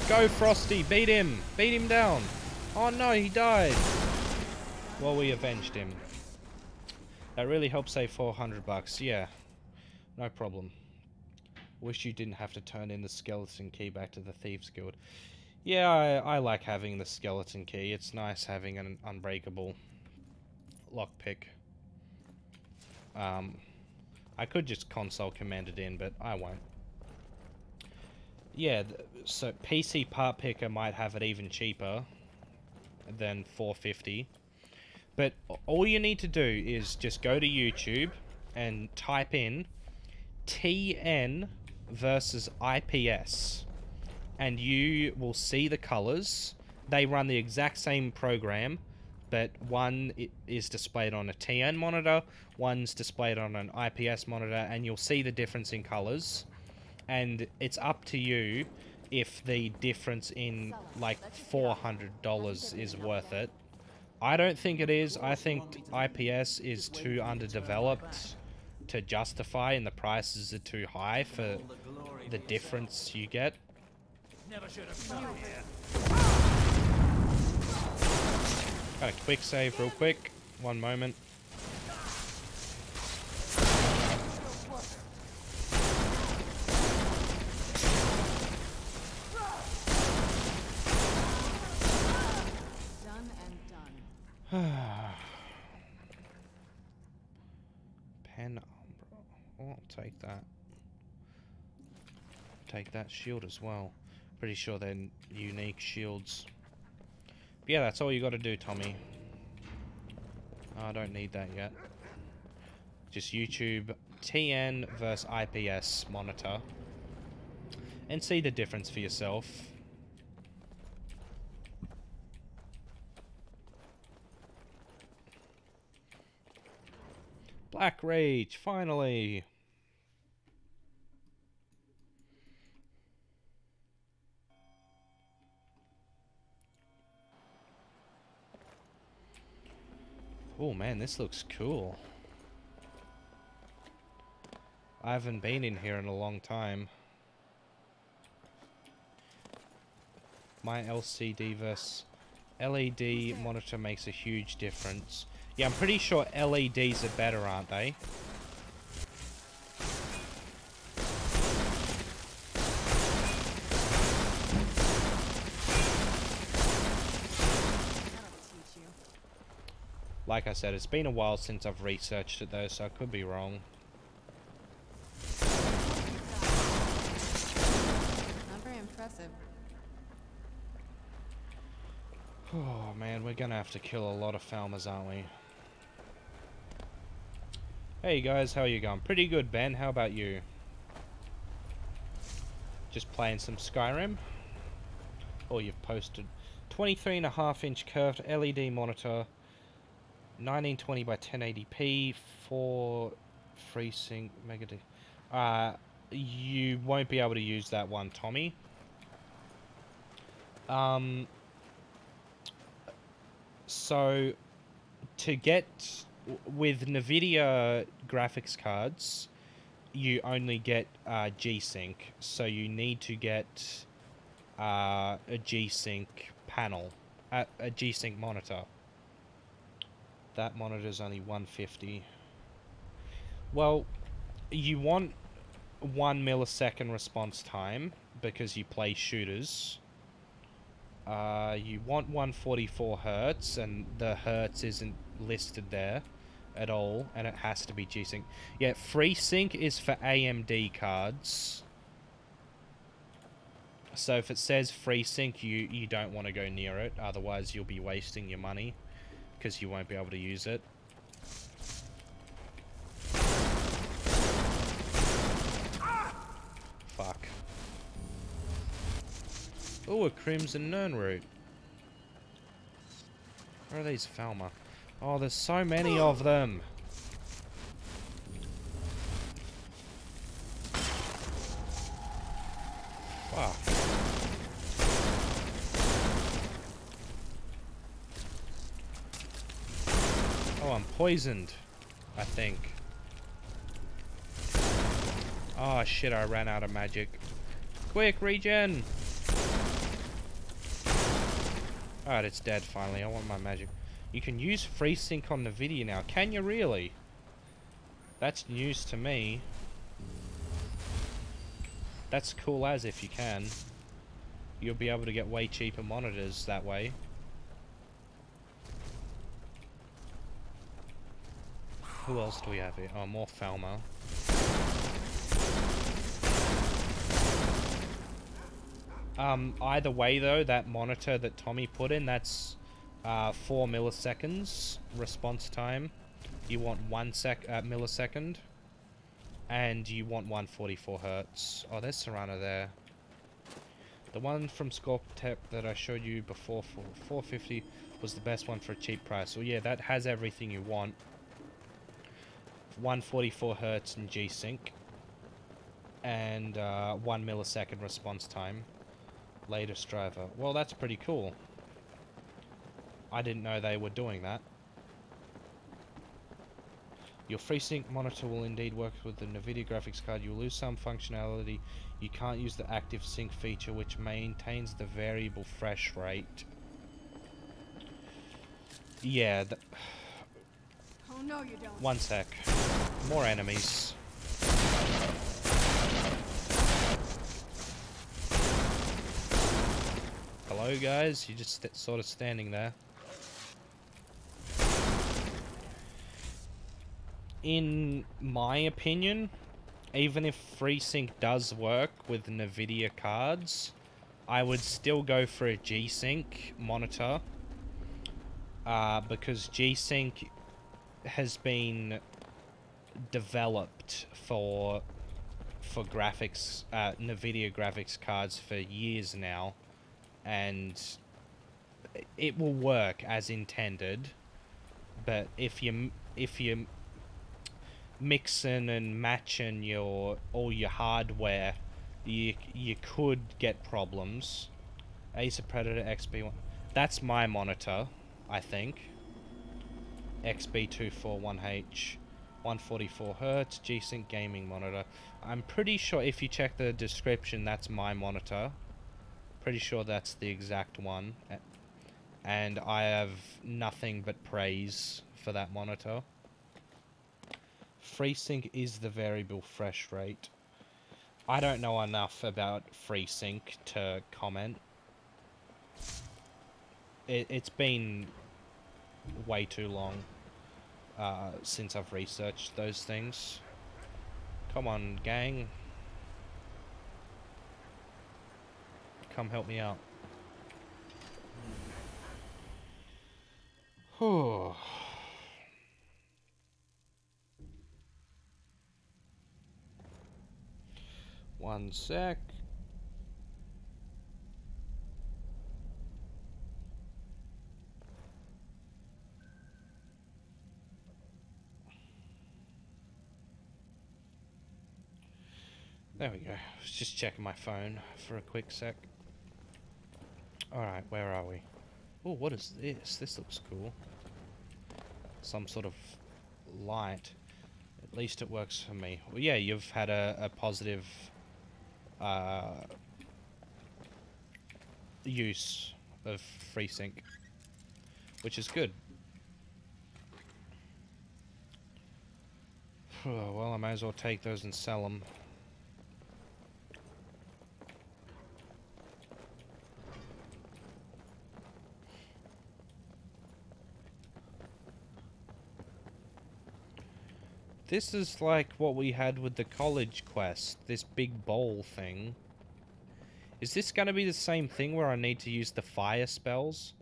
Go, Frosty! Beat him! Beat him down! Oh no, he died! Well, we avenged him. That really helped save $400. Yeah, no problem. Wish you didn't have to turn in the skeleton key back to the Thieves Guild. Yeah, I like having the skeleton key. It's nice having an unbreakable lockpick. I could just console command it in, but I won't. Yeah, so PC Part Picker might have it even cheaper than $450. But all you need to do is just go to YouTube and type in TN versus IPS. And you will see the colors. They run the exact same program, but one is displayed on a TN monitor, one's displayed on an IPS monitor, and you'll see the difference in colors. And it's up to you if the difference in like $400 is worth it. I don't think it is. I think IPS is too underdeveloped to justify, and the prices are too high for the difference you get. Never should have come here. Got a quick save real quick. One moment. Pen Umbra. Oh, I'll take that. Take that shield as well. Pretty sure they're unique shields. But yeah, that's all you got to do, Tommy. Oh, I don't need that yet. Just YouTube TN versus IPS monitor and see the difference for yourself. Black Rage, finally! Oh man, this looks cool. I haven't been in here in a long time. My LCD versus LED monitor makes a huge difference. Yeah, I'm pretty sure LEDs are better, aren't they? Like I said, it's been a while since I've researched it though, so I could be wrong. Not very impressive. Oh man, we're gonna have to kill a lot of Falmers, aren't we? Hey guys, how are you going? Pretty good, Ben. How about you? Just playing some Skyrim? Oh, you've posted 23.5-inch curved LED monitor, 1920 by 1080p, 4 FreeSync Mega. You won't be able to use that one, Tommy. So to get with NVIDIA graphics cards, you only get G-Sync, so you need to get a G-Sync panel, a G-Sync monitor. That monitor is only 150. Well, you want 1 millisecond response time because you play shooters. You want 144 hertz, and the hertz isn't listed there at all, and it has to be G-Sync. Yeah, FreeSync is for AMD cards. So if it says FreeSync, you don't want to go near it, otherwise you'll be wasting your money, because you won't be able to use it. Fuck. Oh, a Crimson Nirnroot. Where are these Falmer? Oh, there's so many of them. Fuck. Oh, I'm poisoned, I think. Oh shit, I ran out of magic. Quick, regen! Alright, it's dead finally. I want my magic. You can use FreeSync on the video now. Can you really? That's news to me. That's cool as if you can. You'll be able to get way cheaper monitors that way. Who else do we have here? Oh, more Falmer. Either way though, that monitor that Tommy put in, that's 4 milliseconds response time. You want 1 millisecond, and you want 144 hertz. Oh, there's Serrano there. The one from Scorptech that I showed you before for 450 was the best one for a cheap price. Well, yeah, that has everything you want. 144 hertz and G-Sync, and 1 millisecond response time. Latest driver. Well, that's pretty cool. I didn't know they were doing that. Your FreeSync monitor will indeed work with the NVIDIA graphics card. You'll lose some functionality. You can't use the active sync feature, which maintains the variable refresh rate. Yeah. Oh no, you don't. One sec. More enemies. Hello, guys. You're just sort of standing there. In my opinion, even if FreeSync does work with NVIDIA cards, I would still go for a G-Sync monitor. Because G-Sync has been developed for graphics, NVIDIA graphics cards for years now, and it will work as intended. But if you mixing and matching all your hardware, you could get problems. Acer Predator XB1. That's my monitor, I think. XB241H, 144 Hz, G-Sync gaming monitor. I'm pretty sure if you check the description, that's my monitor. Pretty sure that's the exact one. And I have nothing but praise for that monitor. FreeSync is the variable refresh rate. I don't know enough about FreeSync to comment. It's been way too long. since I've researched those things. Come on, gang. Come help me out. Whew. One sec. There we go. I was just checking my phone for a quick sec. Alright, where are we? Oh, what is this? This looks cool. Some sort of light. At least it works for me. Well, yeah, you've had a positive use of FreeSync, which is good. Well, I might as well take those and sell them. This is like what we had with the college quest, this big bowl thing. Is this going to be the same thing where I need to use the fire spells?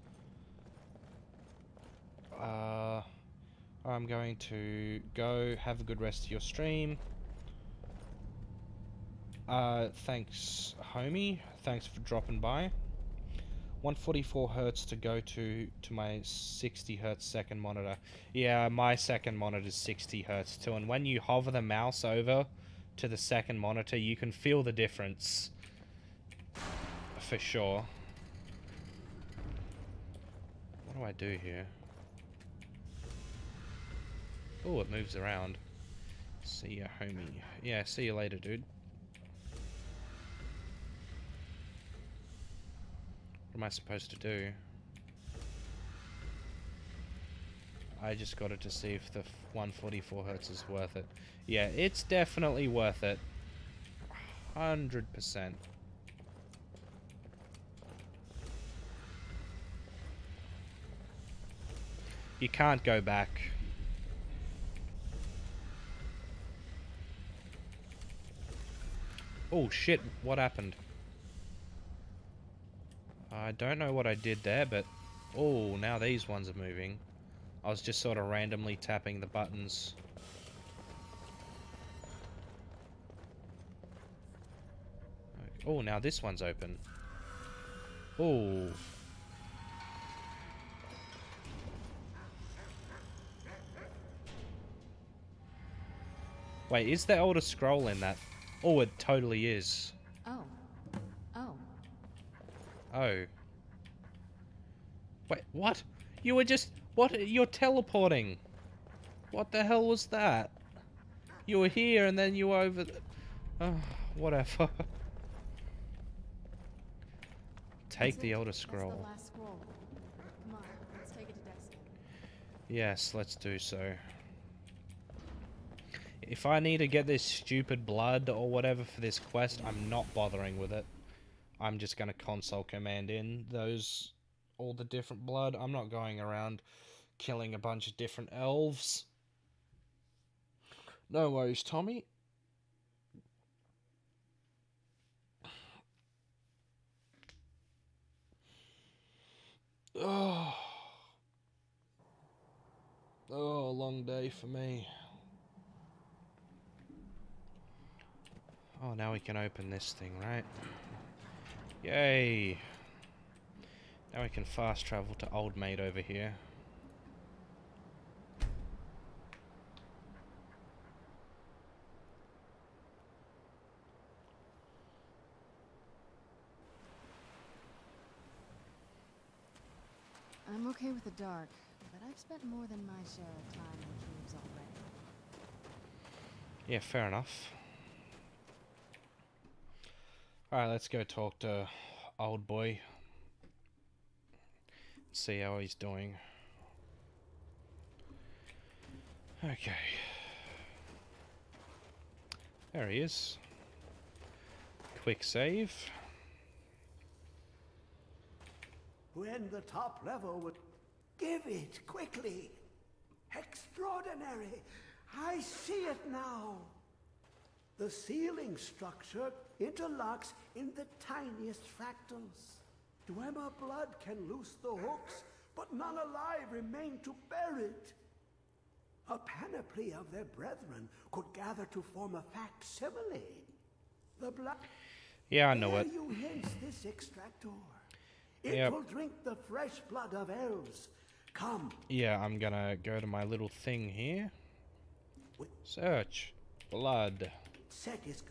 I'm going to go have a good rest of your stream. Thanks, homie. Thanks for dropping by. 144 hertz to go to my 60 hertz second monitor. Yeah, my second monitor is 60 hertz too, and when you hover the mouse over to the second monitor, you can feel the difference. For sure. What do I do here? Oh, it moves around. See ya, homie. Yeah, see you later, dude. What am I supposed to do? I just got it to see if the 144 hertz is worth it. Yeah, it's definitely worth it. 100%. You can't go back. Oh shit, what happened? I don't know what I did there, but... Oh, now these ones are moving. I was just sort of randomly tapping the buttons. Oh, now this one's open. Oh. Wait, is the Elder Scroll in that? Oh, it totally is. Oh. Oh. Oh. Wait, what? You were just... What? You're teleporting. What the hell was that? You were here and then you were over... Oh, whatever. Take the Elder Scroll. That's the last scroll. Come on, let's take it to Destiny. Yes, let's do so. If I need to get this stupid blood or whatever for this quest, I'm not bothering with it. I'm just going to console command in those, all the different blood. I'm not going around killing a bunch of different elves. No worries, Tommy. Oh. Oh, long day for me. Oh, now we can open this thing, right? Yay! Now we can fast travel to Old Maid over here. I'm okay with the dark, but I've spent more than my share of time in caves already. Yeah, fair enough. Alright, let's go talk to old boy. See how he's doing. Okay. There he is. Quick save. When the top level would... Give it, quickly! Extraordinary! I see it now. The ceiling structure interlocks in the tiniest fractals. Dwemer blood can loose the hooks, but none alive remain to bear it. A panoply of their brethren could gather to form a facsimile. The blood... Yeah, I know it. You hence this extractor. It Yep. will drink the fresh blood of elves. Come. Yeah, I'm gonna go to my little thing here. Search. Blood. Set is...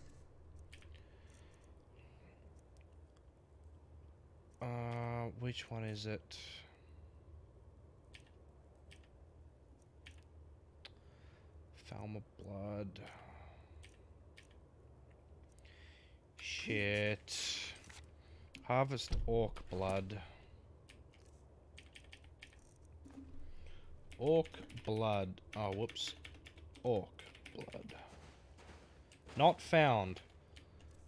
Which one is it? Falmer blood. Shit. Harvest orc blood. Orc blood. Oh, whoops. Orc blood. Not found.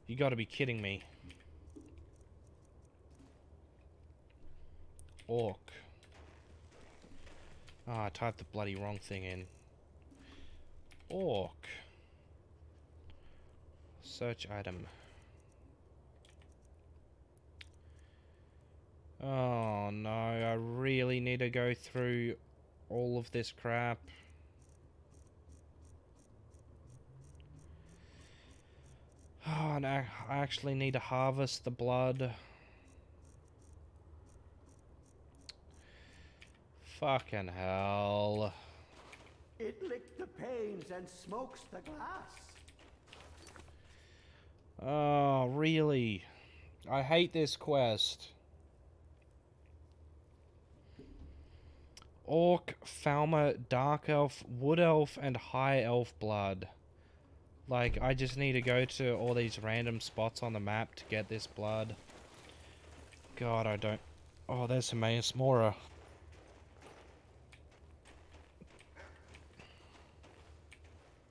You gotta be kidding me. Orc. Oh, I typed the bloody wrong thing in. Orc. Search item. Oh no, I really need to go through all of this crap. Oh, and I actually need to harvest the blood. Fucking hell. It licked the panes and smokes the glass. Oh, really? I hate this quest. Orc, Falmer, Dark Elf, Wood Elf, and High Elf blood. Like, I just need to go to all these random spots on the map to get this blood. God, I don't... Oh, there's Emmaus Mora.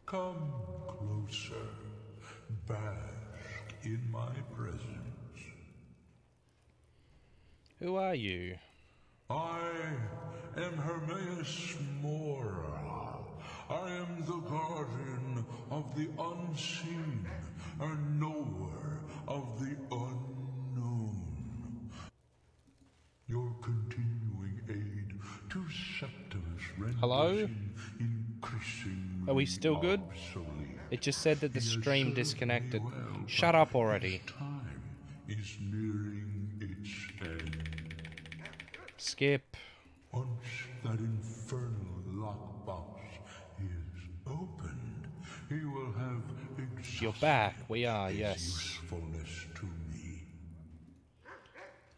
Come closer, bask in my presence. Who are you? I am Hermaeus Mora. I am the guardian of the unseen, and knower of the unknown. Your continuing aid to Septimus renders Hello? him increasingly Are we still good? obsolete. It just said that the He has stream served me disconnected. well, Shut but up already. his time is nearing its end. Skip. Once that infernal lockbox is opened, he will have exhausted You're back. We are, his yes. usefulness to me.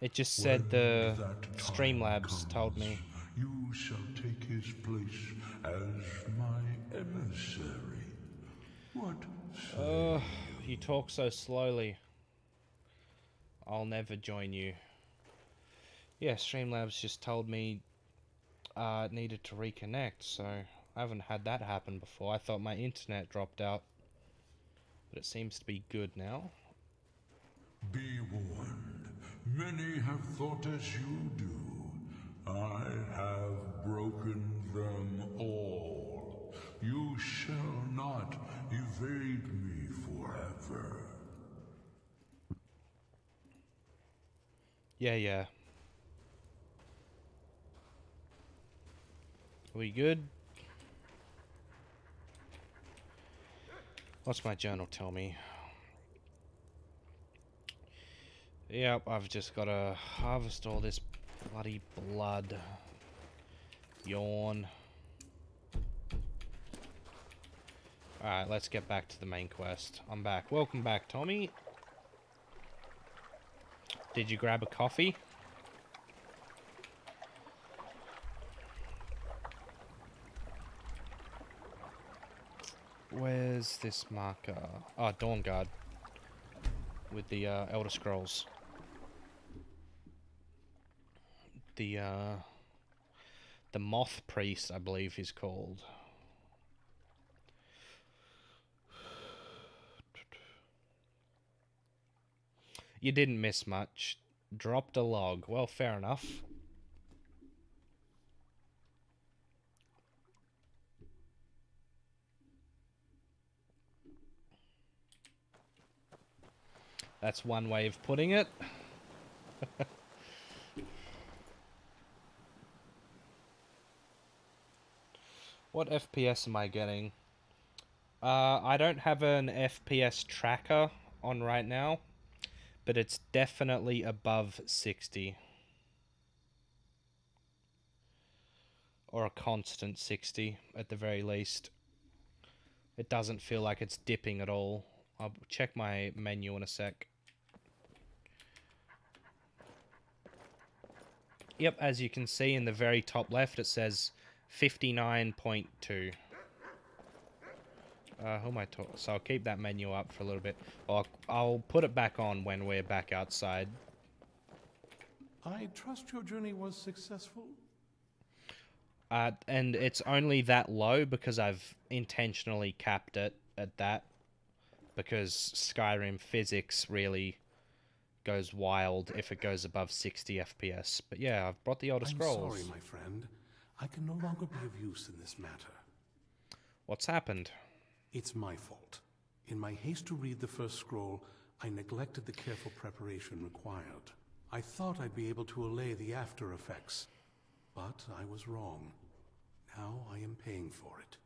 It just said the When that time Streamlabs told comes, me. You shall take his place as my emissary. What say You talk so slowly. I'll never join you. Yeah, Streamlabs just told me it needed to reconnect, so I haven't had that happen before. I thought my internet dropped out, but it seems to be good now. Be warned, many have thought as you do. I have broken them all. You shall not evade me forever. Yeah. Are we good? What's my journal tell me? Yep, I've just got to harvest all this bloody blood. Yawn. Alright, let's get back to the main quest. I'm back. Welcome back, Tommy. Did you grab a coffee? Where's this marker? Oh, Dawnguard. With the Elder Scrolls. The Moth Priest, I believe he's called. You didn't miss much. Dropped a log. Well, fair enough. That's one way of putting it. What FPS am I getting? I don't have an FPS tracker on right now, but it's definitely above 60. Or a constant 60 at the very least. It doesn't feel like it's dipping at all. I'll check my menu in a sec. Yep, as you can see in the very top left, it says 59.2. Who am I talking? So I'll keep that menu up for a little bit. I'll put it back on when we're back outside. I trust your journey was successful. And it's only that low because I've intentionally capped it at that. Because Skyrim physics really goes wild if it goes above 60 FPS. But yeah, I've brought the Elder Scrolls. I'm sorry, my friend. I can no longer be of use in this matter. What's happened? It's my fault. In my haste to read the first scroll, I neglected the careful preparation required. I thought I'd be able to allay the after effects, but I was wrong. Now I am paying for it.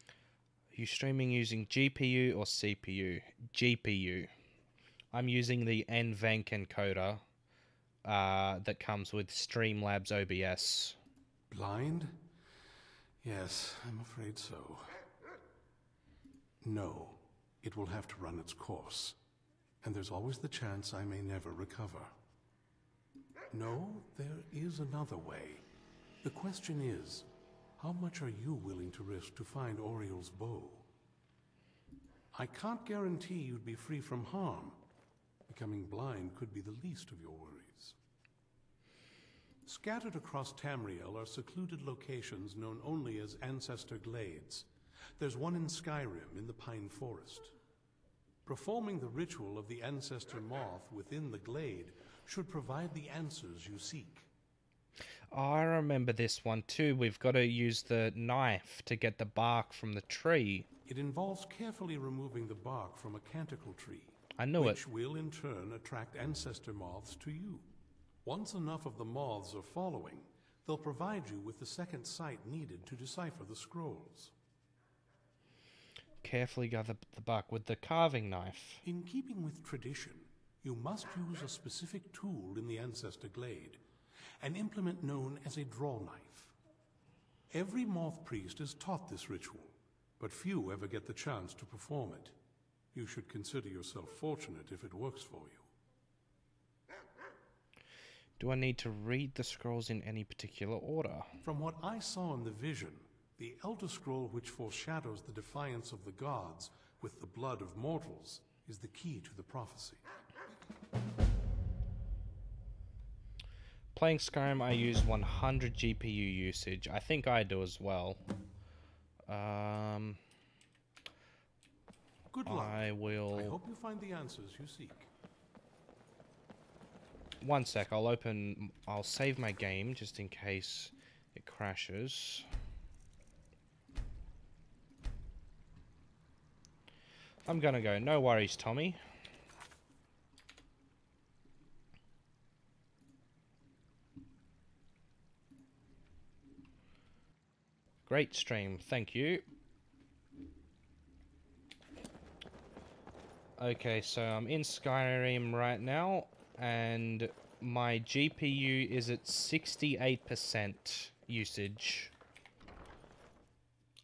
Are you streaming using GPU or CPU? GPU. I'm using the NVENC encoder that comes with Streamlabs OBS. Blind? Yes, I'm afraid so. No, it will have to run its course. And there's always the chance I may never recover. No, there is another way. The question is, how much are you willing to risk to find Oriel's bow? I can't guarantee you'd be free from harm. Becoming blind could be the least of your worries. Scattered across Tamriel are secluded locations known only as Ancestor Glades. There's one in Skyrim, in the Pine Forest. Performing the ritual of the Ancestor Moth within the glade should provide the answers you seek. Oh, I remember this one too. We've got to use the knife to get the bark from the tree. It involves carefully removing the bark from a canticle tree. I knew it. Which will in turn attract ancestor moths to you. Once enough of the moths are following, they'll provide you with the second sight needed to decipher the scrolls. Carefully gather the bark with the carving knife. In keeping with tradition, you must use a specific tool in the Ancestor Glade, an implement known as a draw knife. Every moth priest is taught this ritual, but few ever get the chance to perform it. You should consider yourself fortunate if it works for you. Do I need to read the scrolls in any particular order? From what I saw in the vision, the Elder Scroll which foreshadows the defiance of the gods with the blood of mortals is the key to the prophecy. Playing Skyrim, I use 100 GPU usage. I think I do as well. Good luck. I will... I hope you find the answers you seek. One sec, I'll save my game just in case it crashes. I'm gonna go. No worries, Tommy. Great stream, thank you. Okay, so I'm in Skyrim right now, and my GPU is at 68% usage.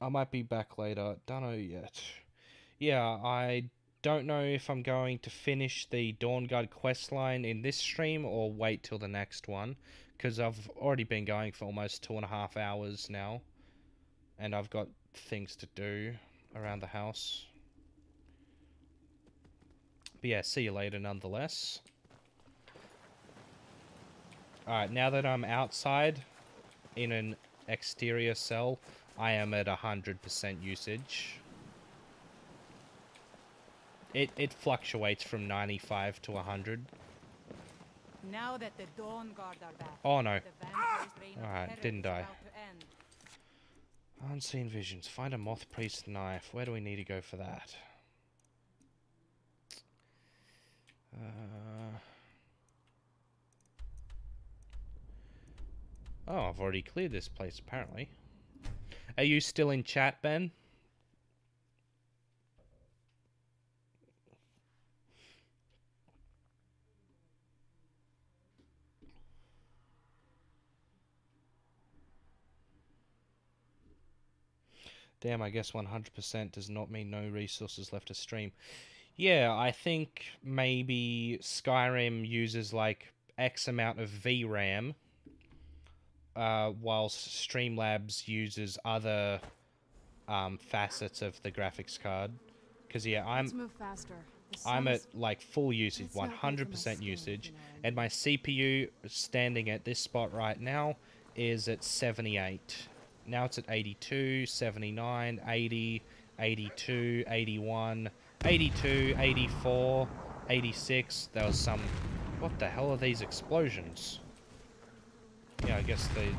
I might be back later, don't know yet. Yeah, I don't know if I'm going to finish the Dawnguard questline in this stream or wait till the next one, because I've already been going for almost 2.5 hours now, and I've got things to do around the house. But yeah, see you later nonetheless. Alright, now that I'm outside in an exterior cell, I am at 100% usage. It fluctuates from 95 to 100. Now that the Dawnguard are back, Oh no. Alright, didn't die. Unseen visions. Find a moth priest knife. Where do we need to go for that? Oh, I've already cleared this place, apparently. Are you still in chat, Ben? Damn, I guess 100% does not mean no resources left to stream. Yeah, I think maybe Skyrim uses like X amount of VRAM, whilst Streamlabs uses other facets of the graphics card. Because yeah, Let's move faster. I'm at like full usage, 100% usage, and my CPU standing at this spot right now is at 78. Now it's at 82, 79, 80, 82, 81, 82, 84, 86. There was some... What the hell are these explosions? Yeah, I guess they...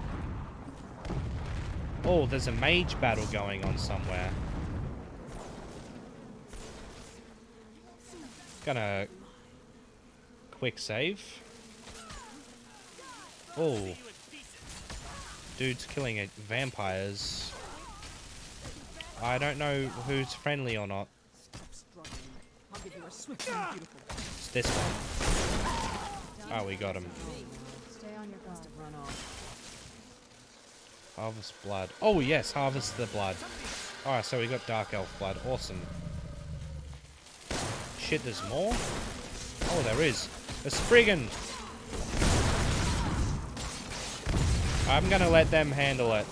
Oh, there's a mage battle going on somewhere. Gonna... Quick save. Oh. Dude's killing vampires. I don't know who's friendly or not. It's this one. Oh, we got him. Stay on your guard. Harvest blood. Oh yes, harvest the blood. Alright, so we got dark elf blood. Awesome. Shit, there's more? Oh, there is. A Spriggan! I'm gonna let them handle it.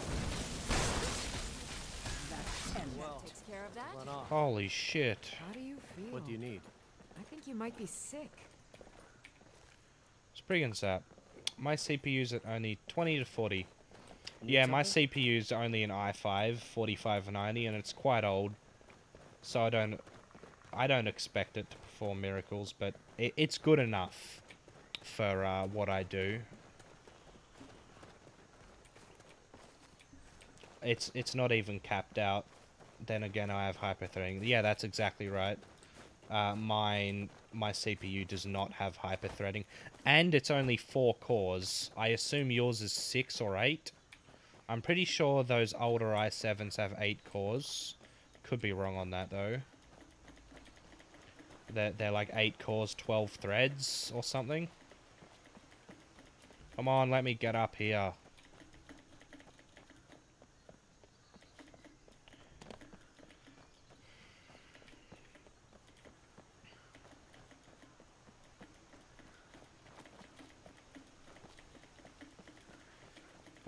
Holy shit. How do you feel? What do you need? I think you might be sick. Spriggan sap. My CPU's at only 20 to 40. Yeah, my CPU's only an i5 4590, and it's quite old. So I don't expect it to perform miracles, but it's good enough for what I do. It's not even capped out. Then again, I have hyperthreading. Yeah, that's exactly right. My CPU does not have hyperthreading, and it's only 4 cores. I assume yours is 6 or 8. I'm pretty sure those older i7s have 8 cores. Could be wrong on that though. They're like 8 cores, 12 threads or something. Come on, let me get up here.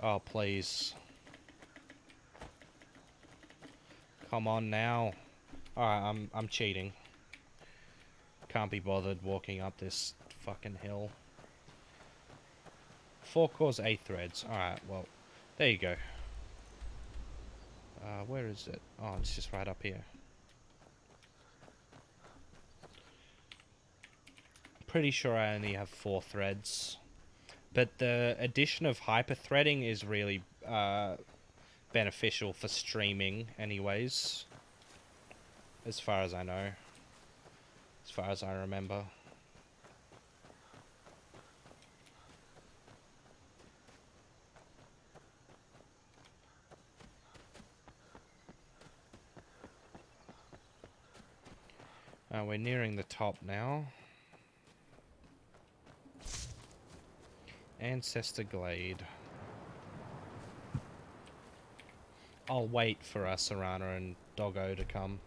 Oh, please. Come on now. Alright, I'm cheating. Can't be bothered walking up this fucking hill. 4 cores, 8 threads. Alright, well, there you go. Where is it? Oh, it's just right up here. Pretty sure I only have 4 threads. But the addition of hyperthreading is really beneficial for streaming anyways. As far as I know. As far as I remember. We're nearing the top now. Ancestor Glade. I'll wait for Serana and Doggo to come.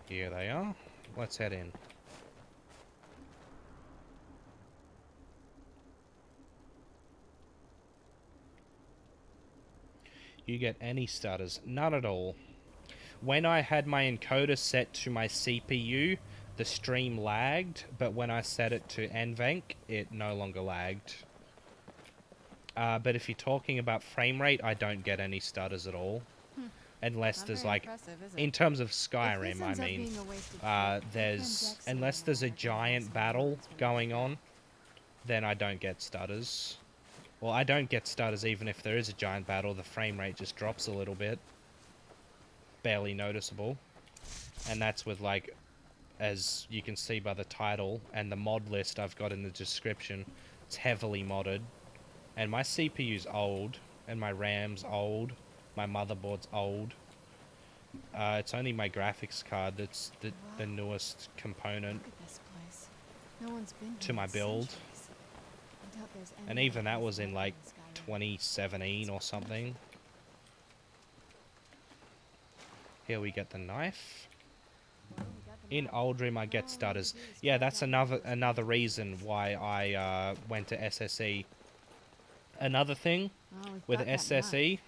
Here they are. Let's head in. You get any stutters? None at all. When I had my encoder set to my CPU, the stream lagged, but when I set it to NVENC, it no longer lagged. But if you're talking about frame rate, I don't get any stutters at all. Unless there's like, in terms of Skyrim, I mean, unless there's a giant battle going on, then I don't get stutters. Well, I don't get stutters even if there is a giant battle, the frame rate just drops a little bit. Barely noticeable. And that's with like as you can see by the title and the mod list I've got in the description. It's heavily modded, and my CPU's old, and my RAM's old, my motherboard's old. It's only my graphics card that's the newest component to my build. And even that was in like 2017 or something. Here we get the knife. In Oldrim I get stutters. Yeah, that's another reason why I went to SSE. Another thing with SSE,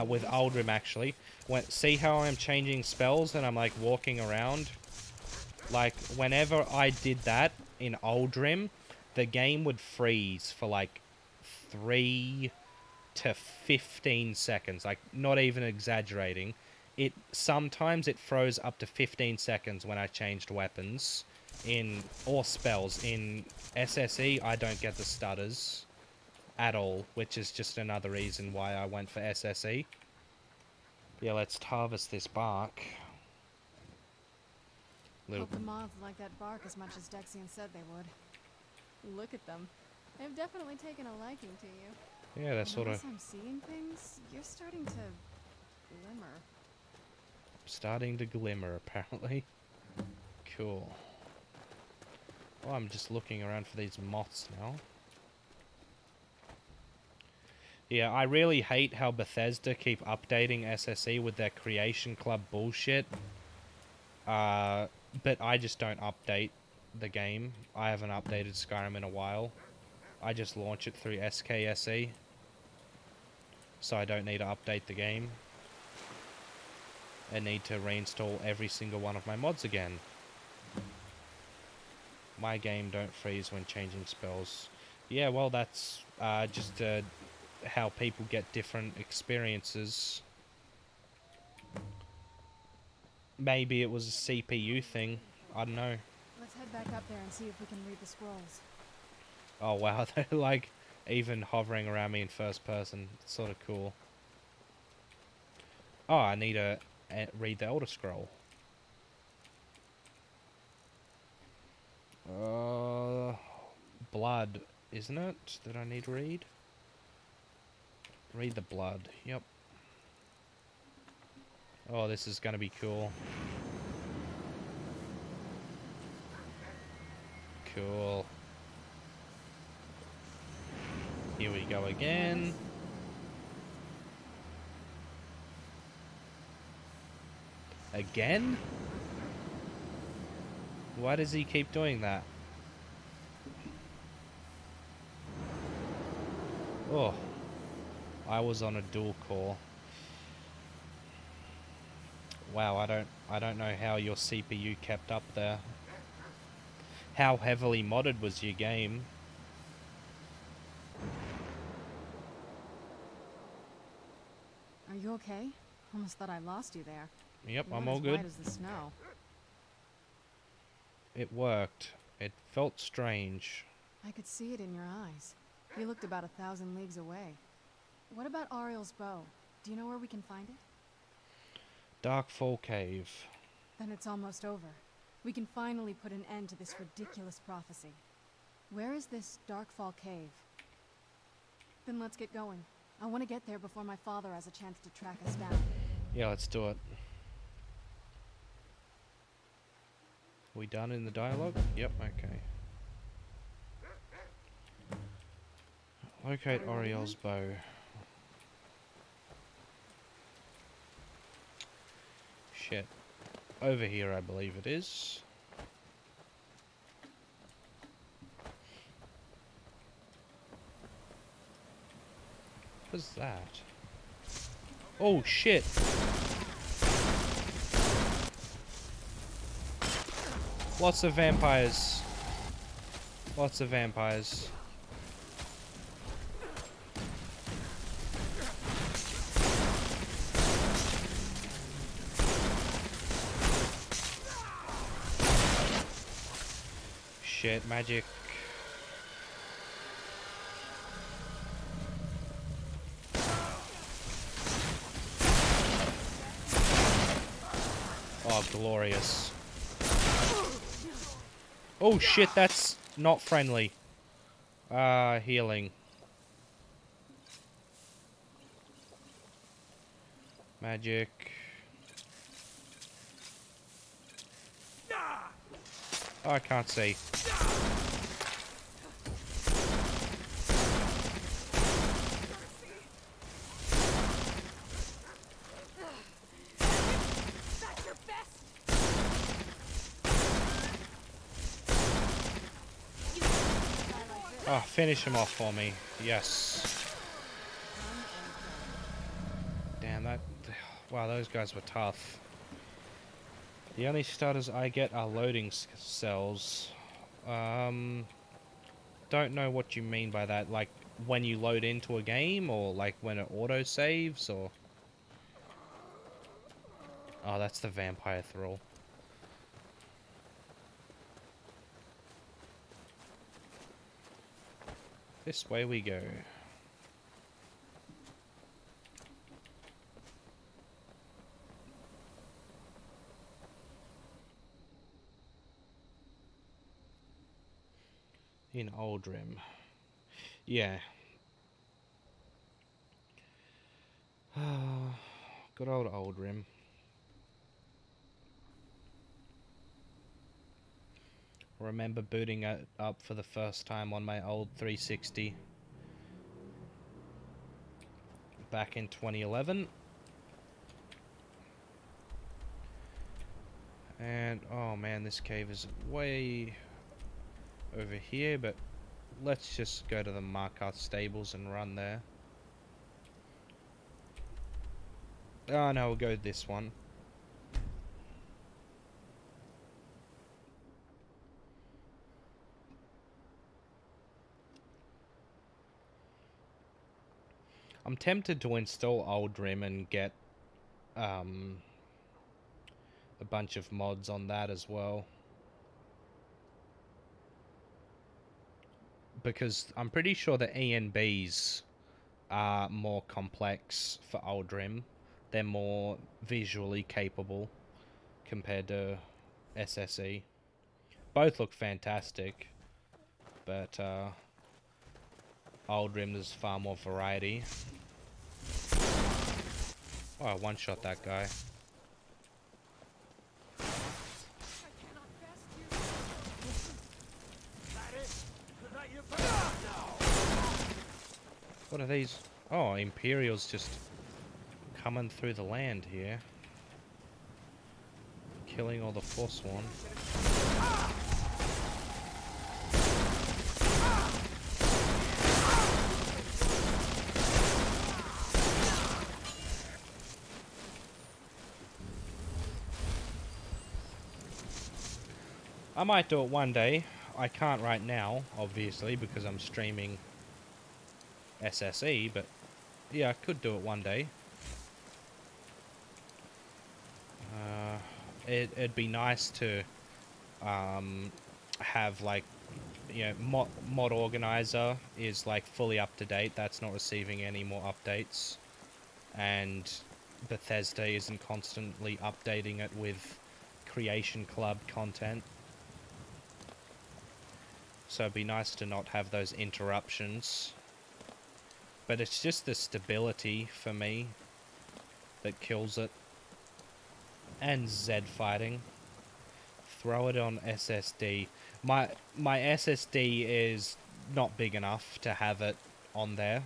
with Oldrim actually, see how I'm changing spells and I'm like walking around? Like whenever I did that in Oldrim, the game would freeze for like 3 to 15 seconds, like not even exaggerating. Sometimes it froze up to 15 seconds when I changed weapons or spells. In SSE, I don't get the stutters at all, which is just another reason why I went for SSE. Yeah, let's harvest this bark. Hope the moths like that bark as much as Dexian said they would. Look at them. They've definitely taken a liking to you. Yeah, they're sort of... I'm seeing things, you're starting to glimmer. Starting to glimmer, apparently. Cool. Oh, I'm just looking around for these moths now. Yeah, I really hate how Bethesda keep updating SSE with their Creation Club bullshit. But I just don't update the game. I haven't updated Skyrim in a while. I just launch it through SKSE. So I don't need to update the game. I need to reinstall every single one of my mods again. My game don't freeze when changing spells. Yeah, well that's just how people get different experiences. Maybe it was a CPU thing. I don't know. Let's head back up there and see if we can read the scrolls. Oh wow, they're like even hovering around me in first person. It's sort of cool. Oh, I need to read the Elder Scroll. Blood, isn't it? That I need to read? Read the blood. Yep. Oh, this is gonna be cool. Cool. Here we go again. Again? Why does he keep doing that? Oh. I was on a dual core. Wow, I don't know how your CPU kept up there. How heavily modded was your game? Are you okay? Almost thought I lost you there. Yep, You're I'm not all as good. white as the snow. It worked. It felt strange. I could see it in your eyes. You looked about 1,000 leagues away. What about Ariel's bow? Do you know where we can find it? Darkfall Cave. Then it's almost over. We can finally put an end to this ridiculous prophecy. Where is this Darkfall Cave? Then let's get going. I want to get there before my father has a chance to track us down. Yeah, let's do it. We done in the dialogue? Yep, okay. Locate Ariel's bow. Shit. Over here, I believe it is. What's that? Oh, shit! Lots of vampires. Lots of vampires. Shit, magic. Oh, glorious. Oh shit, that's not friendly. Healing. Magic. Oh, I can't see. Oh, finish him off for me. Yes. Damn, that... Wow, those guys were tough. The only starters I get are loading cells. Don't know what you mean by that. Like, when you load into a game, or like when it auto-saves, or... Oh, that's the vampire thrall. This way we go. In Aldrim. Yeah. Good old Aldrim. Remember booting it up for the first time on my old 360 back in 2011. And oh man, this cave is way over here, but let's just go to the Markarth stables and run there. Oh no, we'll go this one. I'm tempted to install Aldrim and get a bunch of mods on that as well. Because I'm pretty sure the ENBs are more complex for Aldrim. They're more visually capable compared to SSE. Both look fantastic, but Aldrim there's far more variety. Oh, I one-shot that guy. What are these? Oh, Imperials just coming through the land here. Killing all the Forsworn. I might do it one day. I can't right now, obviously, because I'm streaming SSE, but yeah, I could do it one day. It'd be nice to have, like, you know, mod organizer is like fully up to date. That's not receiving any more updates, and Bethesda isn't constantly updating it with Creation Club content. So it'd be nice to not have those interruptions. But it's just the stability for me that kills it. And Z fighting. Throw it on SSD. My SSD is not big enough to have it on there.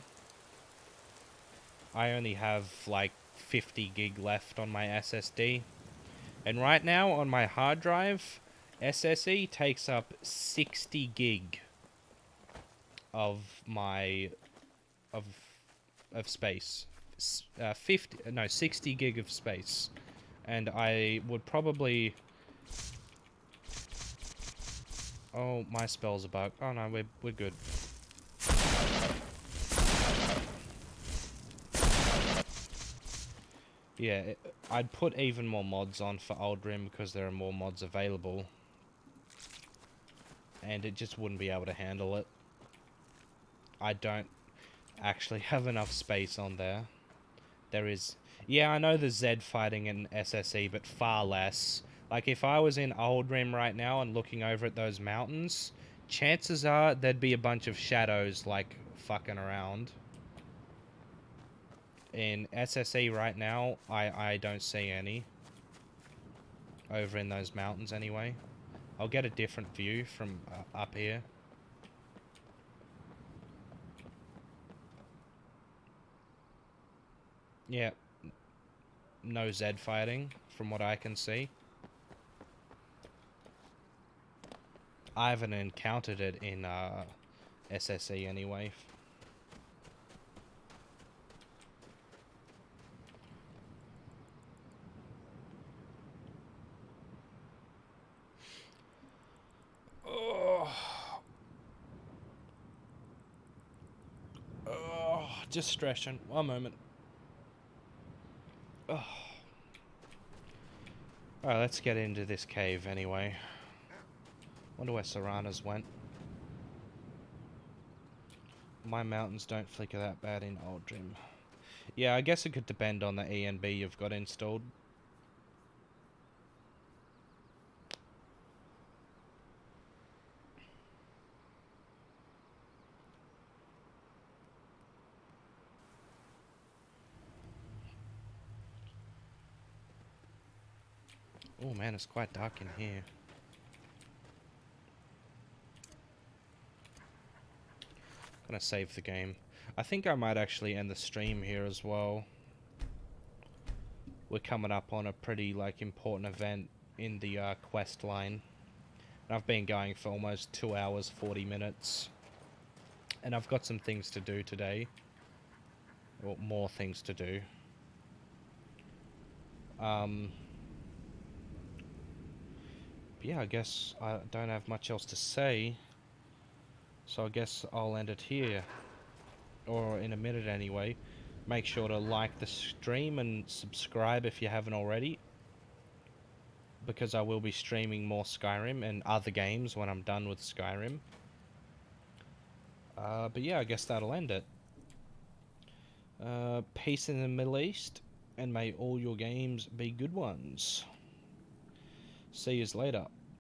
I only have like 50 gig left on my SSD. And right now on my hard drive, SSE takes up 60 gig of my of space. 60 gig of space. And I would probably... Oh, my spell's a bug. Oh no, we're good. Yeah, I'd put even more mods on for Aldrim because there are more mods available. And it just wouldn't be able to handle it. I don't actually have enough space on there. There is... Yeah, I know the Z fighting in SSE, but far less. Like, if I was in Old Rim right now and looking over at those mountains, chances are there'd be a bunch of shadows, like, fucking around. In SSE right now, I don't see any. Over in those mountains, anyway. I'll get a different view from up here. Yeah. No Zed fighting, from what I can see. I haven't encountered it in SSE anyway. Just stretching. One moment. Alright, let's get into this cave anyway. Wonder where Serana's went. My mountains don't flicker that bad in Old Rim. Yeah, I guess it could depend on the ENB you've got installed. Oh man, it's quite dark in here. Gonna save the game. I think I might actually end the stream here as well. We're coming up on a pretty, like, important event in the quest line. And I've been going for almost 2 hours, 40 minutes. And I've got some things to do today. Or more things to do. Yeah, I guess I don't have much else to say. So I guess I'll end it here. Or in a minute anyway. Make sure to like the stream and subscribe if you haven't already. Because I will be streaming more Skyrim and other games when I'm done with Skyrim. But yeah, I guess that'll end it. Peace in the Middle East. And may all your games be good ones. See yous later.